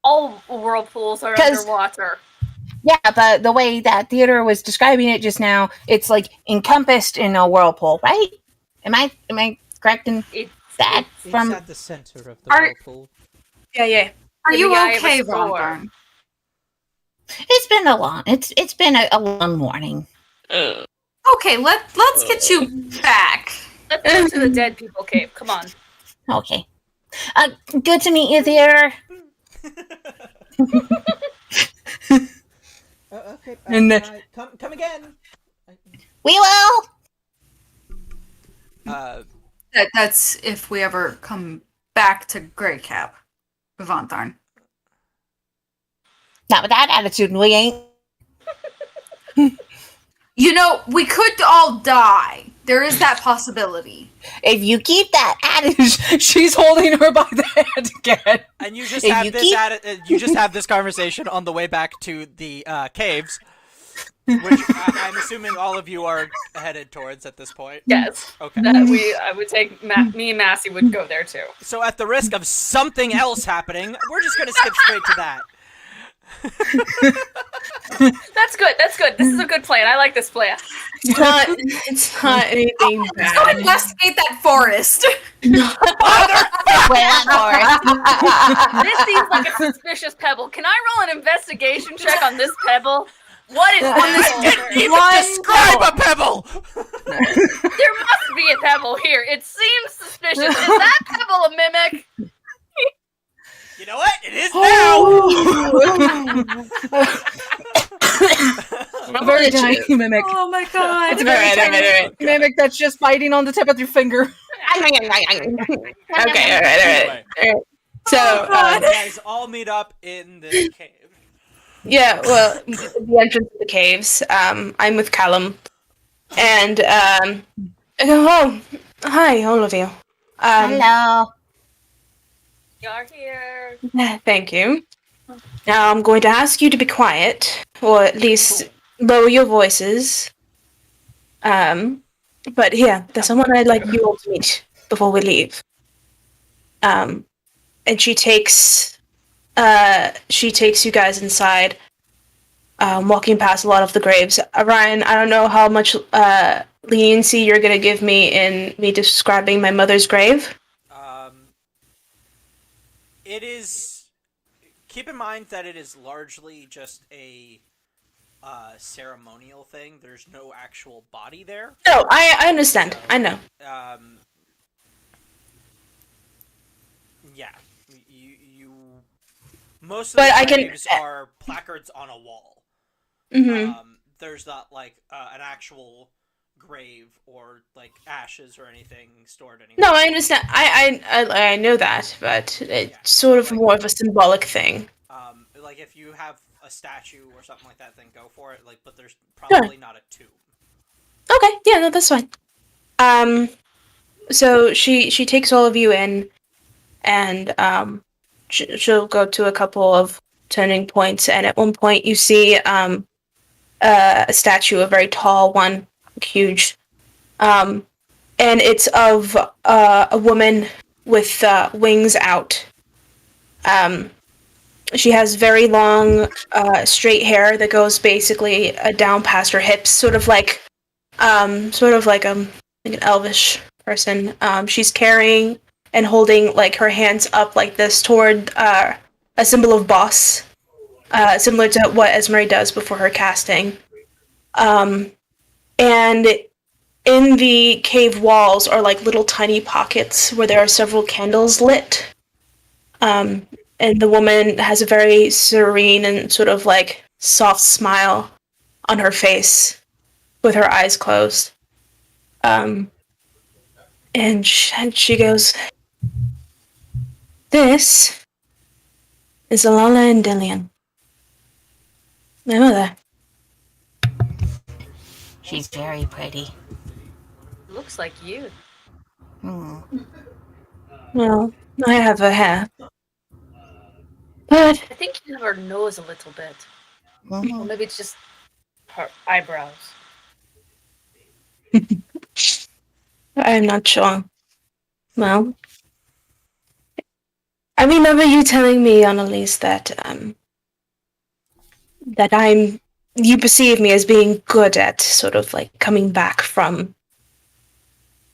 All whirlpools are 'Cause- underwater. Yeah, but the way that Theodore was describing it just now, it's like encompassed in a whirlpool, right? Am I correct in It's that? It's From at the center of the Are- whirlpool. Yeah. Are in you the eye of a okay, storm. Vonthorn? it's been a long long morning. Okay, let's get you back. Let's go to the dead people cave. Come on. Okay. Good to meet you, Theodore. Okay. And the- come again. We will. That's if we ever come back to Grey Cap, Vonthorn. Not with that attitude, we ain't. You know, we could all die. There is that possibility. If you keep that attitude, She's holding her by the hand again. And you just If have you this keep- you just have this conversation on the way back to the caves, which I'm assuming all of you are headed towards at this point. Yes. Okay. I would take me and Massey would go there too. So at the risk of something else happening, we're just gonna skip straight to that. That's good. That's good. This is a good plan. I like this plan. It's not anything Let's go bad. investigate that forest. This seems like a suspicious pebble. Can I roll an investigation check on this pebble? What is this? Didn't even One describe a pebble. There must be a pebble here. It seems suspicious. Is that pebble a mimic? You know what? It is now. A very tiny mimic. Oh my god. It's a very tiny mimic that's just biting on the tip of your finger. Okay, all Anyway, right. So, you guys all meet up in the cave. yeah, well, the entrance to the caves. I'm with Callum, and I go, oh, hi, all of you. Hello. You're here. Thank you. Now I'm going to ask you to be quiet, or at least lower your voices. But yeah, there's someone I'd like you all to meet before we leave. And she takes you guys inside, walking past a lot of the graves. Ryan, I don't know how much leniency you're gonna give me in me describing my mother's grave. It is. Keep in mind that it is largely just a ceremonial thing. There's no actual body there. No, I understand. I know. Yeah, you most of But the I can- graves are placards on a wall. Mm-hmm. There's not like an actual grave or like ashes or anything stored anywhere. No, I understand. I know that, but it's sort of more of a symbolic thing. Like if you have a statue or something like that, then go for it. Like, but there's probably not a tomb. Okay, yeah, no, that's fine. So she takes all of you in, and she'll go to a couple of turning points, and at one point you see a statue, a very tall one, huge. And it's of a woman with wings out. She has very long, straight hair that goes basically down past her hips, sort of like an elvish person. She's carrying and holding like her hands up like this toward a symbol of boss, similar to what Esmery does before her casting. And in the cave walls are like little tiny pockets where there are several candles lit. And the woman has a very serene and sort of like soft smile on her face with her eyes closed. And she goes, "This is Alala and Dillian, my mother." She's very pretty. Looks like you. Hmm. Well, I have her hair. But I think you have her nose a little bit. Or Mhm. maybe it's just her eyebrows. I'm not sure. Well, I remember you telling me, Annalise, that you perceive me as being good at sort of like coming back from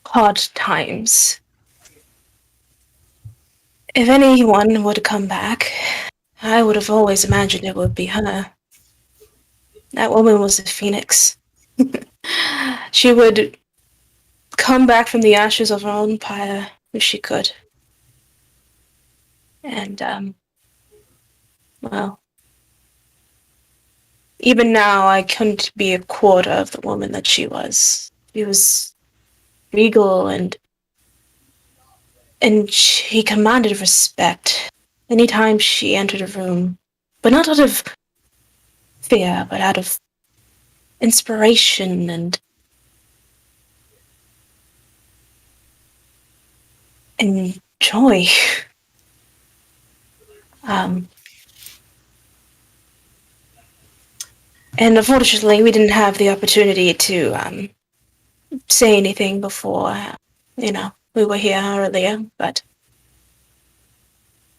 hard times. If anyone would come back, I would have always imagined it would be her. That woman was a phoenix. She would come back from the ashes of her own empire if she could. And, well, even now I couldn't be a quarter of the woman that she was. She was regal and she commanded respect anytime she entered a room. But not out of fear, but out of inspiration and joy. And unfortunately, we didn't have the opportunity to say anything before, we were here earlier, but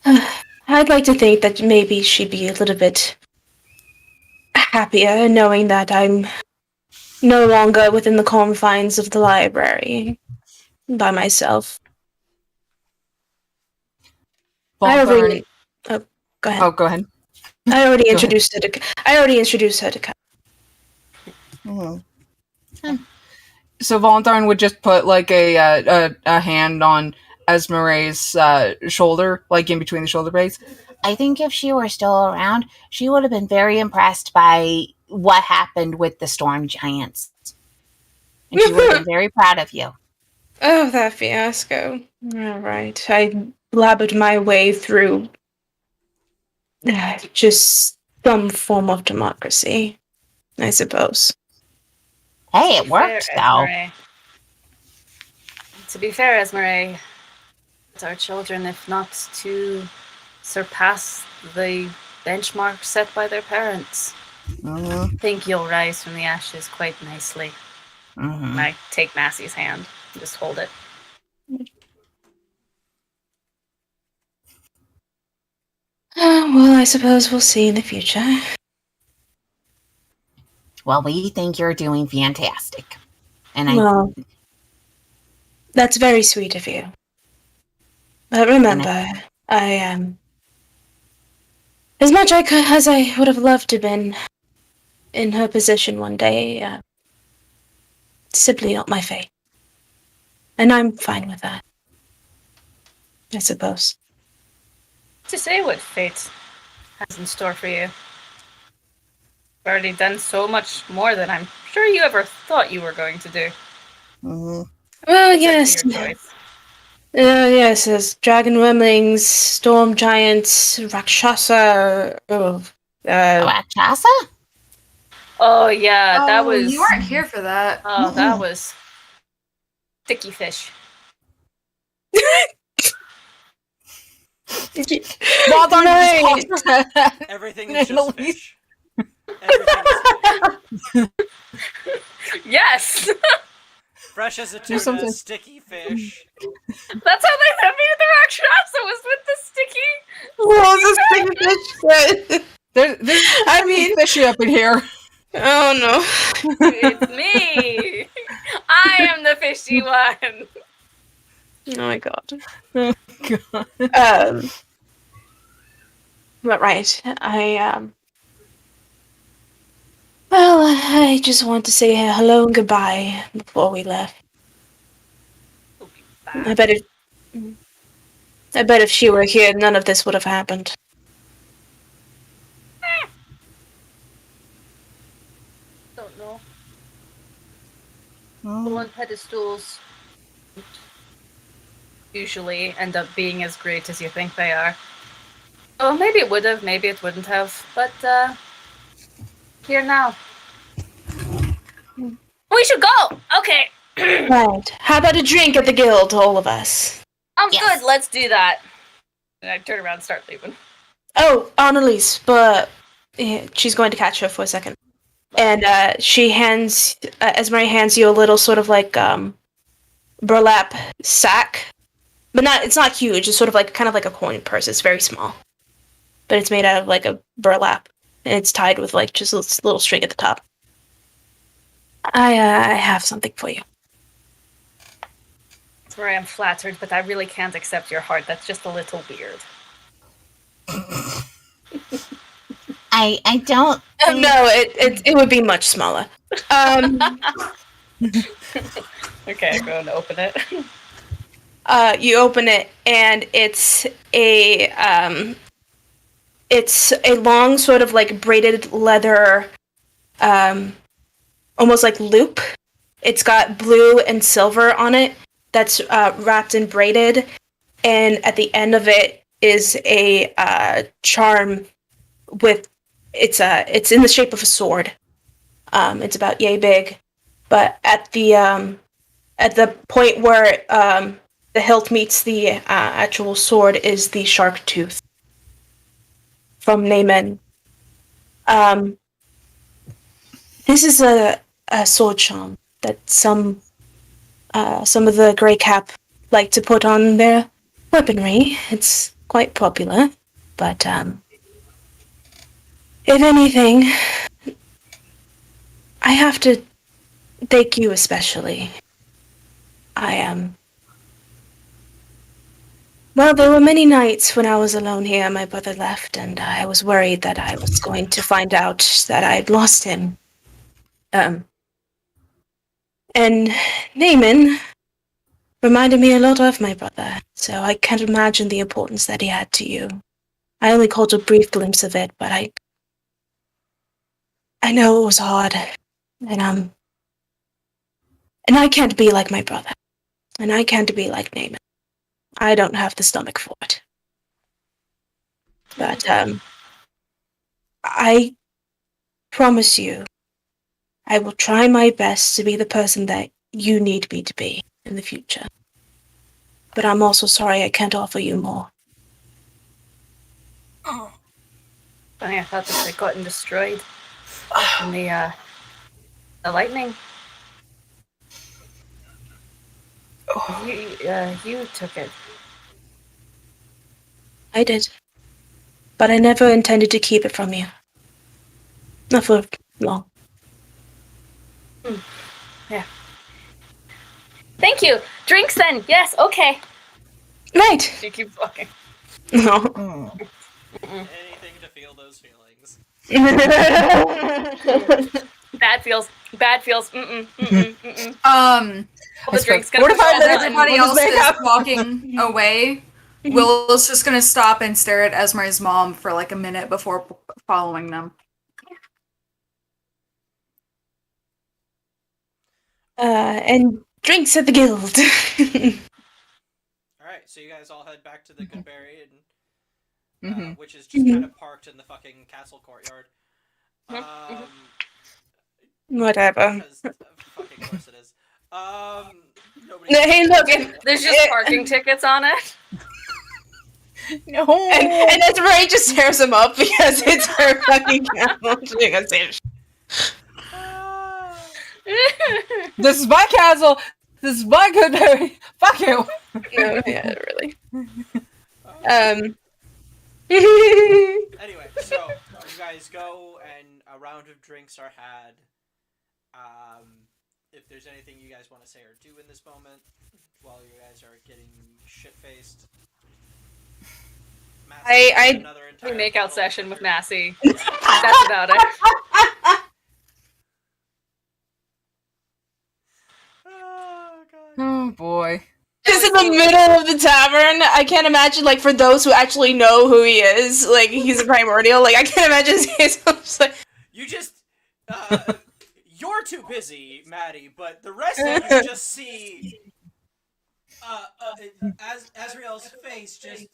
I'd like to think that maybe she'd be a little bit happier knowing that I'm no longer within the confines of the library by myself. I already. Oh, go ahead. Oh, go ahead. I already Go introduced her to. I already introduced her to. Mhm. So Valentine would just put like a hand on Esmeray's shoulder, like in between the shoulder blades. I think if she were still around, she would have been very impressed by what happened with the storm giants. And she would have been very proud of you. Oh, that fiasco. All right. I blabbered my way through just some form of democracy, I suppose. Hey, it worked, though. To be fair, Esmeray, it's our children, if not to surpass the benchmark set by their parents. Mm-hmm. I think you'll rise from the ashes quite nicely. Mm-hmm. And I take Massey's hand and just hold it. Well, I suppose we'll see in the future. Well, we think you're doing fantastic. And Well, that's very sweet of you. But remember, I as much as I would have loved to have been in her position one day, simply not my fate. And I'm fine with that, I suppose. To say what fate has in store for you. You've already done so much more than I'm sure you ever thought you were going to do. Mm-hmm. Well, It's yes. up to your choice. Yes, there's dragon wemblings, storm giants, rakshasa. Rakshasa? Oh yeah, that Oh, was. you weren't here for that. Oh, that was sticky fish. Valentine Nice. just Everything is just fish. Everything is Yes. fresh as a There's tuna, something- sticky fish. That's how they sent me the reaction. So was with the sticky. Well, this sticky fish. There's I something mean- fishy up in here. Oh no. It's me. I am the fishy one. Oh my god. God. But right, well, I just want to say hello and goodbye before we left. I bet if she were here, none of this would have happened. Don't know. Oh. People on pedestals usually end up being as great as you think they are. Oh, maybe it would have, maybe it wouldn't have, but here now. We should go. Okay. Right. How about a drink at the guild, all of us? Yes. Good. Let's do that. And I turn around and start leaving. Oh, Annalise, but she's going to catch her for a second. And she hands, Esmeralda hands you a little sort of like burlap sack. But it's not huge, it's sort of like kind of like a coin purse. It's very small. But it's made out of like a burlap. And it's tied with like just a little string at the top. I have something for you. That's where I am flattered, but I really can't accept your heart. That's just a little weird. I don't. think- No, it would be much smaller. Okay, I'm going to open it. You open it, and it's a long sort of like braided leather, almost like loop. It's got blue and silver on it. That's wrapped and braided, and at the end of it is a charm with it's in the shape of a sword. It's about yay big, but at the point where the hilt meets the actual sword is the shark tooth from Naaman. This is a sword charm that some of the Grey Cap like to put on their weaponry. It's quite popular, but if anything, I have to thank you especially. Well, there were many nights when I was alone here. My brother left, and I was worried that I was going to find out that I'd lost him. And Naaman reminded me a lot of my brother, so I can't imagine the importance that he had to you. I only caught a brief glimpse of it, but I know it was hard, and I can't be like my brother, and I can't be like Naaman. I don't have the stomach for it. But I promise you, I will try my best to be the person that you need me to be in the future. But I'm also sorry I can't offer you more. Funny, I thought this had gotten destroyed in the lightning. You took it. I did. But I never intended to keep it from you. Not for long. Yeah. Thank you. Drinks then. Yes. Okay. Right! She keeps walking. No. Anything to feel those feelings. Bad feels. Bad feels. All the drinks gonna 45 push minutes on. Everybody What does else they is have? walking away. Will's just gonna stop and stare at Esmer's mom for like a minute before following them. And drinks at the guild. Alright, so you guys all head back to the Goodberry, and, Mhm. which is just kind of parked in the fucking castle courtyard. Whatever. Because of fucking course it is. Nobody. Hey, look, There's just parking tickets on it. No. And Desiree just tears him up because it's her fucking castle. She's gonna say, This is my castle. This is my good. Fuck you. no, yeah, really. Anyway, so you guys go and a round of drinks are had. If there's anything you guys want to say or do in this moment, while you guys are getting shit faced. We make out session with Massey. That's about it. Oh god. Oh boy. Just in the middle of the tavern. I can't imagine, like, for those who actually know who he is, like, he's a primordial. Like, I can't imagine his just like. You just, you're too busy, Maddie, but the rest of you just see, Azrael's face just.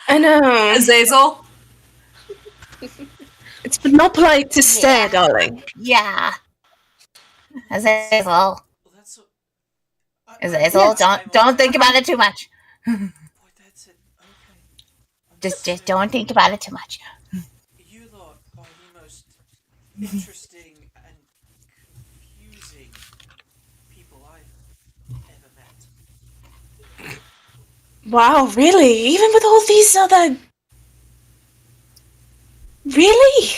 I know. Azazel. It's not polite to stare, darling. Yeah. Azazel. Well, that's. Azazel, don't think about it too much. Boy, that's it. Okay. Just don't think about it too much. You lot are the most interesting and confusing people I've ever met. Wow, really? Even with all these other. Really?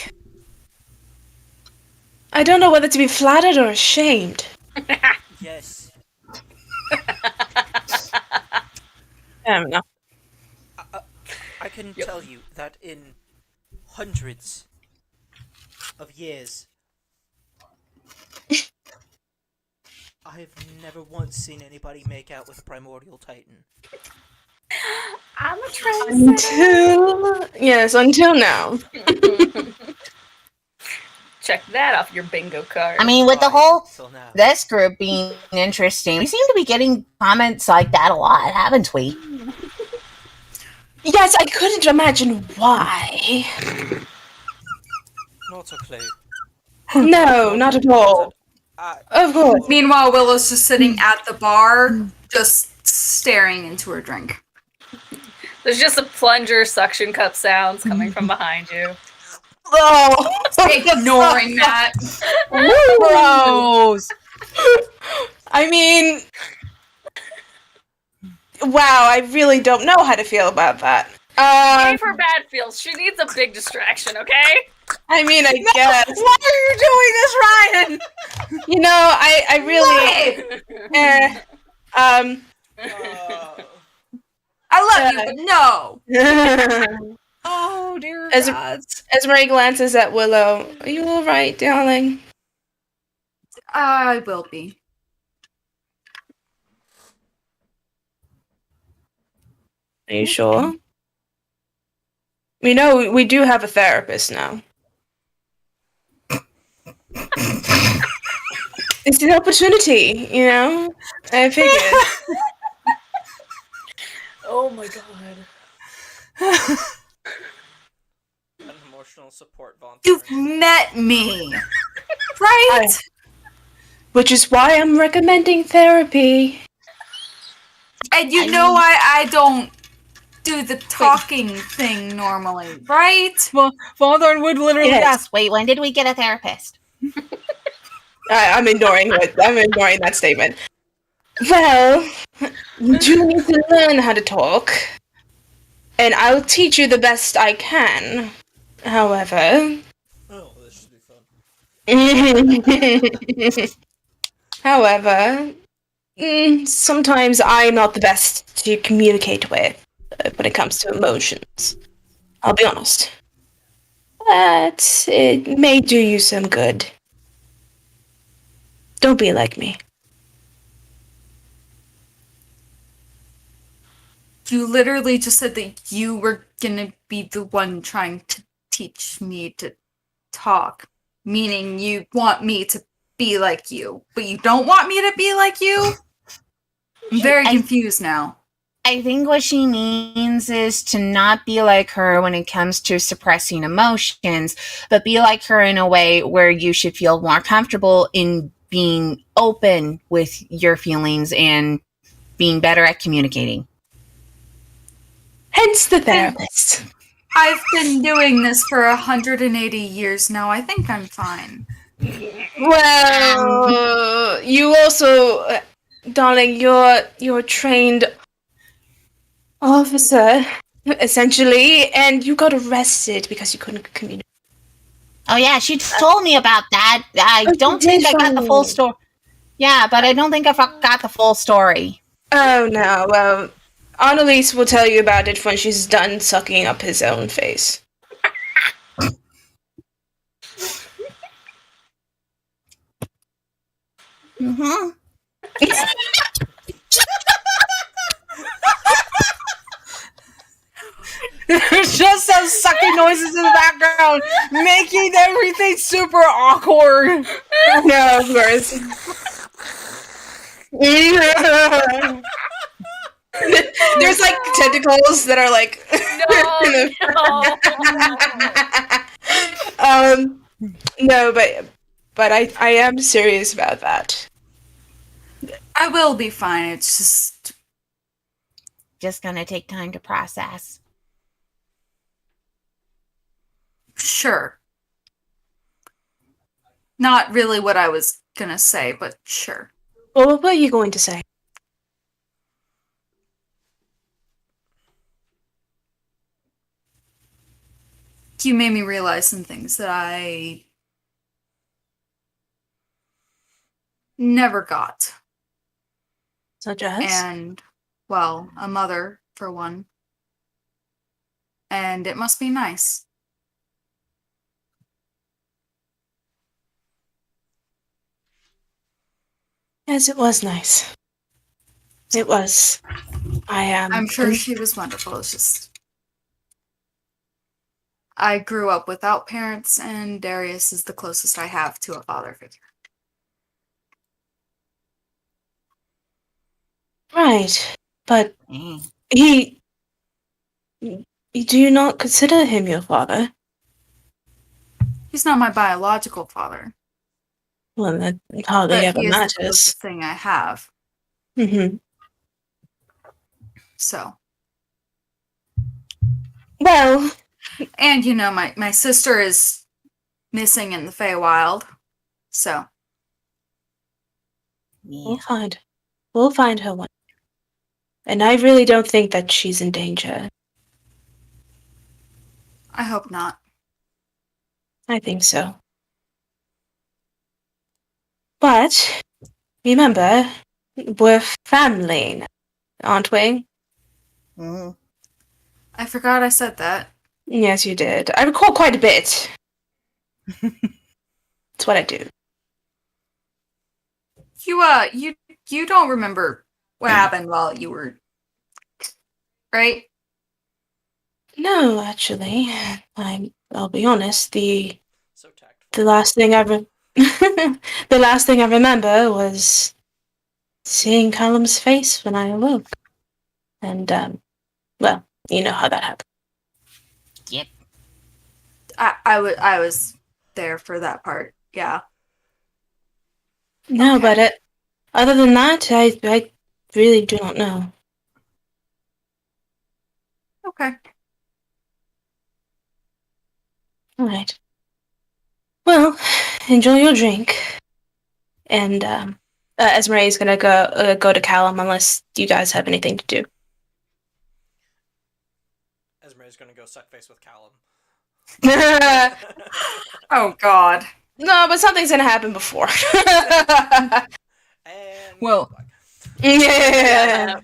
I don't know whether to be flattered or ashamed. Yes. Fair enough. I can tell you that in hundreds of years, I have never once seen anybody make out with a primordial titan. I'm a trendsetter. Until now. Check that off your bingo card. I mean, with the whole Till now. this group being interesting, we seem to be getting comments like that a lot, haven't we? Yes, I couldn't imagine why. Not a clue. No, not at all. Of course. Meanwhile, Willow's just sitting at the bar, just staring into her drink. There's just a plunger suction cup sounds coming from behind you. Oh, Ignoring that. Gross. I mean, wow, I really don't know how to feel about that. Gave her bad feels. She needs a big distraction, okay? I mean, I guess. Why are you doing this, Ryan? You know, I really. I love you, but no. Oh dear As- God. As Marie glances at Willow, are you all right, darling? I will be. Are you sure? We know we do have a therapist now. It's an opportunity, you know? I figured. Oh my god. An emotional support volunteer. You've met me, right? Which is why I'm recommending therapy. And you know I don't do the talking thing normally, right? Well, Fawnthorn would literally Yes. ask. Wait, when did we get a therapist? I'm ignoring that statement. Well, you do need to learn how to talk. And I'll teach you the best I can. However... Oh, this should be fun. However, sometimes I'm not the best to communicate with when it comes to emotions. I'll be honest. But it may do you some good. Don't be like me. You literally just said that you were gonna be the one trying to teach me to talk. Meaning you want me to be like you, but you don't want me to be like you? I'm very confused now. I think what she means is to not be like her when it comes to suppressing emotions, but be like her in a way where you should feel more comfortable in being open with your feelings and being better at communicating. Hence the therapist. I've been doing this for 180 years now. I think I'm fine. Well, you also, darling, you're a trained officer, essentially, and you got arrested because you couldn't communicate. Oh yeah, she told me about that. I Oh, don't she think did I got the full finally. story. Yeah, but I don't think I got the full story. Oh no, well, Annalise will tell you about it when she's done sucking up his own face. Mm-hmm. There's just some sucking noises in the background, making everything super awkward. No, of course. There's like tentacles that are like no, but I am serious about that. I will be fine. It's Just gonna take time to process. sure. Not really what I was gonna say, but sure. Well, what were you going to say? You made me realize some things that I never got. Such as? And, well, a mother, for one. And it must be nice. Yes, it was nice. It was. I am. I'm sure she was wonderful. It's just I grew up without parents, and Darius is the closest I have to a father figure. Right, but Mm. he. Do you not consider him your father? He's not my biological father, Well, that hardly but ever he is the matters. closest thing I have. Mm-hmm. So, Well, and you know, my sister is missing in the Feywild, so Yeah. we'll find her one. And I really don't think that she's in danger. I hope not. I think so. But remember, we're family now, aren't we? Mm-hmm. I forgot I said that. Yes, you did. I recall quite a bit. That's what I do. You don't remember what happened while you were, right? No, actually, I'll be honest. So tactful. The last thing the last thing I remember was seeing Callum's face when I awoke, and well, you know how that happened. Yep. I was there for that part. Yeah. No, Okay. but other than that, I really do not know. Okay. All right. Well, enjoy your drink, and Esmeralda's gonna go to Callum unless you guys have anything to do. Esmeralda's gonna go suck face with Callum. Oh God. No, but something's gonna happen before. And Well- Yeah.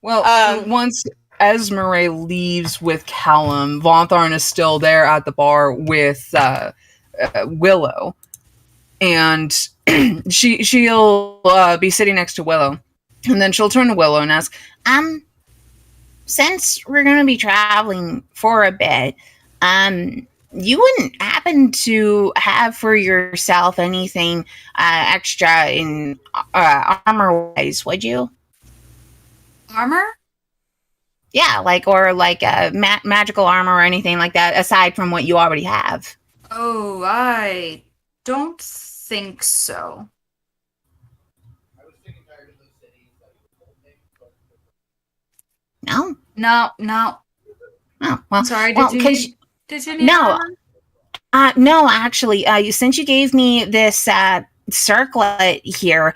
Well, once Esmeralda leaves with Callum, Vonthorn is still there at the bar with Willow, and she'll be sitting next to Willow, and then she'll turn to Willow and ask, Since we're gonna be traveling for a bit, you wouldn't happen to have for yourself anything extra in armor-wise, would you? Armor? Yeah, like magical armor or anything like that, aside from what you already have. Oh, I don't think so. No? No. Oh, well, Sorry, well, did you 'cause- need, did you need No. armor? No, actually, since you gave me this circlet here,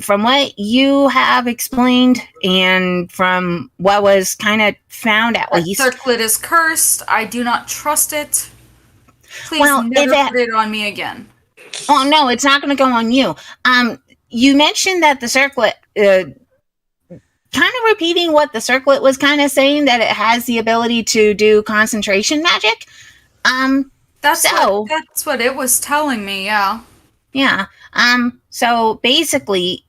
from what you have explained and from what was kind of found at That least, circlet is cursed. I do not trust it. Please Well, never if it- put it on me again. oh no, it's not going to go on you. You mentioned that the circlet, kind of repeating what the circlet was kind of saying, that it has the ability to do concentration magic. That's So- what it was telling me, yeah. Yeah. So basically,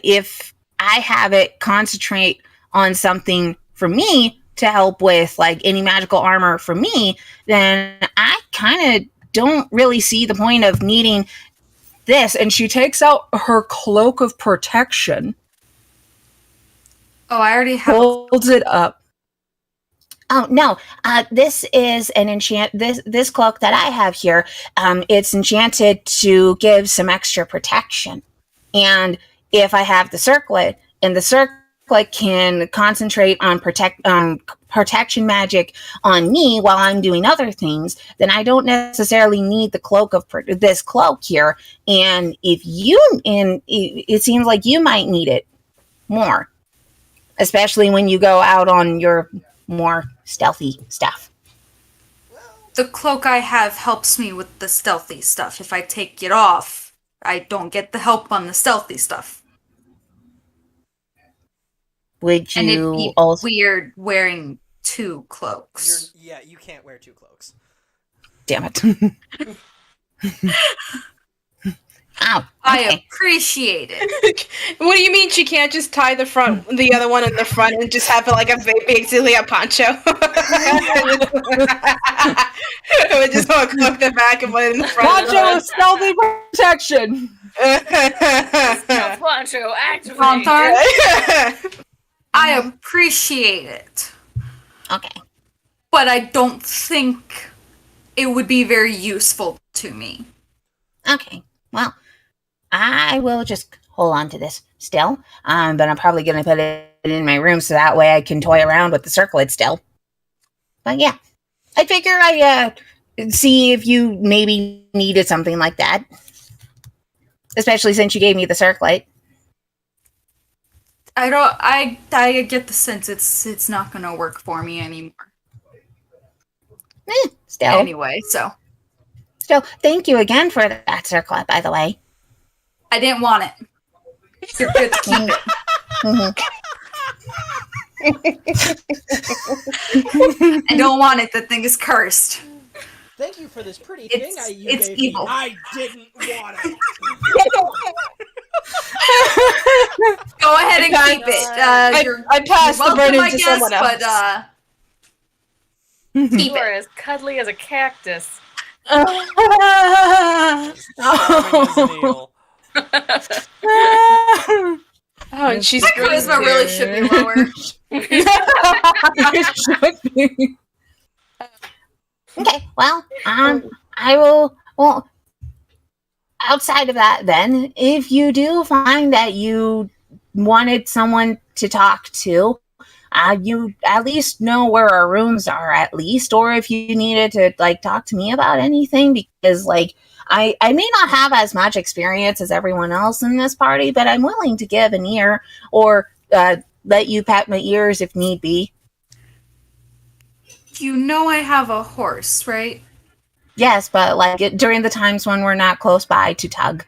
if I have it concentrate on something for me to help with like any magical armor for me, then I kind of don't really see the point of needing this. And she takes out her cloak of protection, Oh, I already have holds it up. Oh no! This is an this cloak that I have here. It's enchanted to give some extra protection, and if I have the circlet, and the circlet can concentrate on protection magic on me while I'm doing other things, then I don't necessarily need the cloak of this cloak here. And it seems like you might need it more, especially when you go out on your more stealthy stuff. the cloak I have helps me with the stealthy stuff. If I take it off, I don't get the help on the stealthy stuff. Would And it'd you be also? weird wearing two cloaks. You can't wear two cloaks. Damn it! Ow! I Okay. appreciate it. What do you mean she can't just tie the other one in the front and just have like basically a poncho? It would just cloak the back and put it in the front. Poncho of stealthy protection. No poncho, activate. Fontar, I appreciate it. Okay. But I don't think it would be very useful to me. Okay. Well, I will just hold on to this still. But I'm probably going to put it in my room so that way I can toy around with the circlet still. But yeah, I figure I see if you maybe needed something like that. Especially since you gave me the circlet. I get the sense it's not gonna work for me anymore. Still. Anyway, so Still, thank you again for that circlet, by the way. I didn't want it. You're good to keep it. I don't want it. The thing is cursed. Thank you for this pretty It's- thing you it's gave evil. me. I didn't want it. Go ahead and keep it. I passed the welcome, burden I to guess, someone else. but keep You are it. as cuddly as a cactus. Charming as an eel. Oh, and she's My charisma really should be lower. It should be. Okay, well, I will. Well, outside of that, then, if you do find that you wanted someone to talk to, you at least know where our rooms are, at least, or if you needed to like talk to me about anything, because like I may not have as much experience as everyone else in this party, but I'm willing to give an ear or let you pat my ears if need be. You know I have a horse, right? Yes, but like during the times when we're not close by to tug.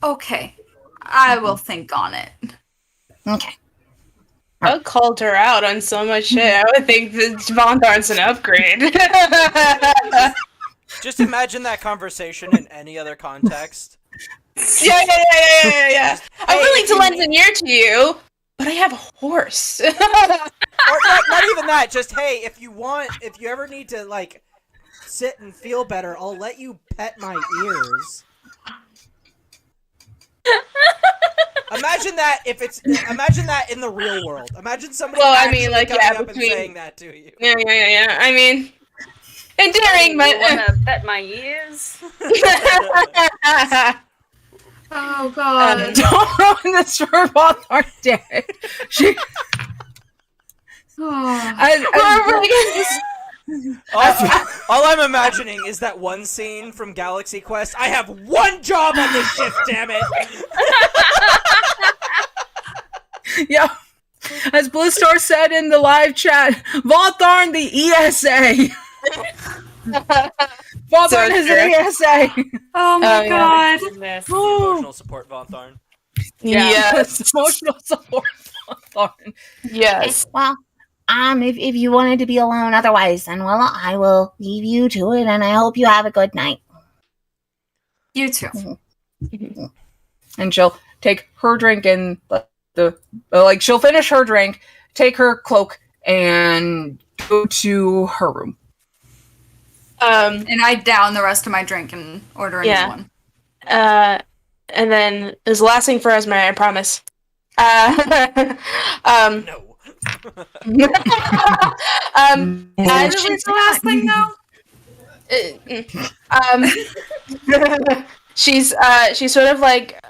Okay. I will think on it. Okay. I called her out on so much shit. I would think that Vondarn's an upgrade. Just imagine that conversation in any other context. Yeah. I'm Hey, willing if to you lend need- an ear to you, but I have a horse. Or not even that, just hey, if you ever need to like sit and feel better, I'll let you pet my ears. Imagine that in the real world. Imagine somebody Well, I mean, actually like, coming yeah, up and between- saying that to you. Yeah. I mean, endearing, You but wanna pet my ears? Oh god. Don't ruin this for Hawthorne, damn it. She, Oh. All I'm imagining is that one scene from Galaxy Quest. I have one job on this ship, damn it! yeah. As Bluestar said in the live chat, Hawthorne the ESA. Hawthorne is an ESA. Oh my god. Goodness. Emotional support, Von Tharn. Yes. Emotional support, Hawthorne. Yes. Well, if you wanted to be alone otherwise, then, well, I will leave you to it, and I hope you have a good night. You too. And she'll take her drink and she'll finish her drink, take her cloak, and go to her room. And I down the rest of my drink and order a new one. And then this last thing for Esmeralda, I promise. No. As Really the last thing though? she's sort of like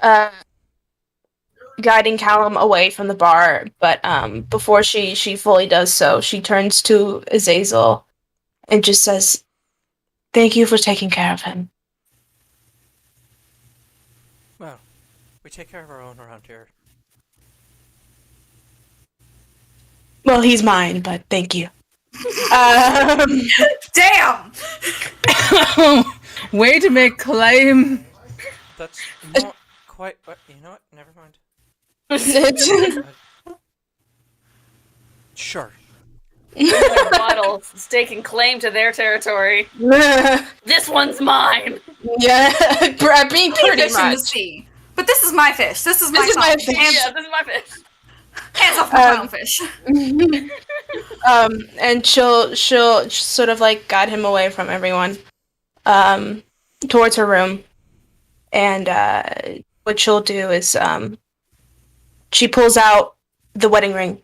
guiding Callum away from the bar, but before she fully does so, she turns to Azazel and just says, "Thank you for taking care of him." Well, we take care of our own around here. Well, he's mine, but thank you. Damn! Way to make claim. That's not quite. You know what? Never mind. Sure. Bottles staking claim to their territory. This one's mine. Yeah, being pretty Fish in the much. sea. But this is my fish. This is my This is my fish. fish. Hands, Yeah, this is my fish. hands off my clownfish. And she'll sort of like guide him away from everyone, towards her room, and what she'll do is she pulls out the wedding ring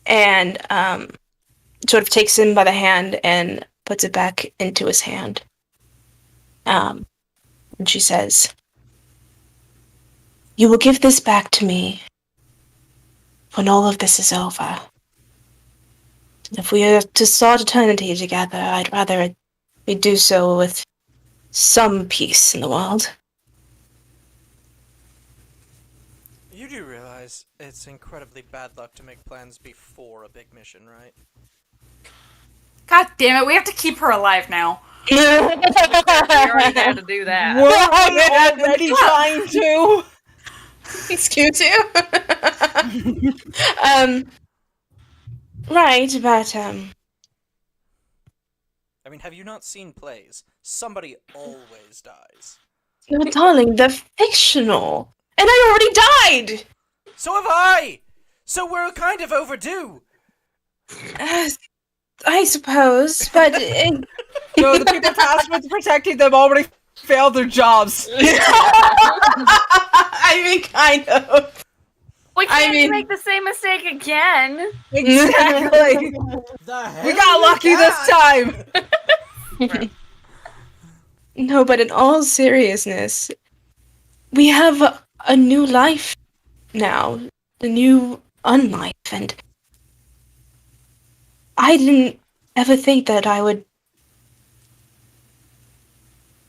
and sort of takes him by the hand and puts it back into his hand. And she says, "You will give this back to me when all of this is over. If we are to start eternity together, I'd rather we do so with some peace in the world." You do realize it's incredibly bad luck to make plans before a big mission, right? God damn it, we have to keep her alive now. We already had to do that. We're already trying to. Excuse you? Right, but, I mean, have you not seen plays? Somebody always dies. no, darling, they're fictional. And I already died! So have I! So we're kind of overdue! I suppose, but... No, the people tasked with protecting them already failed their jobs. I mean, kind of. We can't mean- make the same mistake again. Exactly. The hell We got you lucky this time. No, but in all seriousness, we have a new life now. A new unlife, and I didn't ever think that I would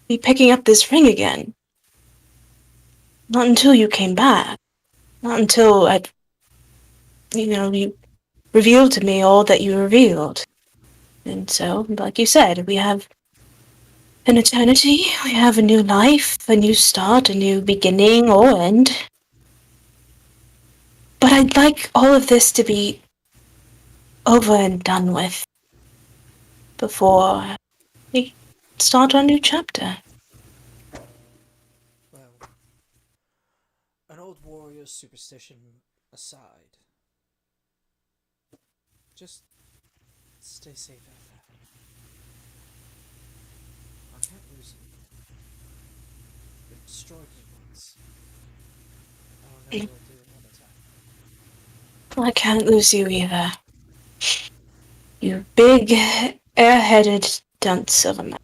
be picking up this ring again. Not until you came back. Not until you revealed to me all that you revealed. And so, like you said, we have an eternity, we have a new life, a new start, a new beginning or end. But I'd like all of this to be over and done with before we start our new chapter. Well, an old warrior's superstition aside, just stay safe out there. I can't lose you. You destroyed me once. I don't know what I'll do another time. I can't lose you either. You big, air-headed dunce of a man.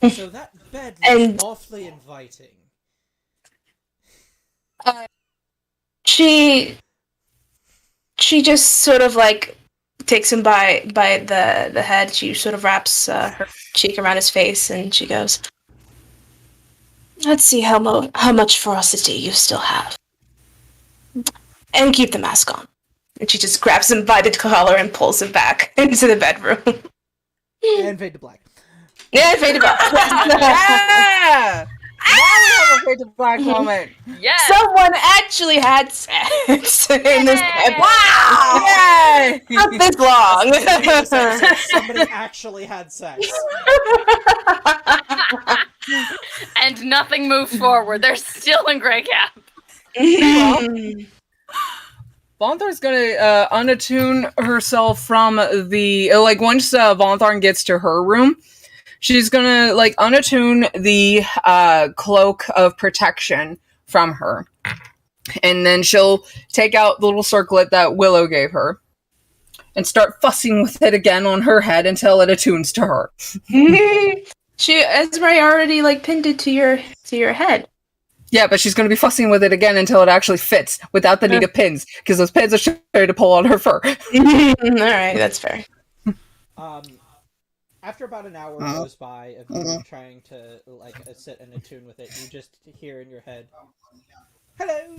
Fair. So that bed looks And- awfully inviting. She just sort of like takes him by the head. She sort of wraps her cheek around his face, and she goes, "Let's see how much ferocity you still have, and keep the mask on." And she just grabs him by the collar and pulls him back into the bedroom. And fade to black. Yeah, fade to black. Yeah! Now we have a fade to black moment. Yes. Someone actually had sex in this bed. Wow! Yay! Not this long. Somebody actually had sex. And nothing moved forward. They're still in Grey Cap. Vonthorn's gonna unattune herself from the once Vonthorn gets to her room, she's gonna unattune the cloak of protection from her, and then she'll take out the little circlet that Willow gave her and start fussing with it again on her head until it attunes to her. Esmeri already pinned it to your head. Yeah, but she's going to be fussing with it again until it actually fits without the need of pins, because those pins are sure to pull on her fur. Alright, that's fair. After about an hour goes by of you trying to sit and attune with it, you just hear in your head, "Hello.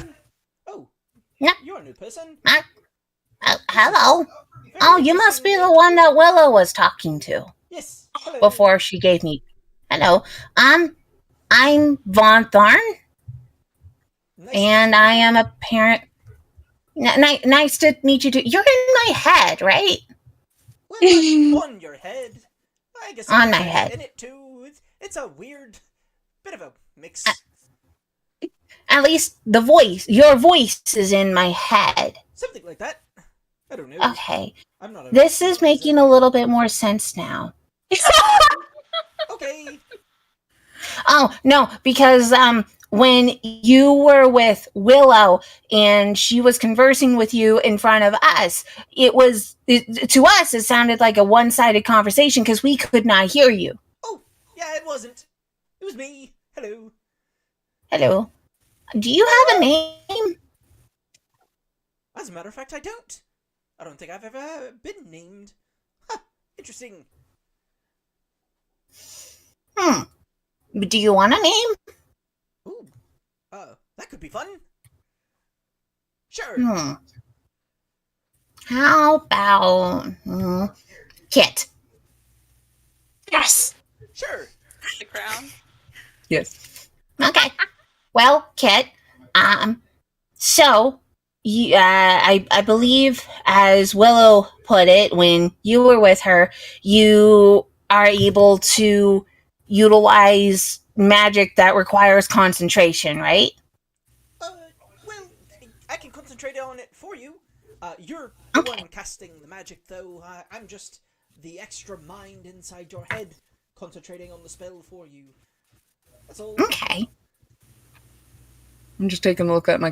Oh, Yeah. you're a new person. Hello. Very Oh, you must be the one that Willow was talking to Yes. Hello. before she gave me. Hello. I'm Von Thorn, Nice and I am a parent. Nice to meet you too. You're in my head, right? Well, I'm on your head. I guess On I'm my head. in it too. It's a weird bit of a mix. At least your voice is in my head. Something like that. I don't know. Okay. I'm not. This is making a little bit more sense now. Okay. Oh, no, because when you were with Willow and she was conversing with you in front of us, to us it sounded like a one-sided conversation because we could not hear you. Oh, yeah, it wasn't. It was me. Hello. Hello. Do you have a name? As a matter of fact, I don't. I don't think I've ever been named. Huh. Interesting. Do you want a name? Ooh. That could be fun. Sure. How about Kit? Yes. Sure. The crown. Yes. Okay. Well, Kit, so I believe, as Willow put it, when you were with her, you are able to utilize magic that requires concentration, right? Well, I can concentrate on it for you. You're the one casting the magic, though. I'm just the extra mind inside your head, concentrating on the spell for you. That's all. Okay. I'm just taking a look at my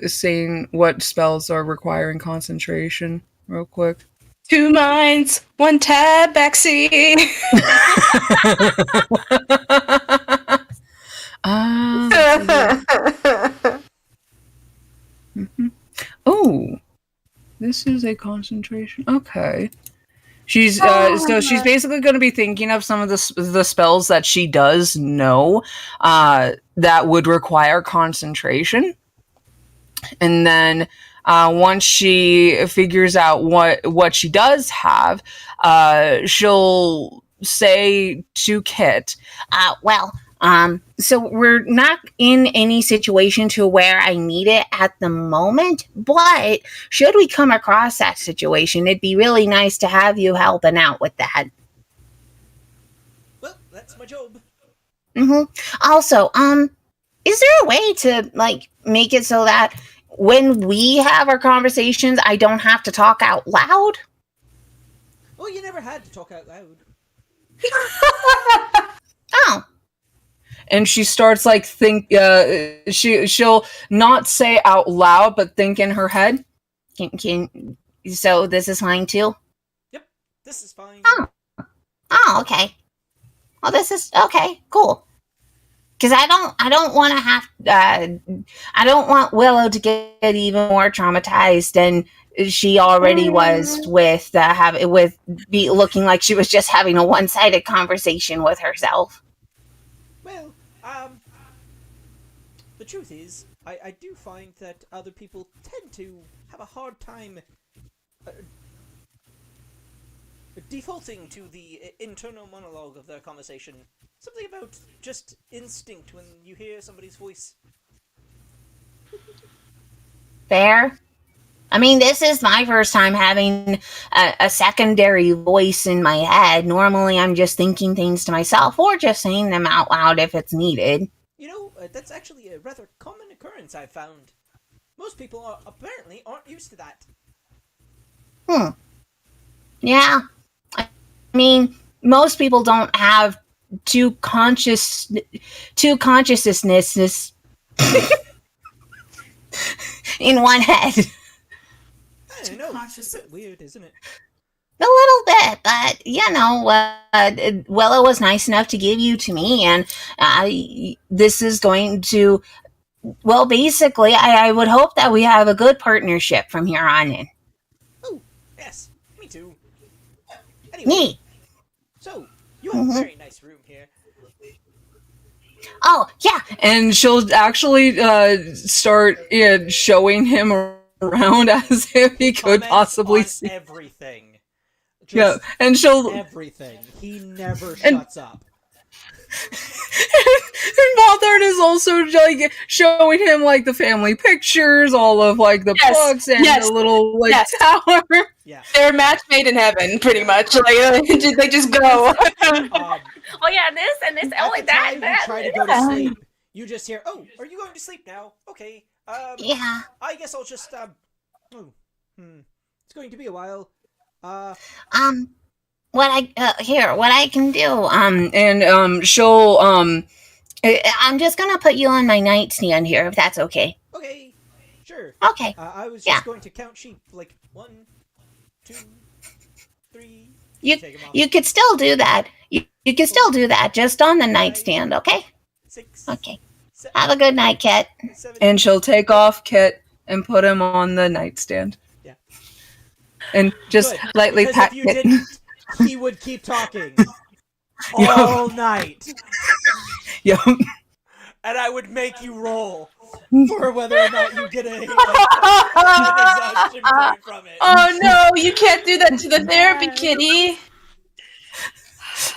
seeing what spells are requiring concentration real quick. 2 minds, 1 tab, backseat. Oh, this is a concentration. Okay. She's so she's basically going to be thinking of some of the spells that she does know that would require concentration, and then once she figures out what she does have, she'll say to Kit, so we're not in any situation to where I need it at the moment, but should we come across that situation, it'd be really nice to have you helping out with that. Well, that's my job. Also, is there a way to, make it so that when we have our conversations, I don't have to talk out loud? Well, you never had to talk out loud. Oh. and she starts she'll not say out loud but think in her head. So this is fine too? Yep. This is fine. Oh, okay. Well, this is okay. Cool. Because I don't want to have. I don't want Willow to get even more traumatized than she already was with looking like she was just having a one-sided conversation with herself. Well, the truth is, I do find that other people tend to have a hard time defaulting to the internal monologue of their conversation. Something about just instinct when you hear somebody's voice. Fair. I mean, this is my first time having a secondary voice in my head. Normally, I'm just thinking things to myself or just saying them out loud if it's needed. You know, that's actually a rather common occurrence I've found. Most people apparently aren't used to that. Yeah. I mean, most people don't have two consciousnesses in one head. I don't know. It's a bit weird, isn't it? A little bit, but Willow was nice enough to give you to me, and this is going to. Well, basically, I would hope that we have a good partnership from here on in. Oh, yes, me too. Anyway, Neat. So you have a very nice room here. Oh, yeah. And she'll actually start showing him around as if he could Comment possibly on see everything. Yeah, Just and she'll everything. He never shuts up. and Mothard is also like showing him like the family pictures, all of like the Yes, books and yes, the little like yes. tower. Yeah. They're a match made in heaven, pretty much. Like they just go. Oh yeah, and this, At only the that. time you try to go to sleep, you just hear, "Oh, are you going to sleep now? Okay. Yeah. I guess I'll just It's going to be a while. What I can do, And she'll I'm just gonna put you on my nightstand here, if that's okay. Okay, sure. Okay. I was Yeah. just going to count sheep, like 1, 2, 3. You Take 'em off. you could still do that. You can still do that, just on the nightstand, okay? 6. Okay. 7, Have a good night, Kit. 7. and she'll take off Kit and put him on the nightstand. Yeah. And just Good, lightly because pat if you Kit. didn't, he would keep talking all night, Yeah. and I would make you roll for whether or not you get a exhaustion point from it. Oh no, you can't do that to the therapy kitty.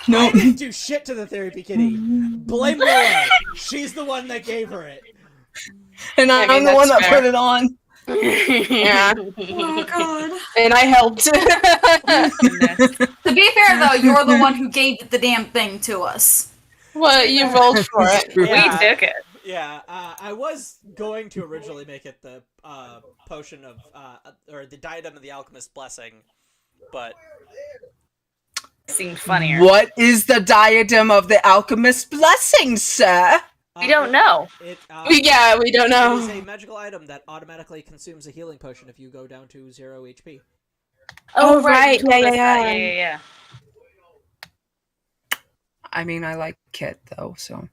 No. I didn't do shit to the therapy kitty. Blame Laura. She's the one that gave her it. And I I'm mean, the one that that's fair. put it on. Yeah, Oh god. and I helped. To be fair though, you're the one who gave the damn thing to us. Well, you rolled for it. Yeah. We took it. Yeah, I was going to originally make it the potion of, or the diadem of the alchemist's blessing, but Seemed funnier. What is the diadem of the alchemist's blessing, sir? We don't know. Yeah, we don't It is know. a magical item that automatically consumes a healing potion if you go down to 0 HP. Oh, you right. told Yeah, us yeah, that. yeah. Yeah. I mean, I like Kit though, so.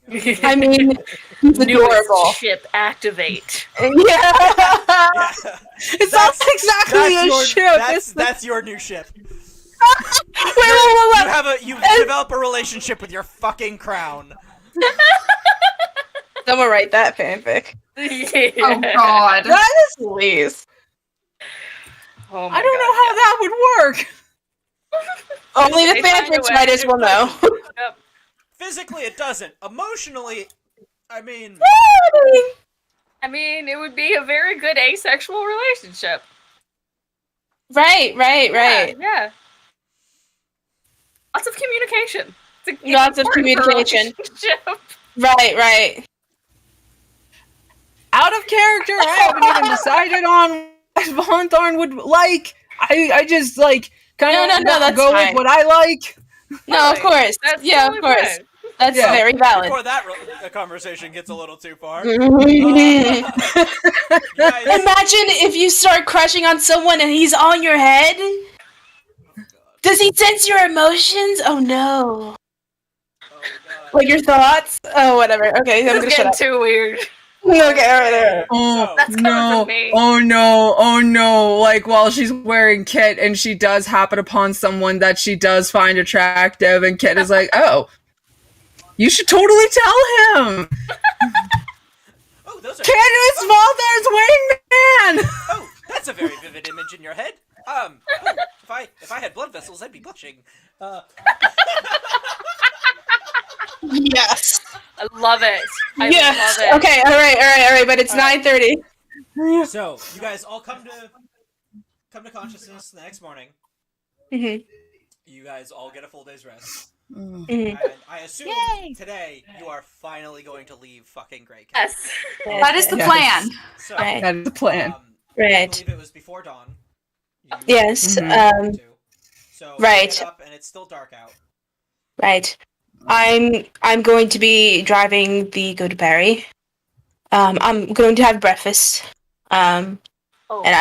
I mean, he's adorable. Newest ship activate. Yeah. Yeah. It's not exactly a ship. That's your new ship. Wait. You develop a relationship with your fucking crown. Someone write that fanfic. Oh god. That is least. Oh my I don't God, know how that would work. Only the They find a fanfics way. might as well know. Yep. Physically, it doesn't. Emotionally, I mean, I mean, it would be a very good asexual relationship. Right. Yeah. Lots of communication. It's Lots of important for a communication. relationship. Right. Out of character, I haven't even decided on what Von Thorn would like. I just like kind of No, that's go fine. with what I like. No, of course. That's Yeah, of totally course. fine. That's Yeah. very valid. before that conversation gets a little too far. Imagine Guys, if you start crushing on someone and he's on your head. Does he sense your emotions? Oh no. Oh god. Like your thoughts? Oh, whatever. Okay, I'm This gonna is shut getting up. too weird. Okay, alright. Oh That's coming no! from me. Oh no! Oh no! Like while she's wearing Kit, and she does happen upon someone that she does find attractive, and Kit is like, "Oh, you should totally tell him." Oh, those are. Kit is Valdar's wingman. Oh, that's a very vivid image in your head. Oh, if I had blood vessels, I'd be blushing. Yes. I love it. I Yes. love it. Okay, alright, but it's All right. 9:30. So you guys all come to consciousness the next morning. Mm-hmm. You guys all get a full day's rest, Mm. Mm-hmm. and I assume Yay! today you are finally going to leave fucking Grey Cat. Yes. That is the Yes. plan. So, Right. That is the plan. I Right. believe it was before dawn. You Yes. Mhm. So Right. you get up and it's still dark out. Right. I'm going to be driving the Goodberry. I'm going to have breakfast. Oh. And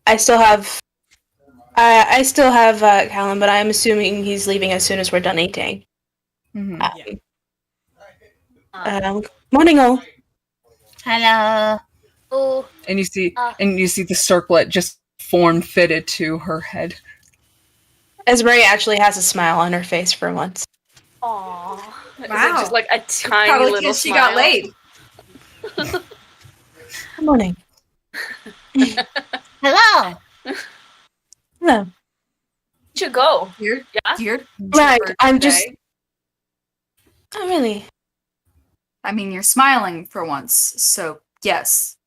I still have Callum, but I'm assuming he's leaving as soon as we're done eating. Mhm. Morning all. Hello. Oh. And you see the circlet just form fitted to her head. Esmeralda actually has a smile on her face for once. Aw. Is it Wow. just like a tiny Probably little because she smile? got laid. Good morning. Hello. Hello. You should go. You're Yeah? you're Right, chipper I'm today. just. Oh really? I mean, you're smiling for once, so yes.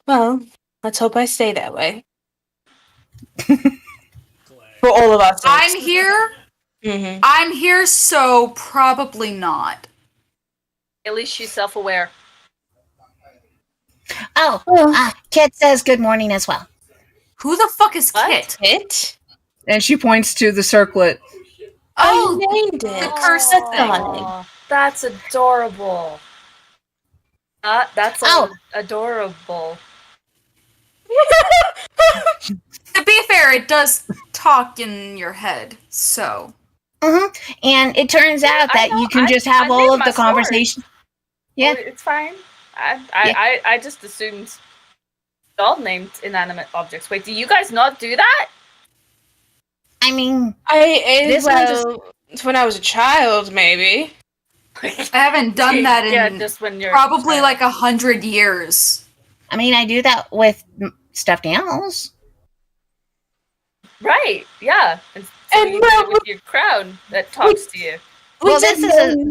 Well, let's hope I stay that way for all of us. I'm here. Mm-hmm. I'm here, so probably not. At least she's self-aware. Oh, Oh, Kit says good morning as well. Who the fuck is What? Kit? it? And she points to the circlet. Oh, Oh, you named it. the cursed That's thing. darling. Aw, that's adorable. That's Oh. adorable. to be fair, it does talk in your head, so. And it turns out I that know, you can just I have all made of my the conversation. Yeah. Oh, it's fine. I just assumed all named inanimate objects. Wait, do you guys not do that? I mean, It's This when I was a child, maybe. I haven't done that in Yeah, just when you're probably child. like 100 years. I do that with stuffed animals. Right, yeah. And so And you do it well, with your crown that talks to you. Well, said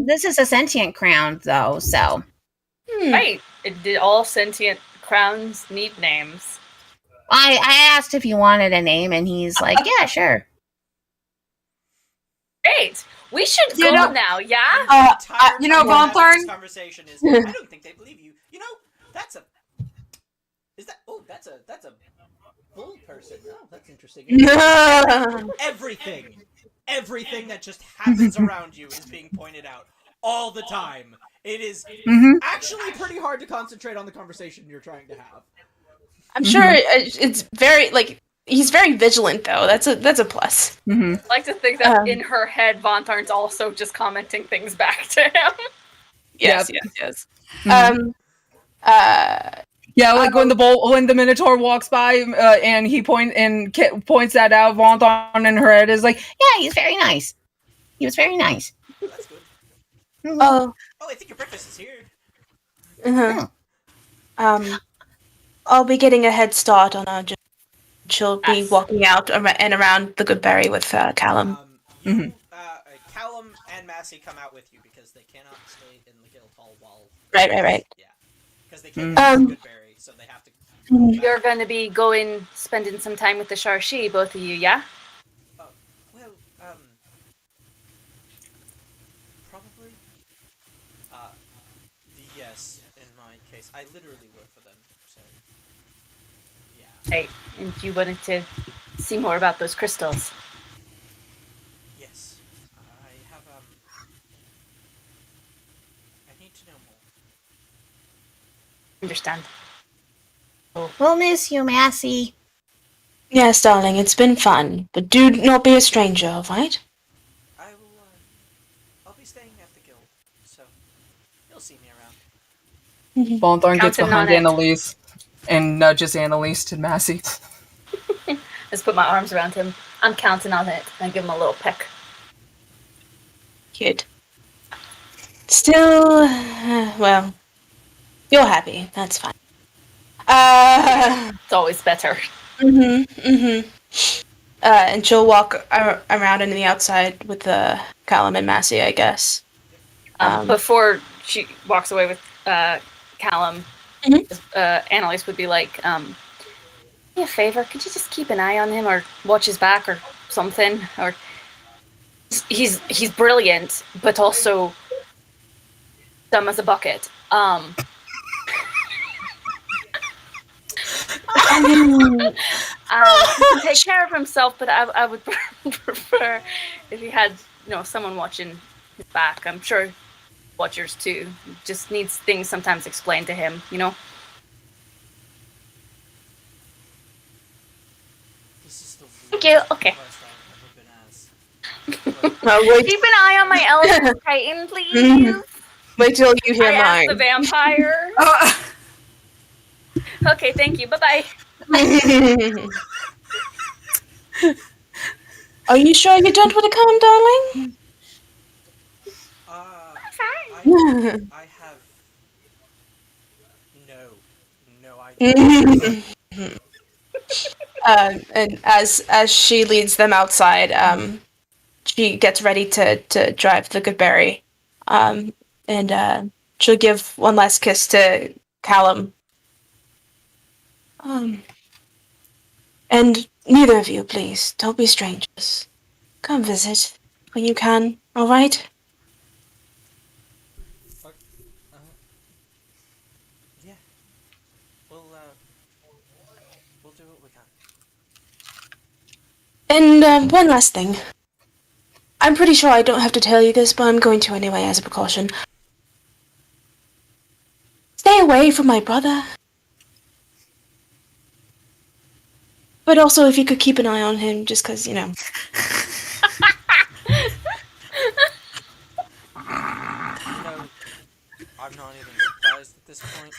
this is a sentient crown, though. So Right. All sentient crowns need names. I asked if he wanted a name, and he's like, "Yeah, sure." Great. We should You go know- now, yeah? The entire you know, time we're having Vampire- this conversation is. I don't think they believe you. You know, that's a. Is that? Oh, that's a bull person. Oh, that's interesting. Everything that just happens around you is being pointed out all the time. It is actually pretty hard to concentrate on the conversation you're trying to have. I'm sure it's very he's very vigilant though. That's a plus. Mm-hmm. I like to think that Um, in her head, Von Tharn's also just commenting things back to him. Yes. Mhm. Yeah, like when the Minotaur walks by, and Kit points that out, Vonthorn in her head is like, Yeah, he's very nice. He was very nice. That's good. Oh, Oh, I think your breakfast is here. I'll be getting a head start on her. She'll be Yes. walking out and around the Goodberry with Callum. Callum and Massey come out with you because they cannot stay in the Guildhall while. Right. Yeah, because they can't get Goodberry, so they have to. You're gonna be spending some time with the Sharshi, both of you, yeah? Well, probably. Yes, in my case, I literally work for them, so. Yeah. Right. And you wanted to see more about those crystals. Yes, I have. I need to know more. Understand. We'll miss you, Massey. Yes, darling, it's been fun, but do not be a stranger, alright? I will. I'll be staying at the guild, so you'll see me around. Bonthorn gets Counting on behind it. Annalise and nudges Annalise to Massey. Just put my arms around him. I'm counting on it. And I give him a little peck. Cute. Still, well, you're happy. That's fine. It's always better. And she'll walk around into the outside with Callum and Massey, I guess. Before she walks away with Callum, Annalise would be like, me a favor, could you just keep an eye on him or watch his back or something? Or he's brilliant, but also dumb as a bucket. He can take care of himself, but I would prefer if he had, someone watching his back. I'm sure watchers too. Just needs things sometimes explained to him, This is the Thank you. Okay. I've ever been asked. Wait, Keep an eye on my elephant titan, please. wait till you hear I asked the mine. vampire. Okay, thank you. Bye-bye. Are you sure you don't want to come, darling? I have no idea. And as she leads them outside, she gets ready to drive the Goodberry, and she'll give one last kiss to Callum. And neither of you, please, don't be strangers. Come visit when you can, all right? Yeah. We'll do what we can. And one last thing. I'm pretty sure I don't have to tell you this, but I'm going to anyway as a precaution. Stay away from my brother. But also, if you could keep an eye on him, just because, No, I'm not even surprised at this point.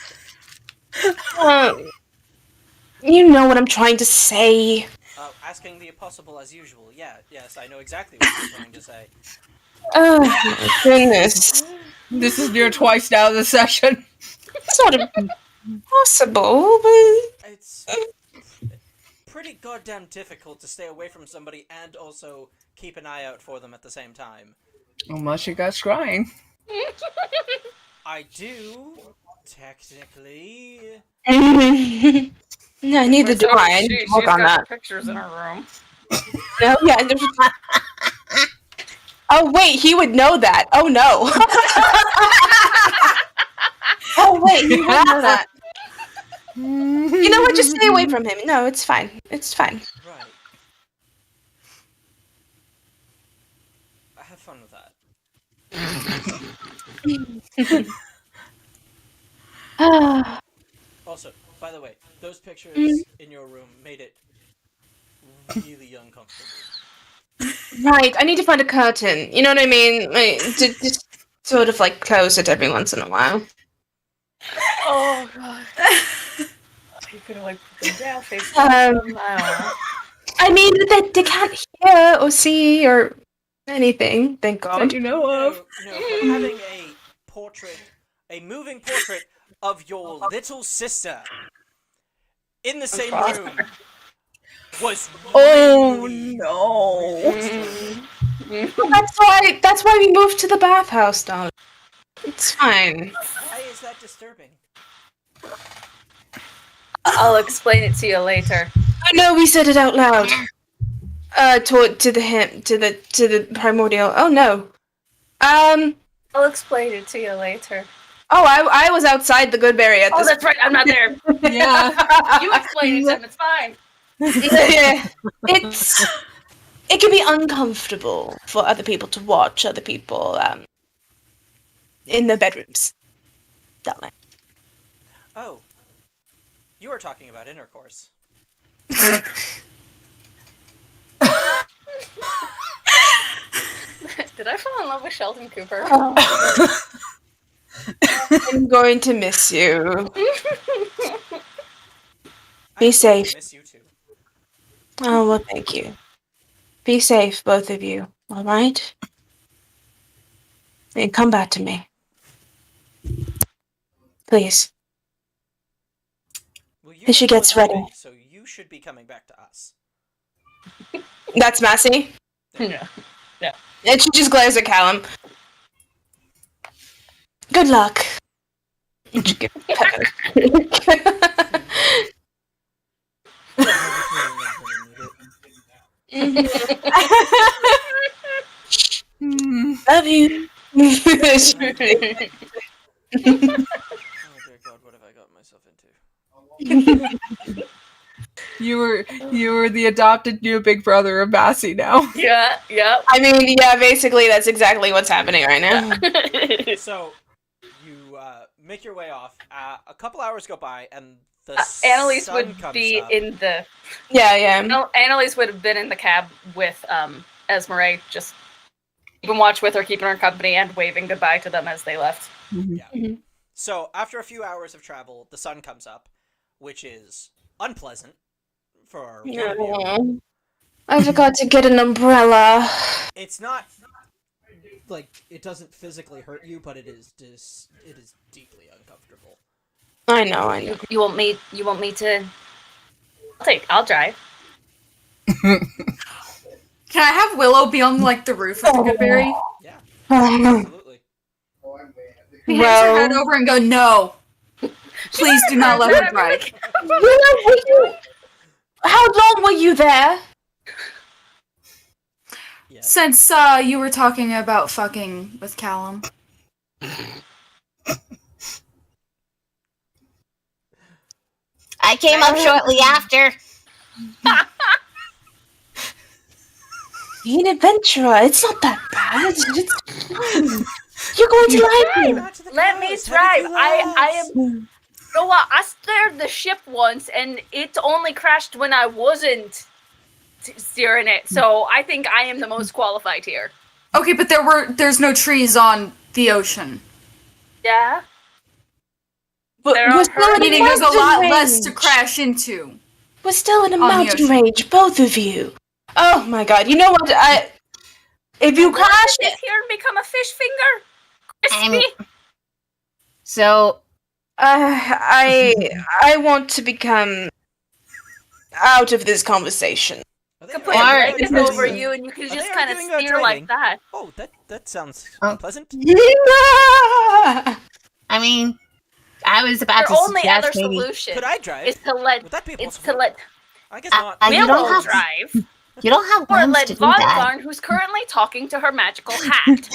You know what I'm trying to say. Asking the impossible as usual. Yes, I know exactly what you're trying to say. Oh, my goodness. This is near twice now this session. It's not impossible, but... It's pretty goddamn difficult to stay away from somebody and also keep an eye out for them at the same time. Unless you got scrying. I do, technically. No, neither do I. I need to work on that. Pictures in her room. No, yeah. Oh, wait, he would know that. Oh, no. Oh, wait, he would know that. You know what? Just stay away from him. No, it's fine. It's fine. Right. I have fun with that. Also, by the way, those pictures in your room made it really uncomfortable. Right, I need to find a curtain. You know what I mean? Like, just sort of like close it every once in a while. Oh god. You could have put them down, face them. I don't know. I mean, they can't hear or see or anything, thank God. That you know of. No, but having a moving portrait of your little sister in the same room was really no. That's why we moved to the bathhouse, darling. It's fine. Why is that disturbing? I'll explain it to you later. I know we said it out loud. To the primordial. Oh no. I'll explain it to you later. Oh, I was outside the Goodberry at Oh, this. that's right. I'm not there. Yeah. You explain it to him. It's fine. Yeah. It can be uncomfortable for other people to watch other people in the bedrooms. Darling. Oh. You were talking about intercourse. Did I fall in love with Sheldon Cooper? I'm going to miss you. Be I safe. miss you too. Oh, well, thank you. Be safe, both of you. All right? And come back to me. Please. Well, you And she are the gets one ready. leaving, so you should be coming back to us. That's Massey. Yeah. And she just glares at Callum. Good luck. And she gives a peck. Love you. Oh dear God, what have I got myself into? You were the adopted new big brother of Massey now. Yeah, yep. I mean, yeah, basically that's exactly what's happening right now. So, you make your way off. A couple hours go by, and the Annalise sun would comes be up. in the. Yeah. No, Annalise would have been in the cab with Esmeralda, just keeping watch with her, keeping her company, and waving goodbye to them as they left. Yeah. Mhm. So, after a few hours of travel, the sun comes up, which is unpleasant for one of you. Oh, I forgot to get an umbrella. It's not like it doesn't physically hurt you, but it is deeply uncomfortable. I know. You want me? You want me to? I'll drive. Can I have Willow be on like the roof of the Goodberry? Yeah, Well, absolutely. He hangs her head over and go, "No, please do not let her drive." how long were you there? Yes. Since you were talking about fucking with Callum. I came up shortly after. Be an adventurer. It's not that bad. It's fine. You're going to like it. Let me drive. I am. You know what? I steered the ship once, and it only crashed when I wasn't steering it. So I think I am the most qualified here. Okay, but there's no trees on the ocean. Yeah. But There we're are still in a Meaning there's a lot mountain less to range. crash into. We're still in a on the mountain ocean. range, both of you. Oh my God! You know what? If you crash This here and become a fish finger. I'm- Crispy. So, I want to become out of this conversation. Are they I could put Alright. a blanket over you, and you could Are just they kind of arguing about steer like driving? that. Oh, that sounds Oh. pleasant. I mean, I was about Your to only other suggest maybe solution Could I drive? is to let Would that be it's possible? to let I guess not. you don't Willow have- drive, you don't have or limbs let to do that. Von who's currently talking to her magical hat.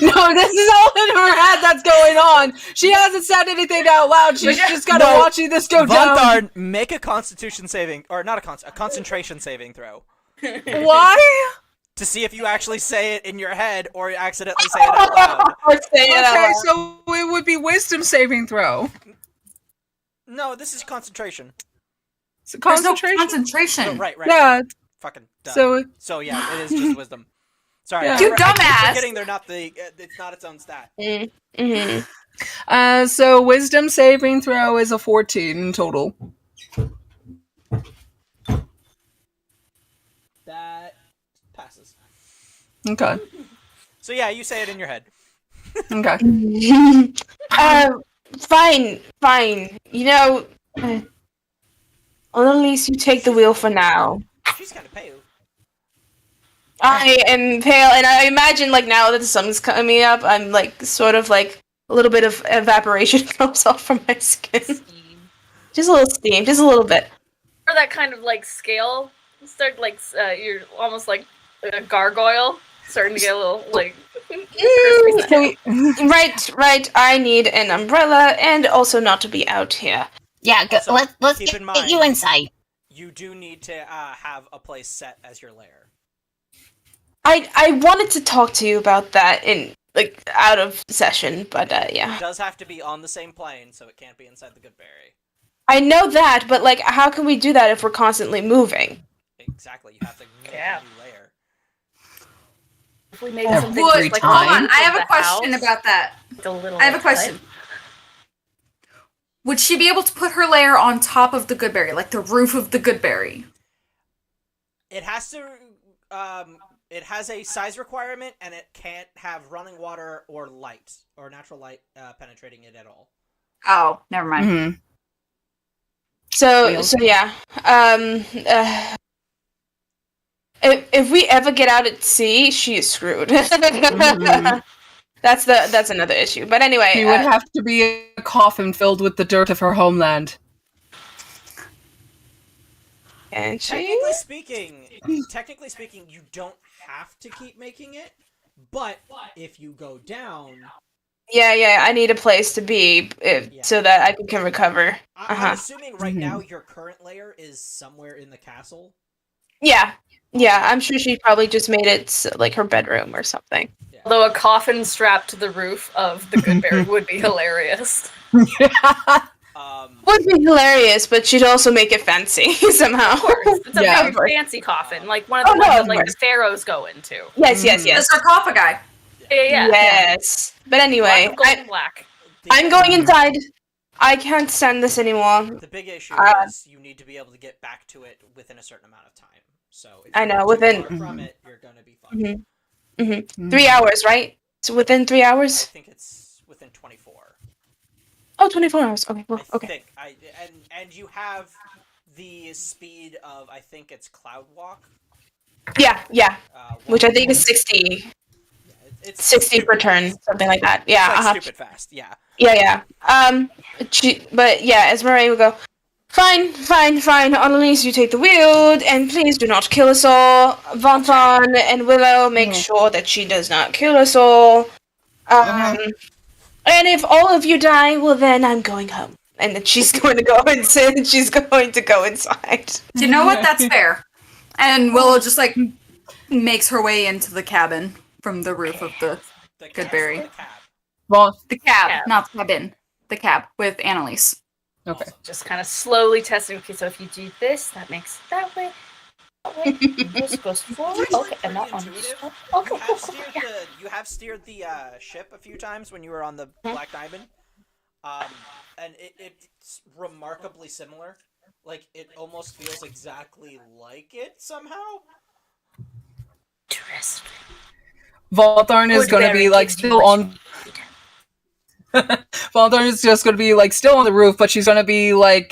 No, this is all in her head that's going on. She hasn't said anything out loud. She's just gotta No. watching this go down. Vonthar, make a constitution saving, or not a concentration saving throw. Why? To see if you actually say it in your head or accidentally say it out loud. Okay, so it would be wisdom saving throw. No, this is concentration. So There's no concentration. concentration. Oh, right. Yeah. Fucking duh. So So yeah, it is just wisdom. Sorry, Yeah. You I keep dumbass! forgetting they're not the. It's not its own stat. so wisdom saving throw is a 14 in total. That passes. Okay. So yeah, you say it in your head. Okay. Fine. You know, at least you take the wheel for now. She's kind of pale. I am pale, and I imagine like now that the sun's coming up, I'm like sort of like a little bit of evaporation comes off from my skin. Just a little steam, just a little bit. Or that kind of like scale, start like you're almost like a gargoyle, starting to get a little like. Right. I need an umbrella, and also not to be out here. Yeah, Also, let's keep get in mind- you inside. You do need to have a place set as your lair. I wanted to talk to you about that in like out of session, but yeah. It does have to be on the same plane, so it can't be inside the Goodberry. I know that, but like, how can we do that if we're constantly moving? Exactly, you have to make Yeah. a new lair. If we made Every something Would, like hold time. on, I have the a question house, about that. like a little. I have a like, question. Would she be able to put her layer on top of the Goodberry, like the roof of the Goodberry? It has to. It has a size requirement, and it can't have running water or light or natural light penetrating it at all. Oh, never mind. Mm-hmm. So yeah. If we ever get out at sea, she is screwed. Mhm. That's another issue. But anyway, She would have to be a coffin filled with the dirt of her homeland. and she. Technically speaking, you don't have to keep making it, but if you go down, Yeah. I need a place to be so that I can recover. I'm assuming right Mhm. now your current layer is somewhere in the castle. Yeah. I'm sure she probably just made it like her bedroom or something. Yeah. Although a coffin strapped to the roof of the Goodberry would be hilarious. Would be hilarious, but she'd also make it fancy somehow. Of course, it's a Yeah. very fancy coffin, like one of the Oh, no, ones that of like course. the pharaohs go into. Yes. The sarcophagi. Yeah. Yes. But anyway, Black of gold and black. I'm going inside. I can't stand this anymore. The big issue is you need to be able to get back to it within a certain amount of time. So if I you're know, too within- far from it, you're gonna be fucked. Mhm. 3 hours, right? So within 3 I hours? think it's within 24. Oh, 24 hours. Okay, well, I okay. think and you have the speed of I think it's Cloud Walk. Yeah. Which I think is 60 It's 60 per stupid turn, fast. something like that. It's Yeah, like stupid fast. Yeah. Yeah. But yeah, Esmeralda would go, Fine. Annalise, you take the wheel, and please do not kill us all. Vanthon and Willow, make sure that she does not kill us all. And if all of you die, well then I'm going home. And then she's going to go inside. She's going to go inside. Do you know what? That's fair. And Willow just like makes her way into the cabin from the roof of the Goodberry. The cab. Well, the cab, Cab. not the cabin. The cab with Annalise. okay. Just kind of slowly testing. Okay, so if you do this, that makes it that way. That way. And this goes forward. It's Okay, actually and that pretty one. intuitive. Okay, You have steered the ship a few times when you were on the Black Diamond, and it's remarkably similar. Like it almost feels exactly like it somehow. Interesting. Voltharn is going to be like still on. Voltharn is just going to be like still on the roof, but she's going to be like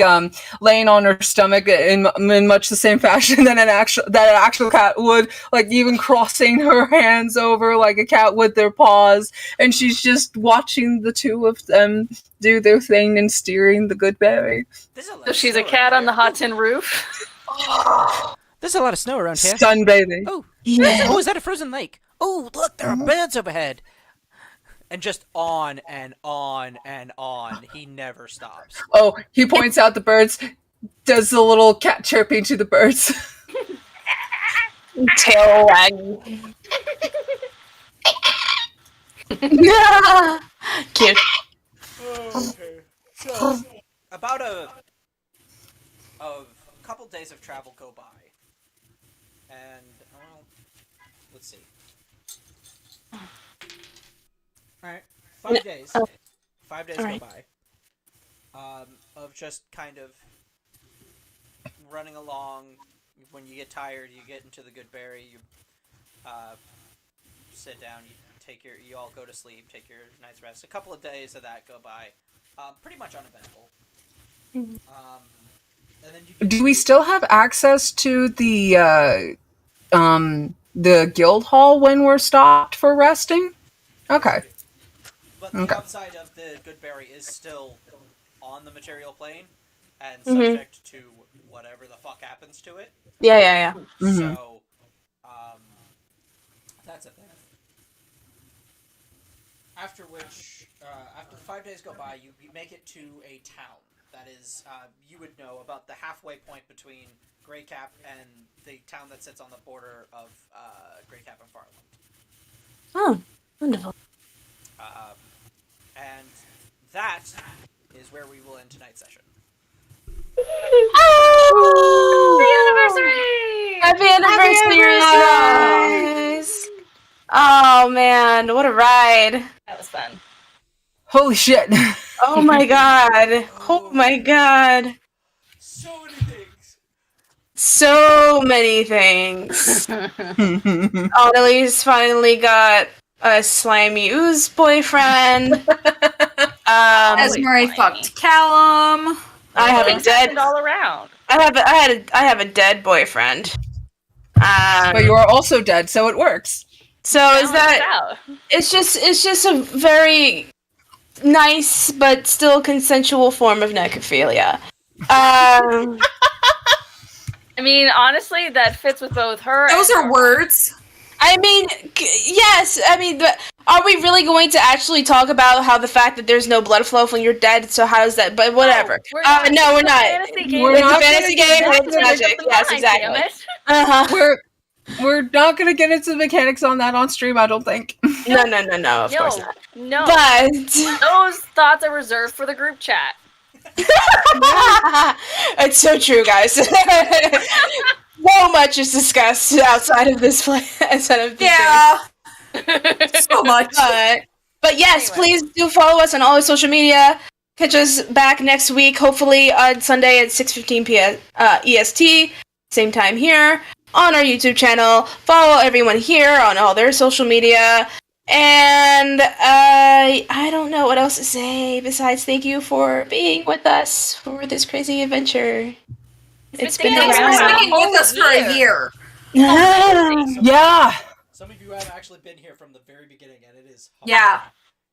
laying on her stomach in much the same fashion that an actual cat would, like even crossing her hands over like a cat would their paws, and she's just watching the two of them do their thing and steering the Goodberry. So she's a cat on the hot tin roof. There's a lot of snow around here. Sunbathing. Oh, Yeah. oh, is that a frozen lake? Oh, look, there are birds overhead. And just on and on and on. He never stops. Oh, he points out the birds, does the little cat chirping to the birds. Tail wagging. Cute. Okay. So, about a couple days of travel go by. And, let's see. Alright, 5 days. 5 days go by. Of just kind of running along. When you get tired, you get into the Goodberry, you sit down, you all go to sleep, take your night's rest. A couple of days of that go by. Pretty much uneventful. And then you Do we still have access to the guild hall when we're stopped for resting? Okay. But the Okay. outside of the Goodberry is still on the material plane and subject to whatever the fuck happens to it. Yeah. Mhm. So, that's a thing. After which, after 5 days go by, you make it to a town that is, you would know, about the halfway point between Greycap and the town that sits on the border of Greycap and Farland. Oh, wonderful. And that is where we will end tonight's session. Oh! Happy anniversary! Happy anniversary, you guys! Oh man, what a ride! That was fun. Holy shit. Oh my god! Oh my god! So many things. So many things. Annalise finally got a slimy ooze boyfriend. Esmeralda fucked Callum. I have a Things dead. happened all around. I have a dead boyfriend. But you are also dead, so it works. So is Balance that? out. It's just a very nice but still consensual form of necrophilia. I mean, honestly, that fits with both her. Those and are words. I mean, yes. I mean, but are we really going to actually talk about how the fact that there's no blood flow when you're dead? So how does that? But whatever. we're not. No, we're It's a not. fantasy game. We're It's not a fantasy game. gonna It's magic. Yes, exactly. Damn it. We're not gonna get into the mechanics on that on stream, I don't think. No. Of course not. No. But Those thoughts are reserved for the group chat. it's so true, guys. So much is discussed outside of this play. Outside of this game. So much. But yes, Anyway. please do follow us on all our social media. Catch us back next week, hopefully on Sunday at 6:15 p.m. EST, same time here on our YouTube channel. Follow everyone here on all their social media. And I don't know what else to say besides thank you for being with us for this crazy adventure. It's been Thanks Thanks for for around. sticking with us for a year. Yeah. Some of you have actually been here from the very beginning, and it is. Yeah.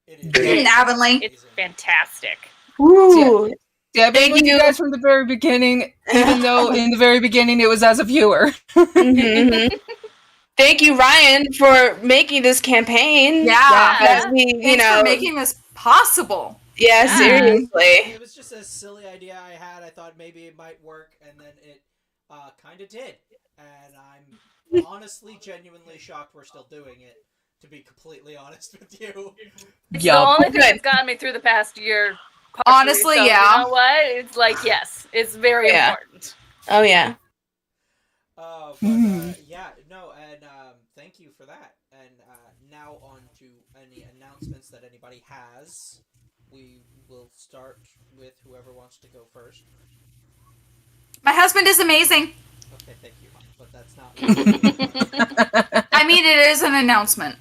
It In Avonlea. It's fantastic. Ooh. Yeah, I've been Thank with you you. guys from the very beginning, even though in the very beginning it was as a viewer. Mhm. Thank you, Ryan, for making this campaign. Yeah. As we, Thanks for making this possible. yeah, Yeah. seriously. It was just a silly idea I had. I thought maybe it might work, and then it kind of did. And I'm honestly, genuinely shocked we're still doing it, to be completely honest with you. It's Yup. the only thing Good. that's gotten me through the past year. partially, Honestly, so yeah. You know what? It's like, yes, it's very Yeah. important. Oh, yeah. And thank you for that. And now on to any announcements that anybody has. We will start with whoever wants to go first. My husband is amazing. Okay, thank you. But that's not. I mean, it is an announcement.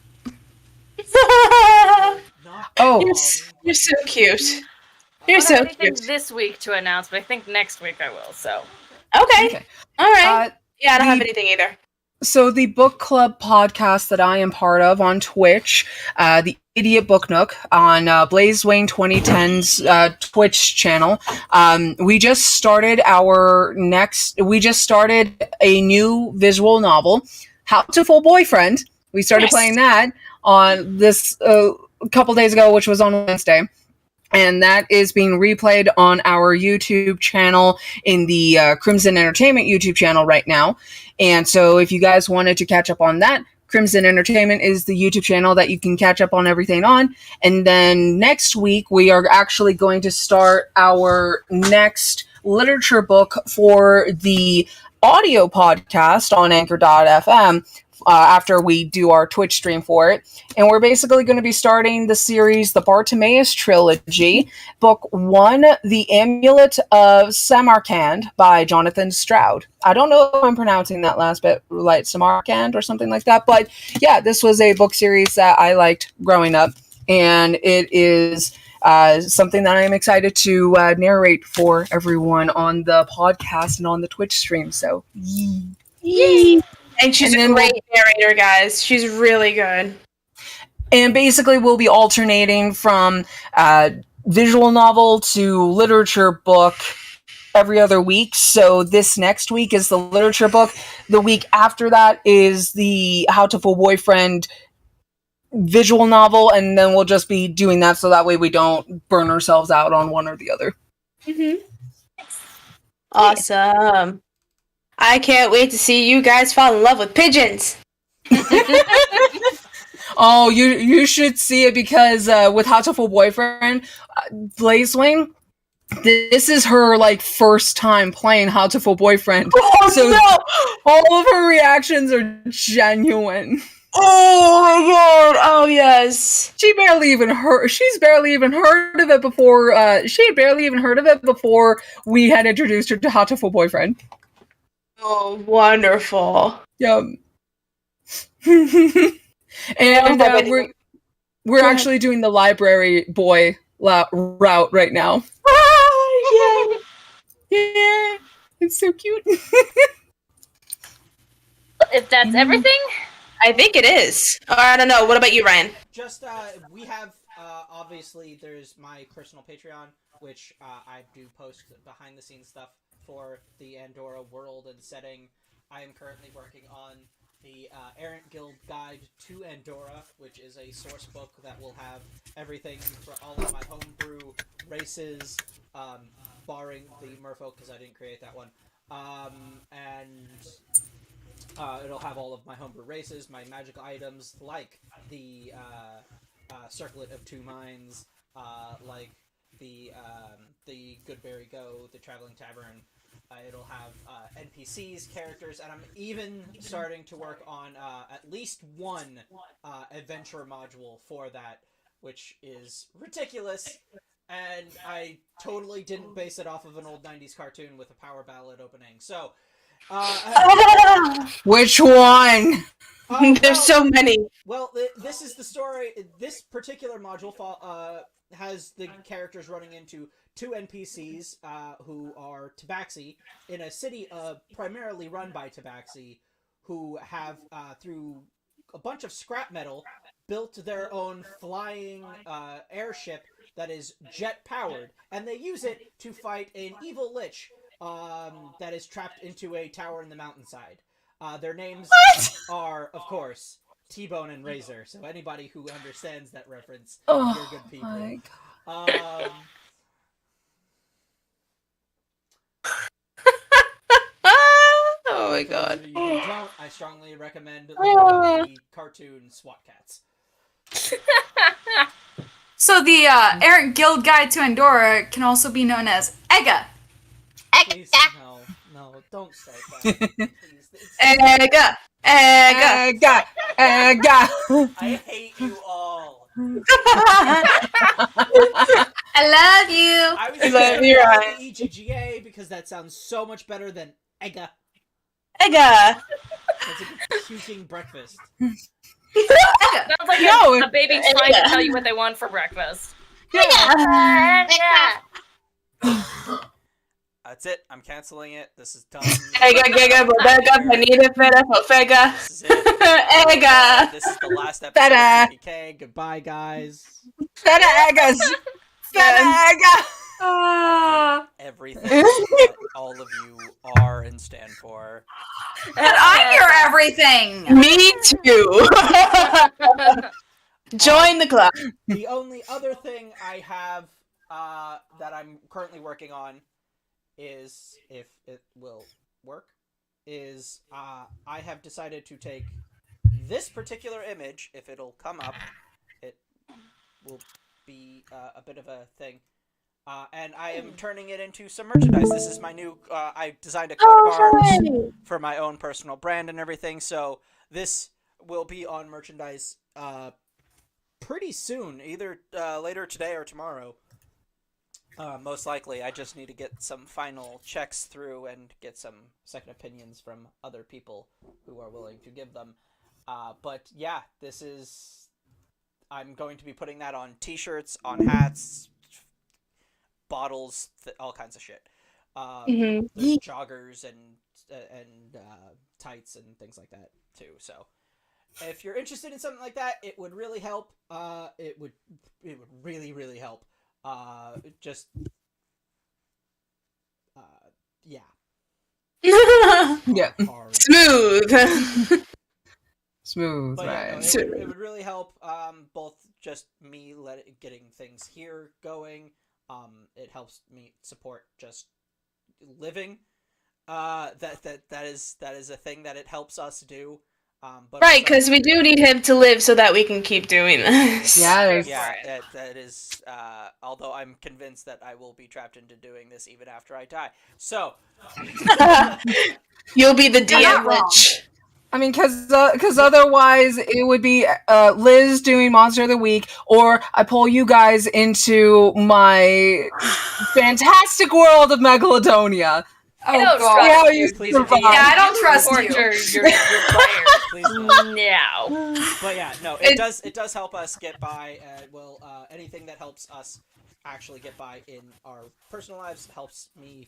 Not Oh. You're so cute. I You're don't so have anything cute. this week to announce, but I think next week I will. So Okay. Okay. All right. Yeah, I don't have the- anything either. So the book club podcast that I am part of on Twitch, the Idiot Book Nook on Blaze Wayne 2010's Twitch channel. We just started a new visual novel, How to Full Boyfriend. We started Yes. playing that on this a couple days ago, which was on Wednesday. And that is being replayed on our YouTube channel in the Crimson Entertainment YouTube channel right now. And so if you guys wanted to catch up on that, Crimson Entertainment is the YouTube channel that you can catch up on everything on. And then next week, we are actually going to start our next literature book for the audio podcast on Anchor.fm. After we do our Twitch stream for it. And we're basically going to be starting the series, the Bartimaeus Trilogy, Book 1, The Amulet of Samarkand by Jonathan Stroud. I don't know if I'm pronouncing that last bit like Samarkand or something like that, but yeah, this was a book series that I liked growing up, and it is something that I'm excited to narrate for everyone on the podcast and on the Twitch stream, so yee. And she's And a then great narrator, guys. She's really good. And basically, we'll be alternating from visual novel to literature book every other week. So this next week is the literature book. The week after that is the How to Full Boyfriend visual novel. And then we'll just be doing that so that way we don't burn ourselves out on one or the other. Mm-hmm. Awesome. I can't wait to see you guys fall in love with pigeons. Oh, you should see it because with How to Full Boyfriend, Blazewing, this is her like first time playing How to Full Boyfriend. Oh, So no! all of her reactions are genuine. Oh my god! Oh yes. She's barely even heard of it before. She had barely even heard of it before we had introduced her to Hatoful boyfriend. Oh, wonderful. Yep. And we're actually doing the library boy route right now. Yeah. Yeah, it's so cute. If that's everything, I think it is. Or I don't know. What about you, Ryan? Just we have obviously there's my personal Patreon, which I do post behind the scenes stuff for the Andorra world and setting. I am currently working on the Errant Guild Guide to Andorra, which is a source book that will have everything for all of my homebrew races, barring the merfolk because I didn't create that one, and it'll have all of my homebrew races, my magical items, like the Circlet of Two Minds, like the Goodberry Go, the Traveling Tavern. It'll have NPCs, characters, and I'm even starting to work on at least one adventure module for that, which is ridiculous. And I totally didn't base it off of an old 90s cartoon with a power ballad opening. So, Which one? There's so many. Well, this is the story. This particular module has the characters running into two NPCs who are Tabaxi in a city primarily run by Tabaxi, who have, through a bunch of scrap metal, built their own flying airship that is jet-powered, and they use it to fight an evil lich that is trapped into a tower in the mountainside. Their names are, of course, T-Bone and Razor. So anybody who understands that reference, you're good people. My Oh my god. If you don't, I strongly recommend the cartoon SWAT Cats. So the Errant Guild Guide to Andorra can also be known as EGA. Please, no, don't start that. Please. Ega. Ega. I hate you all. I love you. I was I love just you, going Ryan. to EGGA because that sounds so much better than Ega. Ega. That's a puking breakfast. sounds like a baby trying to tell you what they want for breakfast. Yeah. That's it. I'm canceling it. This is done. Ega, giga, bodega, panita, feta, fofega. This is it. Ega. This is the last episode Ta-da. of TPK. Goodbye, guys. Feta Egas. Feta Ega. Everything that all of you are and stand for. And I'm your everything. Me too. Join the club. The only other thing I have that I'm currently working on is, if it will work, is I have decided to take this particular image. If it'll come up, it will be a bit of a thing. And I am turning it into some merchandise. This is my new, I designed a coat of arms for my own personal brand and everything, so this will be on merchandise pretty soon, either later today or tomorrow. Most likely. I just need to get some final checks through and get some second opinions from other people who are willing to give them. But yeah, this is... I'm going to be putting that on t-shirts, on hats, bottles, all kinds of shit. There's joggers and tights and things like that too. So if you're interested in something like that, it would really help. It would really help. Just yeah. Yeah. Hard. Smooth. Smooth, But right? yeah, no, it would really help. Both just me getting things here going. It helps me support just living. That is a thing that it helps us do. But Right, also- because we do need him to live so that we can keep doing this. Yeah, yeah, that is. Although I'm convinced that I will be trapped into doing this even after I die. So You'll be the You're not DM wrong. witch. I mean, because otherwise it would be Liz doing Monster of the Week, or I pull you guys into my fantastic world of Megalodonia. Oh don't god. trust See how you. you Please survive. repeat. Yeah, I don't trust Torture you. your players. Please don't. No. But yeah, no, it does help us get by. Well, anything that helps us actually get by in our personal lives helps me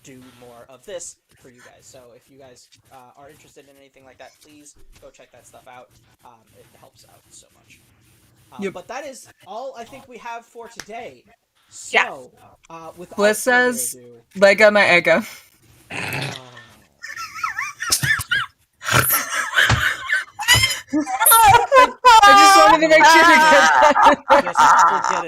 do more of this for you guys. So if you guys are interested in anything like that, please go check that stuff out. It helps out so much. Yep. But that is all I think we have for today. So, without Bliss further says, ado, Lega my ego. I just wanted to make sure to get that. just forget it.